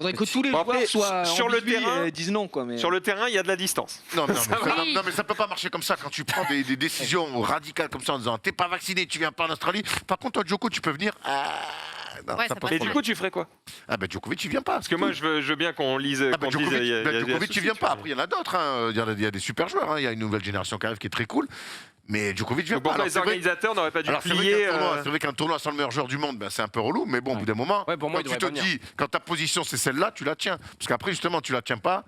Faudrait que tous les Bon, joueurs après, soient sur en le bisbis terrain- et disent non, quoi. Mais... Sur le terrain, il y a de la distance. Non, mais va. non, mais ça peut pas marcher comme ça quand tu prends des décisions radicales comme ça en disant t'es pas vacciné, tu viens pas en Australie. Par contre, toi, Djoko, tu peux venir. Non, Ouais, ça pose passe Et du problème. coup, tu ferais quoi? Ah, ben Djokovic, il vient pas. Parce que moi, je veux bien qu'on lise. Ah, ben qu'on dise, Djokovic, il y a Djokovic, souci, il vient tu pas. vois. Après, il y en a d'autres. Hein. Il y a des super joueurs. Hein. Il y a une nouvelle génération qui arrive qui est très cool. Mais Djokovic vient Donc pas. pourquoi Alors, les c'est vrai- organisateurs n'auraient pas dû alors, c'est vrai plier c'est vrai qu'un tournoi sans le meilleur joueur du monde, ben, c'est un peu relou. Mais bon, au bout d'un moment, Ouais, pour moi, quand il tu te devrait pas dis, quand ta position c'est celle-là, tu la tiens. Parce qu'après, justement, tu la tiens pas.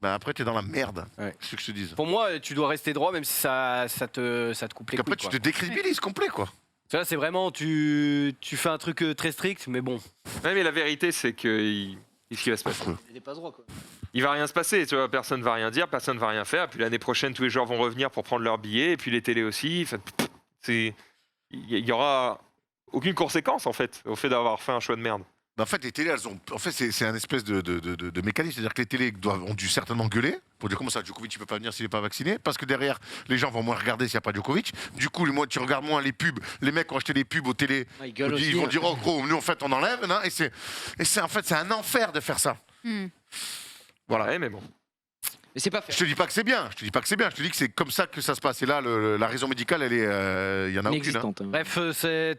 Ben après, t'es dans la merde. Ouais. C'est ce que je te dis. Pour moi, tu dois rester droit, même si ça te coupe les Après, couilles, tu quoi. te décrédibilises complet, quoi. Ça, c'est vraiment, tu fais un truc très strict, mais bon. Ouais, mais la vérité, c'est que qu'est-ce qui va se passer? Il est pas droit, quoi. Il va rien se passer, tu vois, personne va rien dire, personne va rien faire. Puis l'année prochaine, tous les joueurs vont revenir pour prendre leur billet, et puis les télés aussi. Enfin, il y aura aucune conséquence en fait au fait d'avoir fait un choix de merde. Ben, en fait, les télés, elles ont. En fait, c'est un espèce de mécanisme. C'est-à-dire que les télés ont dû certainement gueuler pour dire comment ça, Djokovic, il peut pas venir s'il n'est pas vacciné. Parce que derrière, les gens vont moins regarder s'il n'y a pas Djokovic. Du coup, tu regardes moins les pubs. Les mecs ont acheté des pubs aux télé. Ah, il gueule aussi. Ils vont dire, oh gros, nous, en fait, on enlève. Non, et c'est en fait, c'est un enfer de faire ça. Hmm. Voilà. Ouais, mais bon. Mais c'est pas fait. Je te dis pas que c'est bien. Je te dis pas que c'est bien. Je te dis que c'est comme ça que ça se passe. Et là, la raison médicale, elle est. Il y en a aucune. Hein. Inexistante. hein. Bref,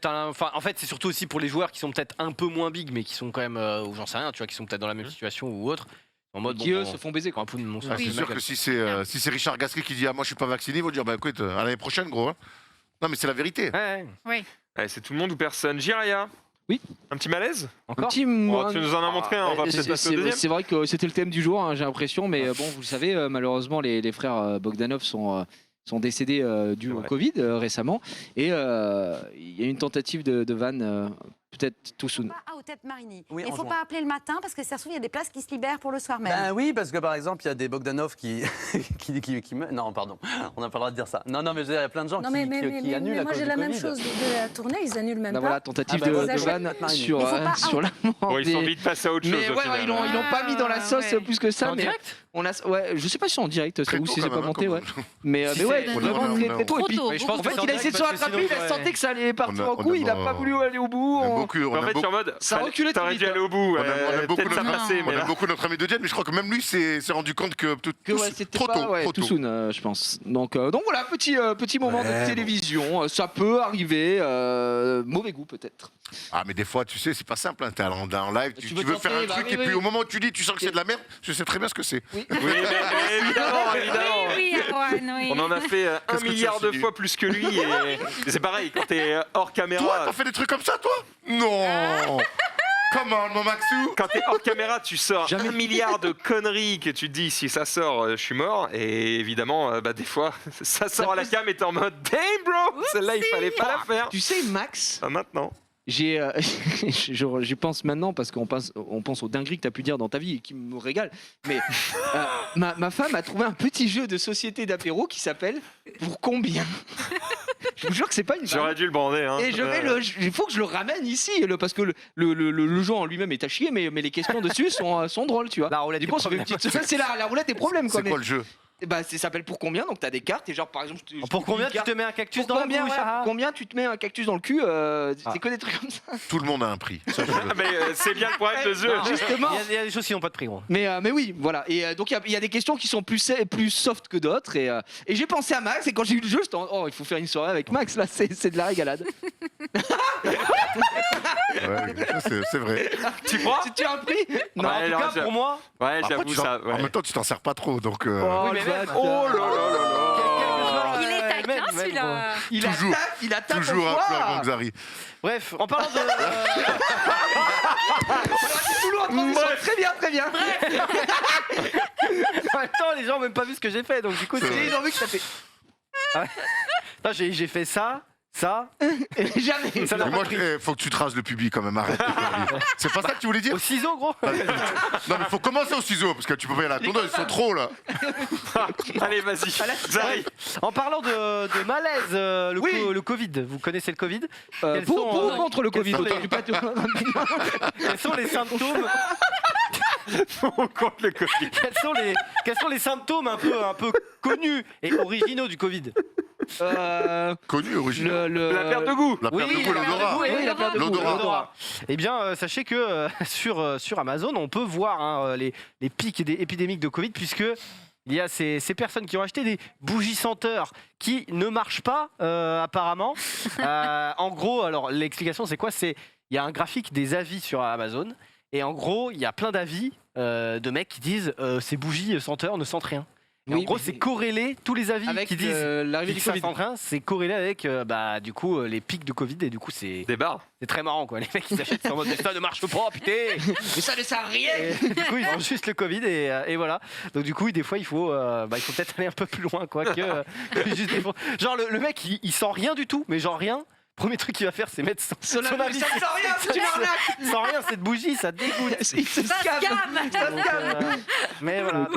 enfin, en fait, c'est surtout aussi pour les joueurs qui sont peut-être un peu moins big, mais qui sont quand même, ou j'en sais rien, tu vois, qui sont peut-être dans la même situation ou autre. En mode, Qui eux bon, se font baiser, quoi. un peu de mon Ah, c'est sûr que si c'est Richard Gasquet qui dit, ah, moi, je suis pas vacciné, ils vont dire, bah écoute, à l'année prochaine, gros. Hein. Non, mais c'est la vérité. Ouais, Allez, c'est tout le monde ou personne. Jiraya. Oui. Un petit malaise? encore. Petit Oh, moins- tu nous en as montré un, on va peut-être passer au deuxième. C'est vrai que c'était le thème du jour, hein, j'ai l'impression, mais bon, vous le savez, malheureusement, les frères Bogdanov sont décédés dû C'est au vrai. Covid récemment, et il y a une tentative de vanne peut-être Toussoun. Au Tête Marigny. Oui, Il ne en faut juin. pas appeler le matin parce que ça se trouve, il y a des places qui se libèrent pour le soir même. Ben oui, parce que par exemple, il y a des Bogdanov qui non, pardon, on n'a pas le droit de dire ça. Non, mais je veux dire, il y a plein de gens qui annulent à moi cause j'ai du la même Covid. chose de la tournée, ils annulent même Là, pas. voilà, tentative Ah bah, de ils vanne achètent sur, Il faut pas sur la mort. Bon, ils sont des- vite passés à autre chose. Mais au ouais, final. ils l'ont pas mis dans la sauce ouais. plus que ça. En mais direct je sais pas si c'est en direct Très ou tôt, si c'est quand pas même, monté, hein, ouais. quand même. Mais Si ouais, c'est- vraiment on a- très on a- très tôt. Et Trop puis, tôt. Mais je pense en que fait, c'est il a essayé de se direct, parce que rattraper, il sinon, a senti que ça allait partir en couille, il a pas voulu aller au bout. On aime on- beaucoup, En fait, je suis en mode. Ça reculait trop T'aurais vite, dû aller au bout. On aime beaucoup Peut-être ça notre- passait, on mais aime là. beaucoup notre ami de Diane, mais je crois que même lui s'est rendu compte que Que ouais, c'était trop pas tôt. Trop too tôt. soon, je pense. Donc voilà, petit moment Ouais, de télévision. Ça peut arriver. Mauvais goût peut-être. Ah, mais des fois, tu sais, c'est pas simple. Hein. T'es en live, Tu tu veux veux tenter, faire un bah truc, oui, et oui. puis au moment où tu dis, tu sens que c'est de la merde, je sais très bien ce que c'est. Oui. Oui, mais évidemment, évidemment. Oui, Erwan, oui. On en a fait 1 Qu'est-ce que tu milliard as de suivi fois plus que lui. Et c'est pareil, quand t'es hors Toi, caméra. t'as fait des trucs comme ça, toi Non Comment, mon Maxou Quand t'es hors caméra, tu sors Jamais. 1 milliard de conneries que tu te dis si ça sort, je suis mort. Et évidemment, des fois, ça sort à la cam et t'es en mode damn bro, celle-là il fallait pas la faire. Tu sais, Max, Maintenant. j'y pense maintenant parce qu'on pense aux dingueries que tu as pu dire dans ta vie et qui me régalent. Mais ma femme a trouvé un petit jeu de société d'apéro qui s'appelle Pour combien. Je vous jure que c'est pas une vanne. J'aurais dû le bander. Hein. Et il faut que je le ramène ici parce que le jeu en lui-même est à chier, mais les questions dessus sont drôles, tu vois. La roulette Du des coup, on se fait une problèmes. petite- c'est la roulette des problèmes, quoi. C'est quoi le jeu Bah, ça s'appelle Pour combien, donc t'as des cartes et genre par exemple. Pour combien tu te mets un cactus Pour dans combien, la bouche voilà, ah, pour combien tu te mets un cactus dans le cul C'est que des trucs comme ça. Tout le monde a un prix. Ça, je veux. Mais c'est bien le problème de ce jeu. Non, Justement. Il y a des choses qui n'ont pas de prix, gros. Mais oui, voilà. Et donc il y a des questions qui sont plus soft que d'autres. Et j'ai pensé à Max. Et quand j'ai eu le jeu, j'étais il faut faire une soirée avec Max. Là, c'est de la régalade. Ouais, c'est vrai. Tu crois Tu as un prix Non, En tout alors, cas, pour moi, Ouais, Après, j'avoue ça. En Ouais. même temps, tu t'en sers pas trop, donc. Oh, mais le même. bâtard. Oh là là là là. Il est taquin, même, celui-là. Il attaque Toujours au un peu foie. avant Xari. bref, en parlant de. C'est tout lourd en transition. Très bien, très bien. En même temps, les gens n'ont même pas vu ce que j'ai fait, donc du coup, C'est c'est. Ils ont vu que ça fait Non, j'ai fait ça. jamais. Ça n'a Mais pas moi, pris. faut que tu traces le public quand même, arrête. C'est pas ça que tu voulais dire Au ciseau, gros. Non, mais faut commencer au ciseau, parce que tu peux pas y aller à la tondeuse, ils sont trop là. Allez, vas-y. Zari. En parlant de malaise, Oui. le Covid, vous connaissez le Covid Quels Pour sont, ou contre le quels Covid sont autant les- du pas Quels sont les symptômes Contre le Covid. quels sont les symptômes un peu connus et originaux du Covid Connu, original. La perte de goût. La perte de goût, la perte de l'odorat. goût, Oui, la perte de goût. L'odorat. Eh bien, sachez que sur Amazon, on peut voir les pics épidémiques de Covid, puisque il y a ces personnes qui ont acheté des bougies senteurs qui ne marchent pas, apparemment. En gros, alors l'explication, c'est quoi? Il y a un graphique des avis sur Amazon, et en gros, il y a plein d'avis de mecs qui disent ces bougies senteurs ne sentent rien. Et Oui, en gros, mais- c'est corrélé, tous les avis Avec qui disent l'arrivée du que ça Covid. sent rien, c'est corrélé avec du coup les pics de Covid, et du coup c'est Des barres. très marrant quoi. Les mecs ils achètent ça en mode mais ça ne marche pas, putain. Mais ça ne sert à rien. Et du coup ils ont juste le Covid et voilà. Donc du coup des fois il faut peut-être aller un peu plus loin quoi que juste des fois. Genre le mec il sent rien du tout, mais genre rien. Premier truc qu'il va faire, c'est mettre son avis. Ça ne sert à rien, tu l'arnaques. Sans rien, cette bougie, ça dégoûte. Il se Ça se scam. calme. Donc, mais voilà.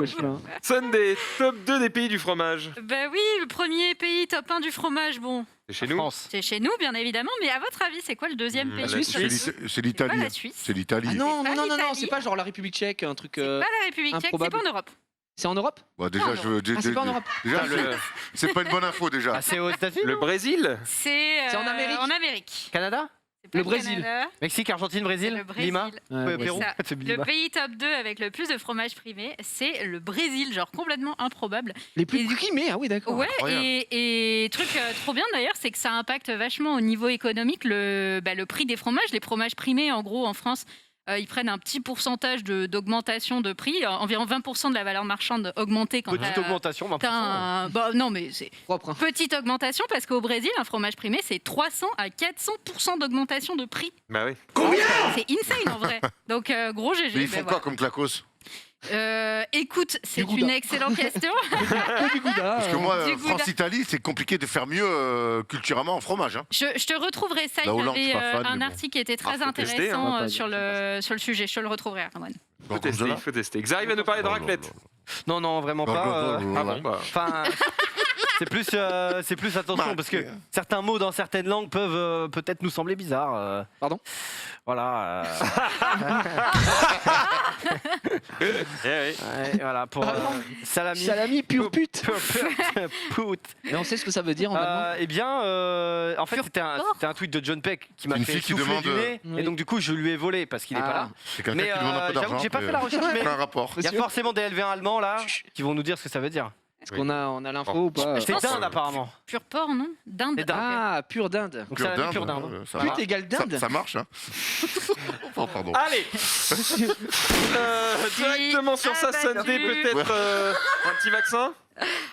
Sunday, top 2 des pays du fromage. Ben oui, le premier pays top 1 du fromage, bon, C'est chez nous. France. c'est chez nous bien évidemment, mais à votre avis, c'est quoi le deuxième pays? la Suisse. C'est C'est pas l'Italie. la Suisse. C'est l'Italie. Ah non, pas non, non, non, l'Italie. c'est pas genre la République tchèque, un truc. Pas la République tchèque, c'est improbable. pas en Europe. C'est en Europe Bon, déjà, je veux. Ah, c'est pas en Europe. Déjà, Putain, c'est pas une bonne info déjà. Ah, c'est aux États-Unis, Le Brésil. C'est C'est en Amérique En Amérique. Canada, C'est pas Le Brésil. Canada, Mexique, Argentine, Brésil, le Brésil. Lima, Ouais, Pérou. ça. C'est Le Lima. pays top 2 avec le plus de fromage primé, c'est le Brésil, genre complètement improbable. Les plus Et du- primés, ah oui, d'accord. Ouais, incroyable. et truc trop bien d'ailleurs, c'est que ça impacte vachement au niveau économique le prix des fromages. Les fromages primés, en gros, en France, ils prennent un petit pourcentage d'augmentation de prix, environ 20% de la valeur marchande augmentée quand Petite augmentation, 20%. non, mais c'est Propre. hein. petite augmentation parce qu'au Brésil, un fromage primé, c'est 300 à 400% d'augmentation de prix. Bah oui. C'est insane en vrai. Donc, gros GG. Mais ils ben font voilà. quoi comme clacos Écoute, c'est Du Gouda. une excellente question. Que du Gouda. Parce que moi, Du Gouda. France-Italie, c'est compliqué de faire mieux culturellement en fromage. Hein. Je te retrouverai ça. La Il y Hollande, je suis avait pas fan, un mais bon. article qui était très faut tester, intéressant hein. sur le sujet. Je te le retrouverai, Erwan. Faut tester, il faut tester. Xavier va nous parler de raclette. Non, non, vraiment pas. Ah bon, bah. Enfin, c'est plus attention parce que certains mots dans certaines langues peuvent peut-être nous sembler bizarres. Pardon. Voilà. Eh oui. Ouais, voilà pour salami. Salami pure pute. Pute. Mais on sait ce que ça veut dire en allemand. Eh bien, en fait, c'était un tweet de John Peck qui m'a Une fait fille qui souffler demande, du nez, oui. et donc du coup, je lui ai volé parce qu'il est pas là. C'est quelqu'un Mais qui demande un peu j'avoue d'argent. que j'ai pas fait la recherche, mais un rapport. il y a forcément des LV1 allemands là qui vont nous dire ce que ça veut dire. Est-ce qu'on a l'info ou pas C'est dinde apparemment. Pur porc, non? Dinde. C'est dinde. Ah, pure dinde. Donc salami pure dinde. Ça Pute égale dinde. Ça marche, hein. Oh, pardon. Allez Directement sur sa Sunday, peut-être un petit vaccin.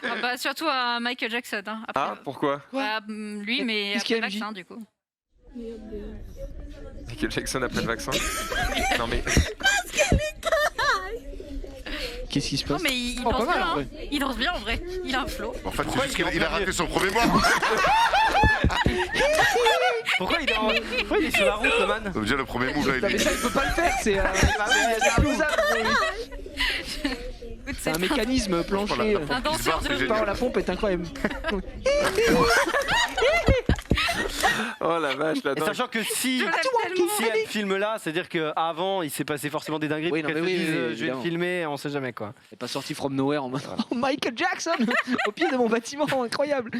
Ah bah, surtout à Michael Jackson. Hein, après. Ah, pourquoi Bah, lui, mais Qu'est-ce qu'il après y a, vaccin, du coup. Michael Jackson après le vaccin. Non mais. Qu'est-ce qui se Non, passe mais il Oh, pas danse mal, bien. en hein. vrai. Il danse bien, en vrai. Il a un flow. En fait, c'est juste qu'il a raté son premier mois. Pourquoi il est sur la route, le man? Ça veut dire le premier move, là, il Non, mais est... ça, il peut pas le faire. C'est imposable. C'est un mécanisme plancher. Un danseur de Par la pompe est incroyable. Oh la vache, la Et sachant que si elle filme là, c'est-à-dire qu'avant il s'est passé forcément des dingueries. Oui, pour non, qu'elle mais se oui, dise, oui, je vais le évidemment. filmer, on sait jamais quoi. Elle est pas sorti from nowhere en mode oh, Michael Jackson au pied de mon bâtiment, incroyable.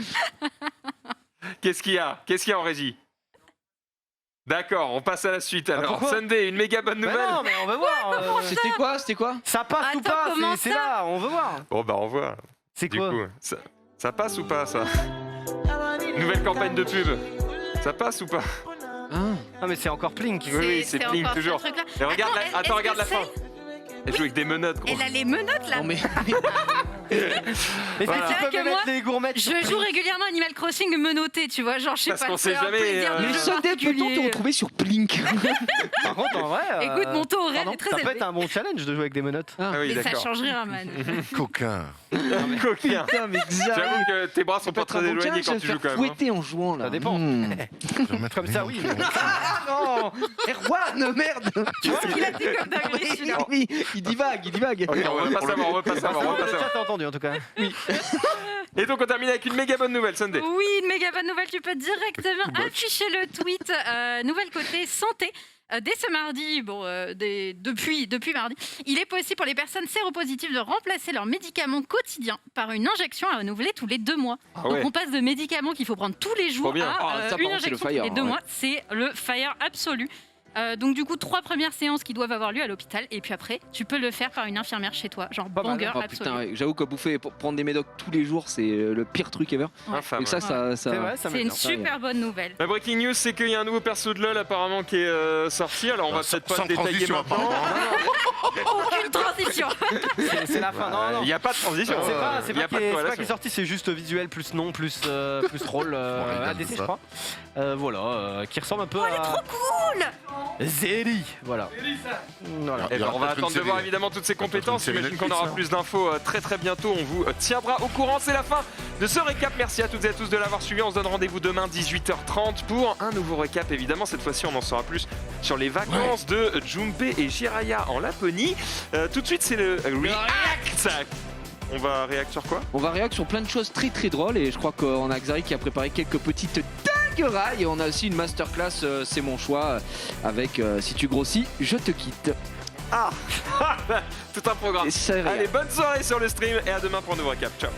Qu'est-ce qu'il y a en régie? D'accord, on passe à la suite alors. pourquoi Sunday, une méga bonne Mais nouvelle. non, mais on veut voir. C'était quoi Ça passe ou Attends, pas? comment C'est ça là, on veut voir. Bon bah on voit. C'est Du quoi? coup, ça passe ou pas ça? Nouvelle campagne de pub. Ça passe ou pas? Ah mais c'est encore Plink. Oui, c'est Plink encore ce toujours. truc-là. Et regarde, Attends, attends, est-ce regarde que la fin. Elle joue avec des menottes, gros. Elle a les menottes là. Non mais Mais Voilà. tu C'est vrai peux que me moi, mettre les gourmettes. Je joue régulièrement Animal Crossing menotté, tu vois, genre je sais Parce pas. qu'on sait c'est un jamais, plaisir de les jeu Sunday peut-on te particulier. retrouver sur Plink? Par contre, en vrai. Écoute, mon taux horaire est très Ça peut élevé. être un bon challenge de jouer avec des menottes. Ah oui, Mais ça d'accord. change rien, man. Coquin. Coquin. Putain mais J'avoue que tes bras sont pas très éloignés quand tu joues quand même. hein. Fouetter en jouant là. Ça dépend. Comme ça, oui. Ah non Erwan, merde. Il a dit comme dinguerie, celui-là. Oui, il divague. Ok, on veut pas savoir, on veut pas savoir, on veut pas Le savoir. chat a entendu en tout cas. Et donc on termine avec une méga bonne nouvelle, Sunday. Oui, une méga bonne nouvelle, tu peux directement afficher le tweet. Nouvelle côté santé. Dès ce mardi, depuis mardi, il est possible pour les personnes séropositives de remplacer leurs médicaments quotidiens par une injection à renouveler tous les 2 mois. Ah Donc ouais. on passe de médicaments qu'il faut prendre tous les jours Trop bien. à Ah, ça, par une contre, c'est le injection tous fire, les 2 ouais. mois. C'est le fire absolu. Donc du coup, 3 premières séances qui doivent avoir lieu à l'hôpital et puis après, tu peux le faire par une infirmière chez toi, genre Pas mal. banger Oh absolu. putain, ouais, j'avoue que bouffer, prendre des médocs tous les jours, c'est le pire truc ever. Infâme. Donc ça. C'est vrai, ça C'est me une super bonne nouvelle. La breaking news, c'est qu'il y a un nouveau perso de LoL apparemment qui est sorti. Alors on va peut-être pas Sans le détailler transition, maintenant. Aucune transition. C'est la fin. Non, non. Il n'y a pas de transition. C'est pas, Il y a pas de qui est corrélation. sorti, c'est juste visuel plus nom plus rôle ADC je crois. Voilà, qui ressemble un peu à. Trop cool. Zeri, voilà. Voilà. Eh ben, on va peut-être une attendre de série. voir évidemment toutes ces compétences. peut-être une J'imagine série qu'on aura Netflix, plus d'infos très très bientôt. On vous tiendra au courant. C'est la fin de ce récap. Merci à toutes et à tous de l'avoir suivi. On se donne rendez-vous demain 18h30 pour un nouveau récap. Évidemment, cette fois-ci, on en saura plus sur les vacances de Junpei et Jiraiya en Laponie. Tout de suite, c'est le React. On va réact sur quoi? On va réagir sur plein de choses très très drôles et je crois qu'on a Xari qui a préparé quelques petites dinguerailles et on a aussi une masterclass, c'est mon choix, avec Si tu grossis, je te quitte. Ah tout un programme. Et ça réagit. Allez, bonne soirée sur le stream et à demain pour un nouveau récap. Ciao.